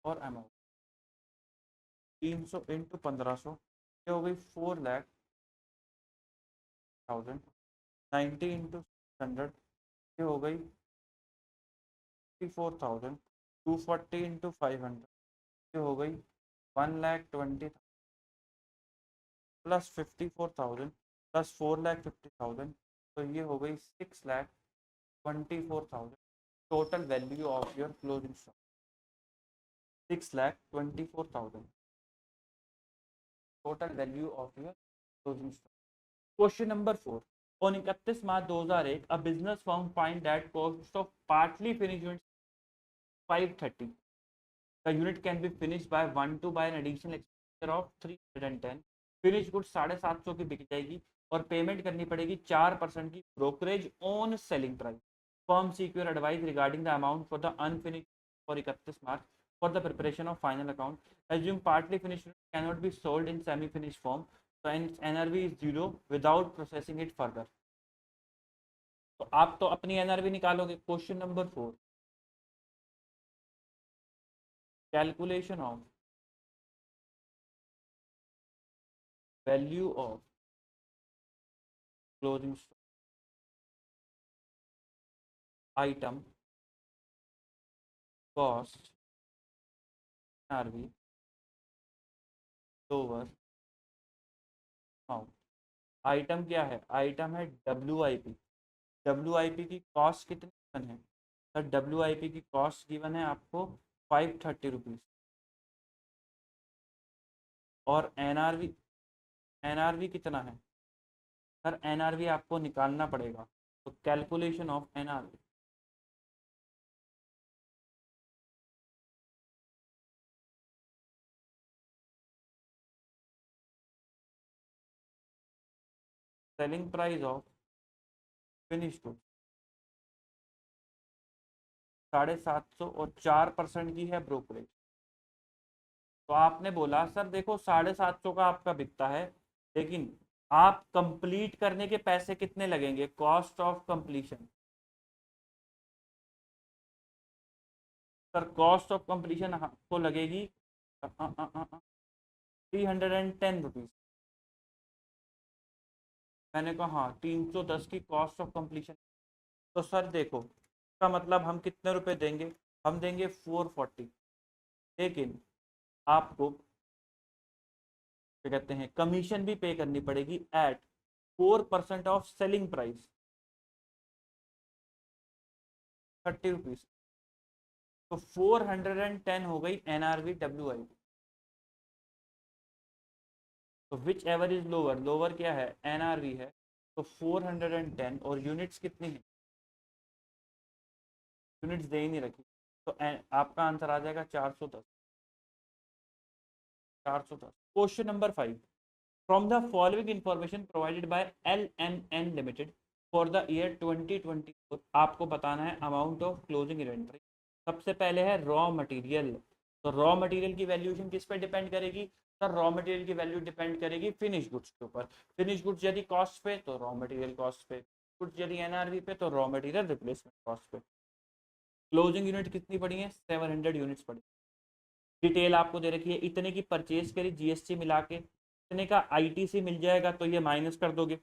और अमाउंट 300 इंटू 1500, ये हो गई 4,00,000। 90 इंटू 600, ये हो गई 54,000। 240 इंटू 500, ये हो गई 1,20,000 प्लस 54,000 प्लस 4,50,000, तो ये हो गई 6,24,000 total value of your closing stock. 6,24,000 total value of your closing stock. Question number 4, on 31 March 2001 a business firm find that cost of partly finished unit 530, the unit can be finished by 1 to by an additional expenditure of 310। Finish good 750 की बिक जाएगी और payment करनी पड़ेगी 4% की brokerage on selling price. Firm seek your advice regarding the amount for the unfinished for 31 March for the preparation of final account. Assume partly finished cannot be sold in semi finish form, so NRV is 0 without processing it further। तो आप तो अपनी NRV निकालोगे। Question number 4, calculation of value of closing item cost NRV lower amount. Item क्या है? Item है WIP। WIP की cost कितनी गिवन है सर? WIP की कॉस्ट गिवन है आपको 530 रुपीज़। और NRV कितना है सर? NRV आपको निकालना पड़ेगा, तो calculation of NRV। Selling price of finish good 750 और 4% की है ब्रोकरेज। तो आपने बोला सर देखो 750 का आपका बिकता है, लेकिन आप कंप्लीट करने के पैसे कितने लगेंगे? Cost of completion. Sir cost of completion आपको लगेगी 310 रुपीज। मैंने कहा हाँ 310 की कॉस्ट ऑफ कंप्लीशन। तो सर देखो इसका मतलब हम कितने रुपए देंगे? हम देंगे 440, लेकिन आपको क्या कहते हैं कमीशन भी पे करनी पड़ेगी at 4% of selling price 30 rupees. तो 410 हो गई NRV WIP। तो whichever is lower, lower क्या है? NRV है। तो 410 और यूनिट्स कितनी है? यूनिट्स दे ही नहीं रखी, तो आपका आंसर आ जाएगा 410। 410। Question number 5, from the following information provided by LMN limited for the year 2024 आपको बताना है अमाउंट ऑफ क्लोजिंग इन्वेंट्री। सबसे पहले है रॉ मटेरियल। तो रॉ मटेरियल की वैल्यूएशन किस पे डिपेंड करेगी सर? रॉ मटेरियल की वैल्यू डिपेंड करेगी फिनिश गुड्स के ऊपर। फिनिश गुड्स यदि कॉस्ट पे तो रॉ मटेरियल कॉस्ट पे, गुड्स यदि NRV पे तो रॉ मटेरियल रिप्लेसमेंट कॉस्ट पे। क्लोजिंग यूनिट कितनी पड़ी है? 700 यूनिट्स पड़ी। डिटेल आपको दे रखी है, इतने की परचेज करी GST मिला के, इतने का ITC मिल जाएगा तो ये माइनस कर दोगे,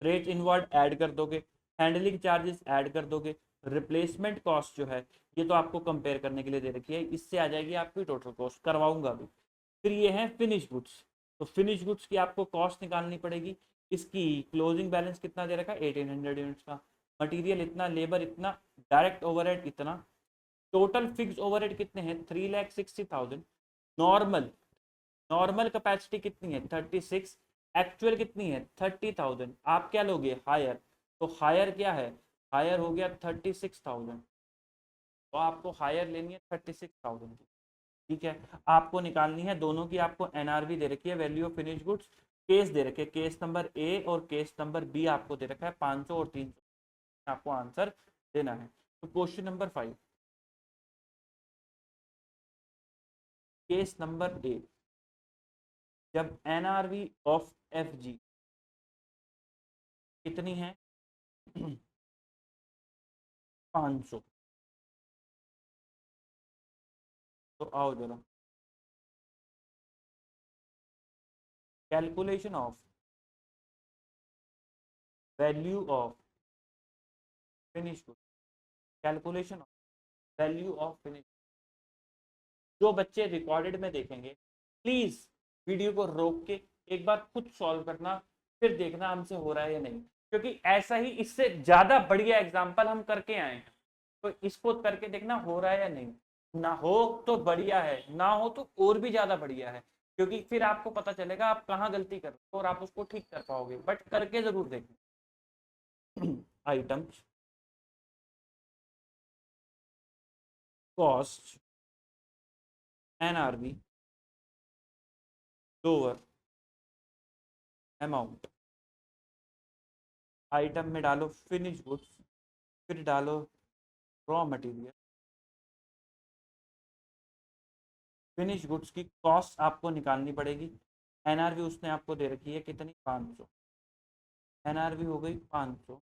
रेट इनवर्ड ऐड कर दोगे, हैंडलिंग चार्जेस ऐड कर दोगे, रिप्लेसमेंट कॉस्ट जो है ये तो आपको कंपेयर करने के लिए दे रखी है, इससे आ जाएगी आपकी टोटल कॉस्ट, करवाऊंगा भी। फिर ये है फिनिश गुड्स। तो फिनिश गुड्स की आपको कॉस्ट निकालनी पड़ेगी। इसकी क्लोजिंग बैलेंस कितना दे रखा है? 1800 यूनिट्स का। मटीरियल इतना, लेबर इतना, डायरेक्ट ओवरहेड इतना, टोटल फिक्स ओवरहेड कितने हैं? 3,60,000। नॉर्मल नॉर्मल कैपेसिटी कितनी है? 36। एक्चुअल कितनी है? 30,000। आप क्या लोगे? हायर। तो हायर क्या है? हायर हो गया 36,000। तो आपको हायर लेनी है 36,000 की। ठीक है, आपको निकालनी है दोनों की। आपको NRV दे रखी है, value of finish goods. Case दे रखे, केस नंबर A और केस नंबर B आपको दे रखा है 500 और 300। आपको आंसर देना है। तो question number 5, case number A, जब NRV ऑफ FG कितनी है? 500। तो आओ जरा, calculation of value of finish good, calculation of value of finish. जो बच्चे रिकॉर्डेड में देखेंगे प्लीज वीडियो को रोक के एक बार खुद सॉल्व करना, फिर देखना हमसे हो रहा है या नहीं, क्योंकि ऐसा ही इससे ज्यादा बढ़िया एग्जाम्पल हम करके आए हैं, तो इसको करके देखना हो रहा है या नहीं। ना हो तो बढ़िया है, ना हो तो और भी ज्यादा बढ़िया है, क्योंकि फिर आपको पता चलेगा आप कहाँ गलती कर रहे हो और आप उसको ठीक कर पाओगे, बट करके जरूर देखें। Items, cost, NRB, lower, amount. Item में डालो फिनिश गुड्स, फिर डालो रॉ मटेरियल। फिनिश गुड्स की कॉस्ट आपको निकालनी पड़ेगी। एनआरबी उसने आपको दे रखी है कितनी, 500। एनआरबी हो गई 500।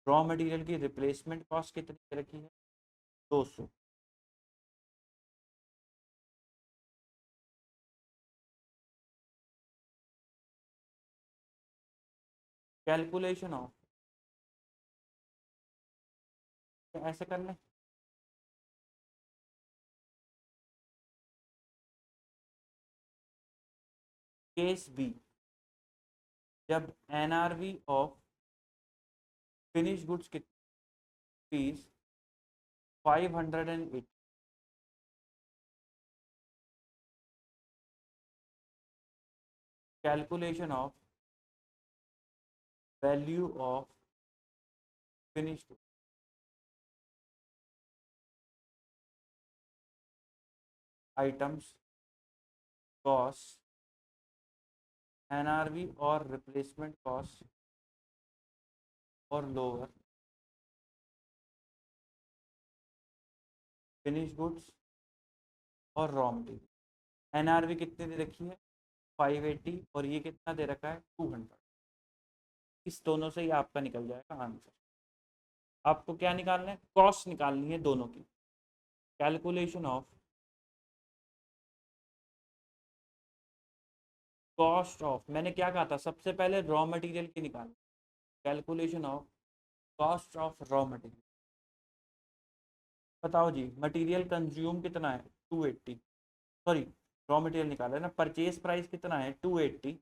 रॉ मटेरियल की रिप्लेसमेंट कॉस्ट कितनी दे रखी है, 200। कैलकुलेशन ऑफ, ऐसे कर लें, केस बी, जब एनआरबी ऑफ फिनिश गुड्स की fees 580, calculation of value of finish goods. Items, cost, NRB और रिप्लेसमेंट कॉस्ट और लोअर फिनिश गुड्स और रॉ मटेरियल। एनआरबी कितनी दे रखी है, 580, और ये कितना दे रखा है, 200। इस दोनों से ही आपका निकल जाएगा आंसर। आपको क्या निकालना है, कॉस्ट निकालनी है दोनों की। कैलकुलेशन ऑफ कॉस्ट ऑफ, मैंने क्या कहा था सबसे पहले, रॉ मटेरियल की निकाल। Calculation of cost of raw material. बताओ जी, मटेरियल कंज्यूम कितना है, 280, सॉरी रॉ मटेरियल निकाला है ना, परचेज प्राइस कितना है, 280।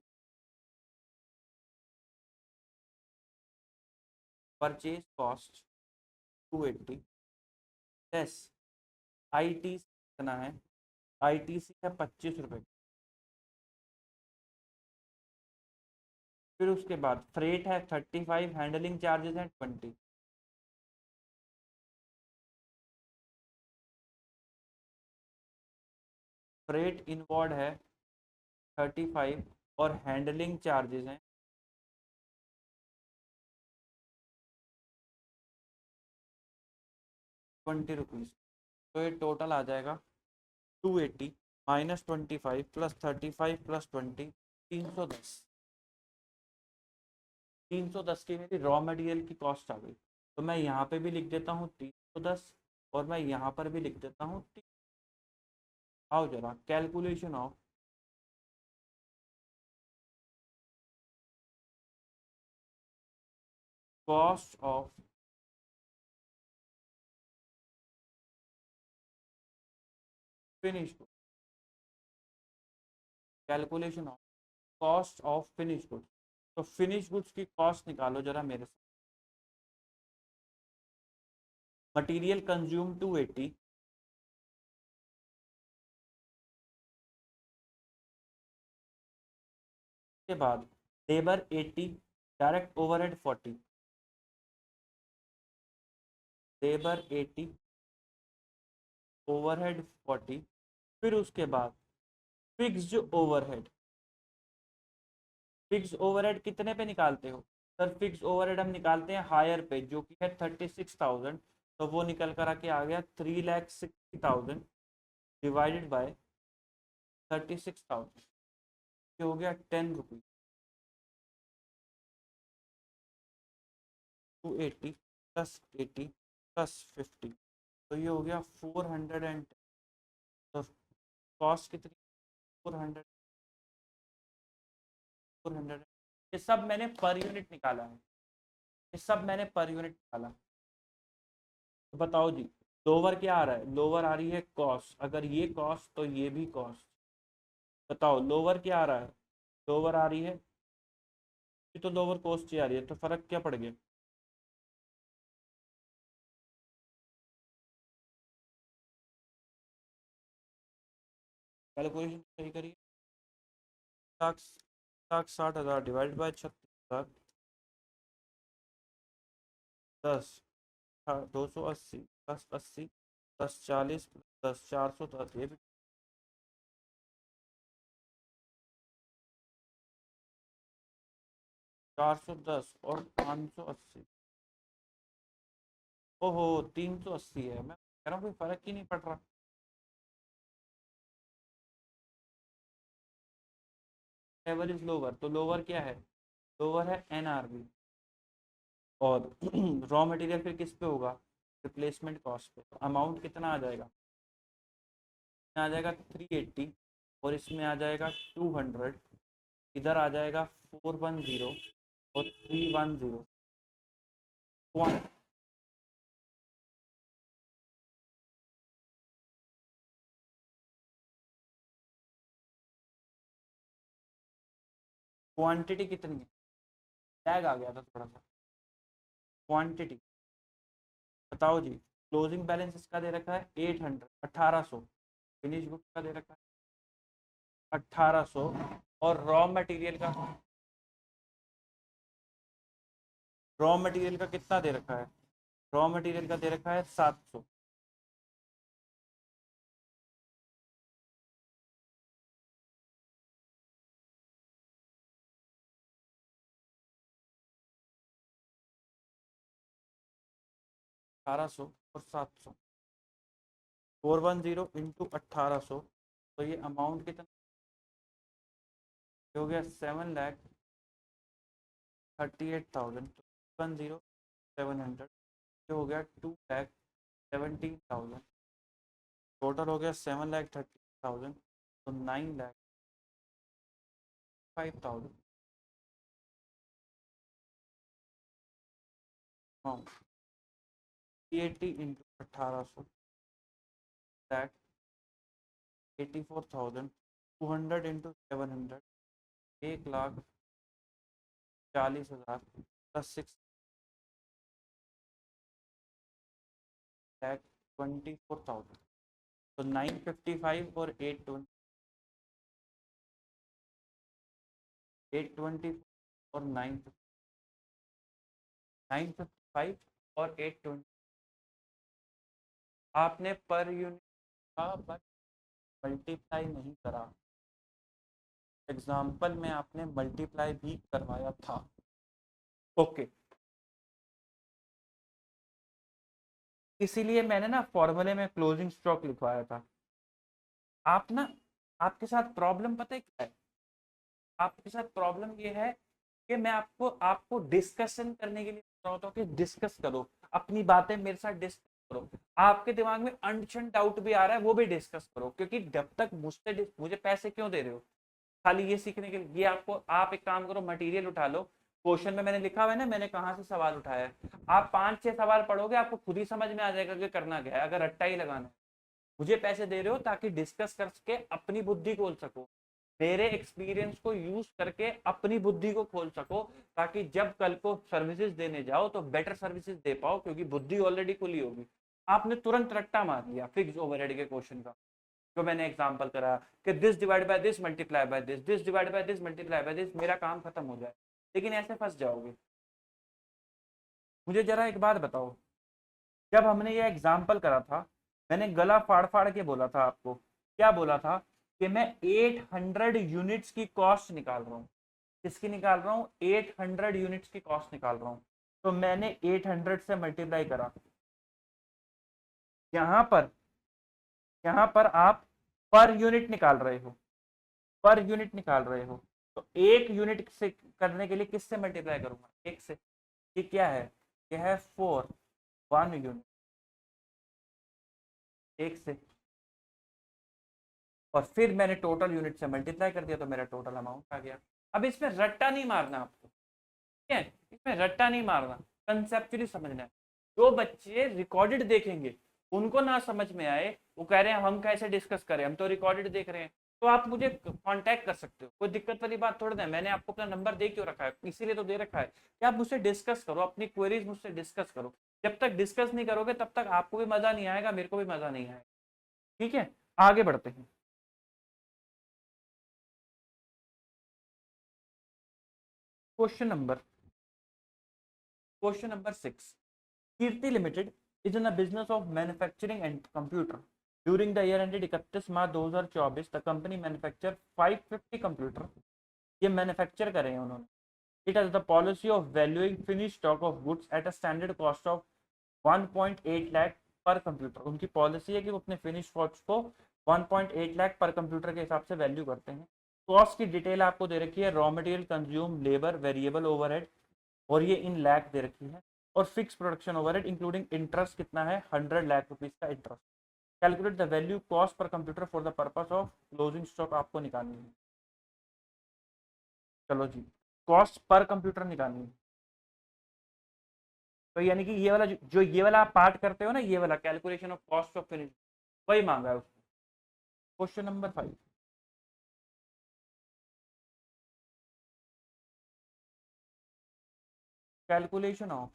परचेज कॉस्ट 280 लेस आईटी कितना है, आईटीसी है 25 रुपये। फिर उसके बाद फ्रेट है 35, हैंडलिंग चार्जेस हैं 20। फ्रेट इनवॉर्ड है 35 और हैंडलिंग चार्जेस हैं 20 रुपीज़। तो ये टोटल आ जाएगा 280 माइनस 25 प्लस 35 प्लस 20, 310। 310 की मेरी रॉ मटेरियल की कॉस्ट आ गई। तो मैं यहाँ पे भी लिख देता हूँ 310, और मैं यहाँ पर भी लिख देता हूँ। आओ जरा, calculation of cost of finish good, calculation of cost of finish goods. तो फिनिश गुड्स की कॉस्ट निकालो जरा मेरे से। मटेरियल कंज्यूम 280, के बाद labour 80, direct overhead 40। Labour 80, overhead 40। फिर उसके बाद फिक्स्ड ओवरहेड। फिक्स ओवरहेड कितने पे निकालते हो सर, फिक्स ओवरहेड हम निकालते हैं हायर पे, जो कि है 36,000। तो वो निकल कर आके आ गया 3,60,000 डिवाइडेड बाय 36,000, ये हो गया 10 रुपीज। 280 प्लस 80 प्लस 50, तो ये हो गया 400। तो कॉस्ट कितनी, 400। 400, ये सब मैंने पर यूनिट निकाला है, ये सब मैंने पर यूनिट निकाला। तो बताओ जी, लोअर क्या आ रहा है, लोअर आ रही है कॉस्ट, अगर ये कॉस्ट तो ये भी कॉस्ट। बताओ लोअर क्या आ रहा है, लोअर आ रही है, ये तो लोअर कॉस्ट ही आ रही है, तो फर्क क्या पड़ गया। कैलकुलेशन सही करिए। लाख, 1,60,000 डिवाइड बाय 36,000, 10, 280, 10 80, 10 40, 10 410, ये भी 410 और 580। ओहो 380 है, मैं कह रहा हूँ कोई फर्क ही नहीं पड़ रहा। लेवल इज लोअर, तो लोअर क्या है, लोअर है एनआरबी। और रॉ मटेरियल फिर किस पे होगा, रिप्लेसमेंट कॉस्ट पे। तो अमाउंट कितना आ जाएगा, आ जाएगा 380, और इसमें आ जाएगा 200, इधर आ जाएगा 410 और 310। क्वांटिटी कितनी है, टैग आ गया था थोड़ा सा। क्वांटिटी बताओ जी। क्लोजिंग बैलेंस इसका दे रखा है 800, 1800। फिनिश गुड का दे रखा है 1800, और रॉ मटेरियल का, रॉ मटेरियल का कितना दे रखा है, रॉ मटेरियल का दे रखा है 700। अठारह सौ और 700, 410 इंटू 1800, तो ये अमाउंट कितना हो गया, 7,38,000। 10,700, ये हो गया 2,17,000। टोटल हो गया 7,30,000, तो 9,05,000 amount. 80 into 1800, that 84,000। 200 into 700, 1,40,000 plus 6,24,000, तो 955 और 820 और 955 और 820। आपने पर यूनिट का बट मल्टीप्लाई नहीं करा, एग्जाम्पल में आपने मल्टीप्लाई भी करवाया था। ओके, इसीलिए मैंने ना फॉर्मूले में क्लोजिंग स्टॉक लिखवाया था। आप ना, आपके साथ प्रॉब्लम पता है क्या है, आपके साथ प्रॉब्लम ये है कि मैं आपको आपको डिस्कशन करने के लिए बोल रहा होता हूँ कि डिस्कस करो अपनी बातें मेरे साथ, डिस्कस करो। आपके दिमाग में अनशन डाउट भी आ रहा है, वो भी डिस्कस करो, क्योंकि जब तक मुझसे मुझे पैसे क्यों दे रहे हो, खाली ये सीखने के लिए। ये आपको, आप एक काम करो, मटेरियल उठा लो, क्वेश्चन में मैंने लिखा हुआ है ना, मैंने कहाँ से सवाल उठाया है। आप 5-6 सवाल पढ़ोगे, आपको खुद ही समझ में आ जाएगा कि करना क्या है, अगर रट्टा ही लगाना है। मुझे पैसे दे रहे हो ताकि डिस्कस करके अपनी बुद्धि खोल सको, मेरे एक्सपीरियंस को यूज करके अपनी बुद्धि को खोल सको, ताकि जब कल को सर्विसेज देने जाओ तो बेटर सर्विसेज दे पाओ, क्योंकि बुद्धि ऑलरेडी खुली होगी। आपने तुरंत रट्टा मार दिया फिक्स ओवरहेड के क्वेश्चन का, जो मैंने एग्जांपल करा कि this divide by this multiply by this, this divide by this multiply by this, मेरा काम खत्म हो जाए। लेकिन ऐसे फंस जाओगे। मुझे जरा एक बात बताओ, जब हमने ये एग्जाम्पल करा था, मैंने गला फाड़ फाड़ के बोला था आपको, क्या बोला था, कि मैं 800 यूनिट्स की कॉस्ट निकाल रहा हूँ। किसकी निकाल रहा हूँ, 800 यूनिट्स की कॉस्ट निकाल रहा हूँ। तो मैंने 800 से मल्टीप्लाई करा। यहाँ पर, यहाँ पर आप पर यूनिट निकाल रहे हो, पर यूनिट निकाल रहे हो, तो एक यूनिट से करने के लिए किससे मल्टीप्लाई करूंगा, एक से। ये क्या है, ये है 4, 1 यूनिट, एक से। और फिर मैंने टोटल यूनिट से मल्टीप्लाई कर दिया, तो मेरा टोटल अमाउंट आ गया। अब इसमें रट्टा नहीं मारना आपको, ठीक है, इसमें रट्टा नहीं मारना, कंसेप्चुअली समझना है। जो बच्चे रिकॉर्डेड देखेंगे उनको ना समझ में आए, वो कह रहे हैं हम कैसे डिस्कस करें, हम तो रिकॉर्डेड देख रहे हैं, तो आप मुझे कांटेक्ट कर सकते हो, कोई दिक्कत वाली बात थोड़ी ना। मैंने आपको अपना नंबर दे क्यों रखा है, इसीलिए तो दे रखा है कि आप मुझसे डिस्कस करो, अपनी क्वेरीज मुझसे डिस्कस करो। जब तक डिस्कस नहीं करोगे तब तक आपको भी मजा नहीं आएगा, मेरे को भी मजा नहीं आएगा। ठीक है, आगे बढ़ते हैं। Question number question number 6। Kirti Limited is in a business of manufacturing and computer. During the year ended 31 March 2024, the company manufactured 550 computer. ये मैन्युफैक्चर करे हैं उन्होंने। It has the policy of valuing finished stock of goods at a standard cost of 1.8 lakh पर computer. उनकी policy है कि वो अपने फिनिश गुड्स को 1.8 लाख पर कंप्यूटर के हिसाब से वैल्यू करते हैं। कॉस्ट की डिटेल आपको दे रखी है, raw material, consume, labour, variable overhead, और ये इन लाख दे रखी है। और fix production overhead including interest कितना है, 100 लाख रुपीज का interest. Calculate the value cost per computer for the purpose of closing stock आपको निकालनी है। चलो जी, कॉस्ट पर कंप्यूटर निकालनी है। तो यानी कि ये वाला जो ये वाला आप पार्ट करते हो ना, ये वाला calculation of cost of finish, वही मांगा है उसको। Question number 5। Calculation of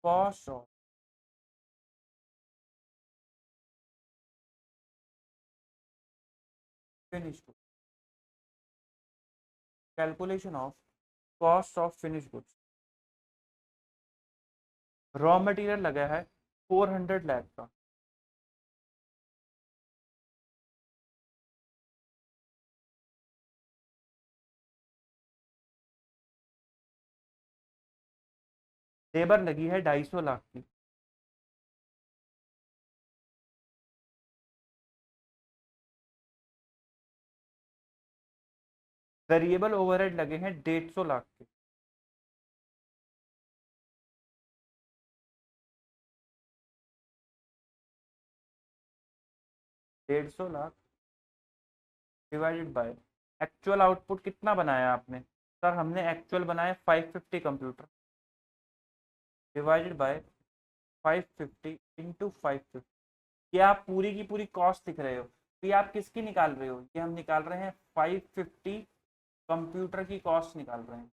cost of finish goods. Calculation of cost of finish goods. Raw material लगा है 400 लाख का। लेबर लगी है 250 लाख की। वेरिएबल ओवरहेड लगे हैं 150 लाख के। डेढ़ सौ lakh divided by actual output कितना बनाया आपने, सर हमने एक्चुअल बनाया 550 कंप्यूटर, डिवाइडेड बाय 550 इंटू 550। ये आप पूरी की पूरी कॉस्ट लिख रहे हो, तो ये आप किसकी निकाल रहे हो, ये हम निकाल रहे हैं 550 कंप्यूटर की कॉस्ट निकाल रहे हैं।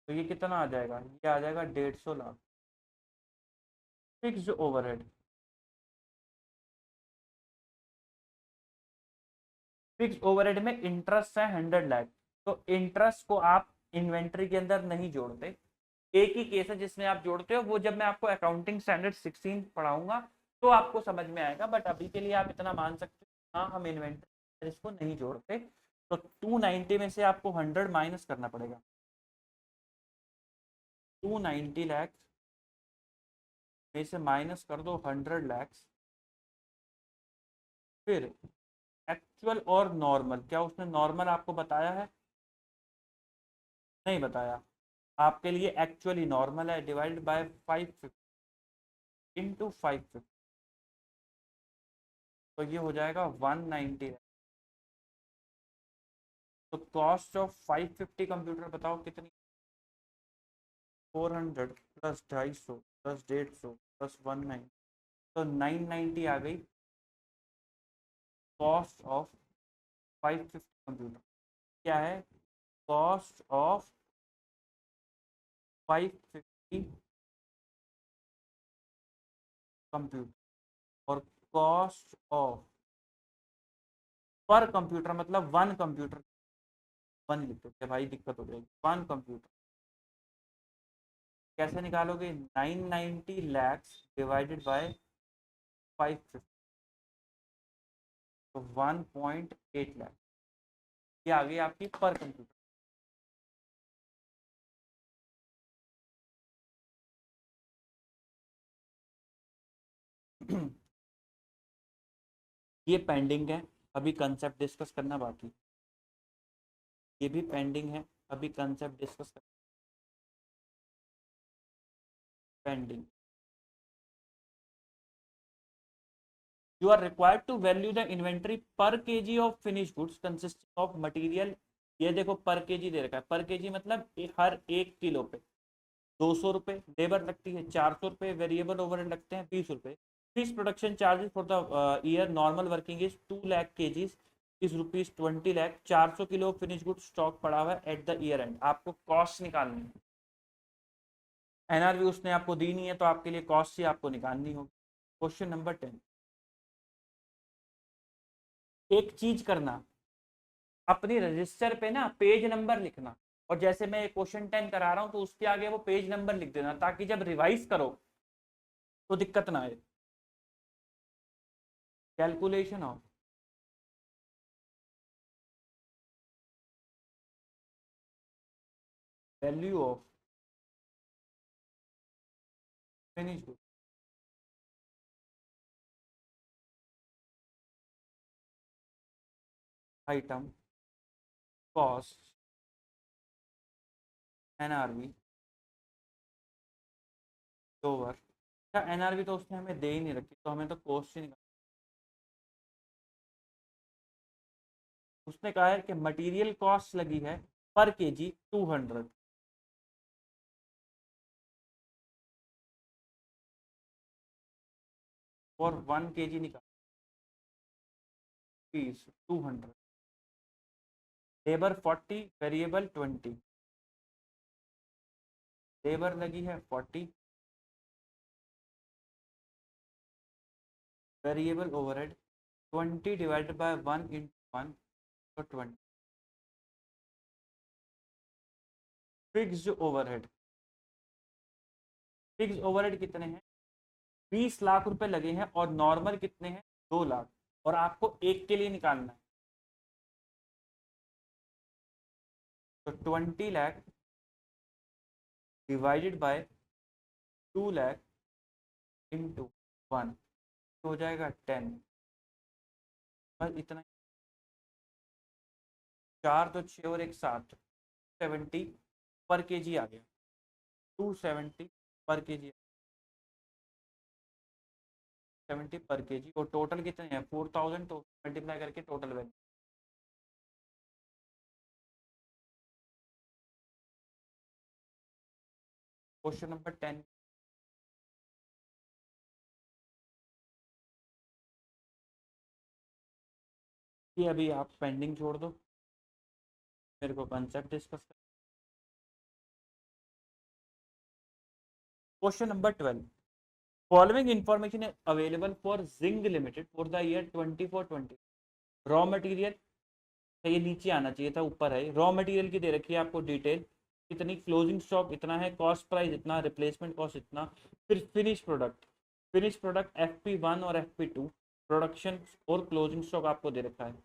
तो ये कितना आ जाएगा, ये आ जाएगा 150 lakh. Fixed overhead, fix overhead में इंटरेस्ट है 100 लाख, तो इंटरेस्ट को आप इन्वेंट्री के अंदर नहीं जोड़ते। एक ही केस है जिसमें आप जोड़ते हो, वो जब मैं आपको अकाउंटिंग स्टैंडर्ड 16 पढ़ाऊंगा तो आपको समझ में आएगा, बट अभी के लिए आप इतना मान सकते हो, हाँ हम इन्वेंट्री इसको नहीं जोड़ते। तो 290 में से आपको 100 माइनस करना पड़ेगा। 290 लाख में से माइनस कर दो 100 लाख। फिर एक्चुअल और नॉर्मल, क्या उसने नॉर्मल आपको बताया है, नहीं बताया। आपके लिए एक्चुअली नॉर्मल है, डिवाइडेड बाय 550 इंटू 550, तो ये हो जाएगा 190। तो कॉस्ट ऑफ 550 कंप्यूटर बताओ कितनी, 400 प्लस 250 प्लस 150 प्लस 190, तो 990 आ गई कॉस्ट ऑफ 550 कंप्यूटर। क्या है, कॉस्ट ऑफ 550 कंप्यूटर, और कॉस्ट ऑफ पर कंप्यूटर मतलब वन कंप्यूटर, वन लिखते थे भाई, दिक्कत हो जाएगी। वन कंप्यूटर कैसे निकालोगे, 990 लैक्स डिवाइडेड बाय 550, तो 1.8 लाख, ये आ गई आपकी पर कंप्यूटर। ये पेंडिंग है, अभी कंसेप्ट डिस्कस करना बाकी, ये भी पेंडिंग है, अभी कंसेप्ट डिस्कस करना pending. You are required to value the inventory per kg of finished goods consisting of material। ये देखो पर केजी दे रखा है, पर केजी मतलब हर 1 किलो पे, 200 रुपये, लेबर लगती है 400 रुपये, वेरिएबल ओवरहेड लगते हैं 20 रुपये। Fix production charges for the year normal working is 2 lakh KGs is rupees 20 lakh. 400 kilo finish good stock पड़ा हुआ है एट द ईयर एंड। आपको कॉस्ट निकालनी है, एनआरवी उसने आपको दी नहीं है तो आपके लिए कॉस्ट ही आपको निकालनी होगी। क्वेश्चन नंबर 10, एक चीज करना, अपनी रजिस्टर पे ना पेज नंबर लिखना, और जैसे मैं क्वेश्चन 10 करा रहा हूं तो उसके आगे वो पेज नंबर लिख देना, ताकि जब रिवाइज करो तो दिक्कत ना आए। Calculation of value of finish good item cost NRV over. क्या एनआरवी तो उसने हमें दे ही नहीं रखी, तो हमें तो कॉस्ट ही निकाल। उसने कहा है कि मटेरियल कॉस्ट लगी है पर केजी 200, और 1 केजी निकाल फीस 200, लेबर 40, वेरिएबल 20, लेबर लगी है 40, variable overhead 20 divided by 1 into 1 तो 20। फिक्स्ड ओवरहेड, फिक्स ओवरहेड कितने हैं, 20 लाख रुपए लगे हैं, और नॉर्मल कितने हैं 2 लाख, और आपको एक के लिए निकालना है। तो 20 lakh divided bye 2 lakh into 1 तो हो जाएगा 10। बस इतना, 4 तो 6 और 1 7, 70 पर केजी आ गया, 270 पर केजी, 70 पर केजी, और टोटल कितने हैं 4000, तो मल्टीप्लाई करके टोटल वैल्यू। क्वेश्चन नंबर 10, ये अभी आप पेंडिंग छोड़ दो, मेरे को कंसेप्ट डिस्कस कर। Question number 12, following information is available for zinc limited for the year 24-20। Raw material, ये नीचे आना चाहिए था, ऊपर है। रॉ मटेरियल की दे रखी है आपको डिटेल, इतनी, क्लोजिंग स्टॉक इतना है, कॉस्ट प्राइस इतना, रिप्लेसमेंट कॉस्ट इतना। फिर finish product, finish product FP1 और FP2, प्रोडक्शन और क्लोजिंग स्टॉक आपको दे रखा है।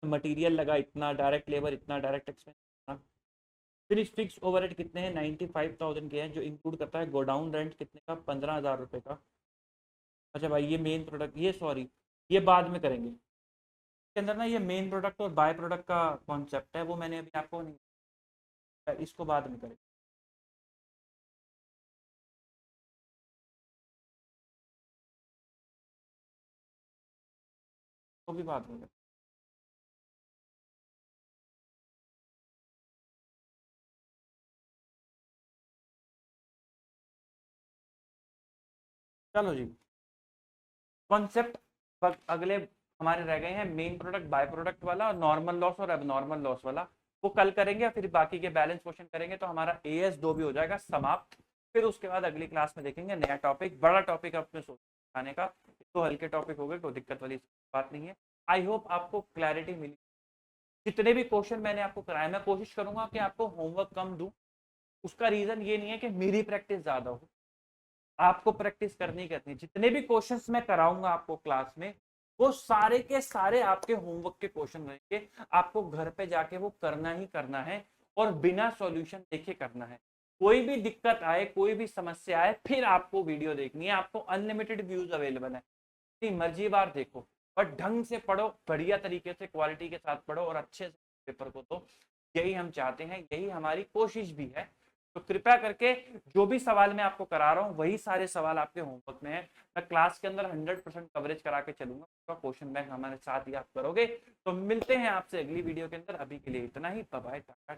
मटेरियल लगा इतना, डायरेक्ट लेबर इतना, डायरेक्ट एक्सपेंस इतना। फिर फिक्स ओवरहेड कितने हैं 95,000 के हैं, जो इंक्लूड करता है गोडाउन रेंट कितने का 15,000 रुपये का। अच्छा भाई, ये मेन प्रोडक्ट, ये सॉरी, ये बाद में करेंगे। इसके अंदर ना ये मेन प्रोडक्ट और बाय प्रोडक्ट का कॉन्सेप्ट है, वो मैंने अभी आपको नहीं, इसको बाद में करेंगे। वो भी बाद में करेंगे। चलो जी, कॉन्सेप्ट अगले हमारे रह गए हैं मेन प्रोडक्ट, बाय प्रोडक्ट वाला, और नॉर्मल लॉस और एबनॉर्मल लॉस वाला। वो कल करेंगे, फिर बाकी के बैलेंस क्वेश्चन करेंगे, तो हमारा AS2 भी हो जाएगा समाप्त। फिर उसके बाद अगली क्लास में देखेंगे नया टॉपिक, बड़ा टॉपिक अपने सोचने का। तो हल्के टॉपिक हो गए, कोई दिक्कत वाली बात नहीं है। आई होप आपको क्लैरिटी मिली। जितने भी क्वेश्चन मैंने आपको कराए, मैं कोशिश करूंगा कि आपको होमवर्क कम दूं। उसका रीजन ये नहीं है कि मेरी प्रैक्टिस ज्यादा हो, आपको प्रैक्टिस करनी करनी। जितने भी क्वेश्चंस मैं कराऊंगा आपको क्लास में, वो सारे के सारे आपके होमवर्क के क्वेश्चन रहेंगे। आपको घर पे जाके वो करना ही करना है, और बिना सॉल्यूशन देखे करना है। कोई भी दिक्कत आए, कोई भी समस्या आए, फिर आपको वीडियो देखनी है। आपको अनलिमिटेड व्यूज अवेलेबल है, जितनी मर्जी बार देखो, बट ढंग से पढ़ो, बढ़िया तरीके से क्वालिटी के साथ पढ़ो, और अच्छे से पेपर को दो। यही हम चाहते हैं, यही हमारी कोशिश भी है। तो कृपया करके जो भी सवाल मैं आपको करा रहा हूँ, वही सारे सवाल आपके होमवर्क में है। मैं क्लास के अंदर 100% कवरेज करा के चलूंगा। क्वेश्चन बैंक हमारे साथ ही आप करोगे। तो मिलते हैं आपसे अगली वीडियो के अंदर। अभी के लिए इतना ही, बाय बाय, टाटा।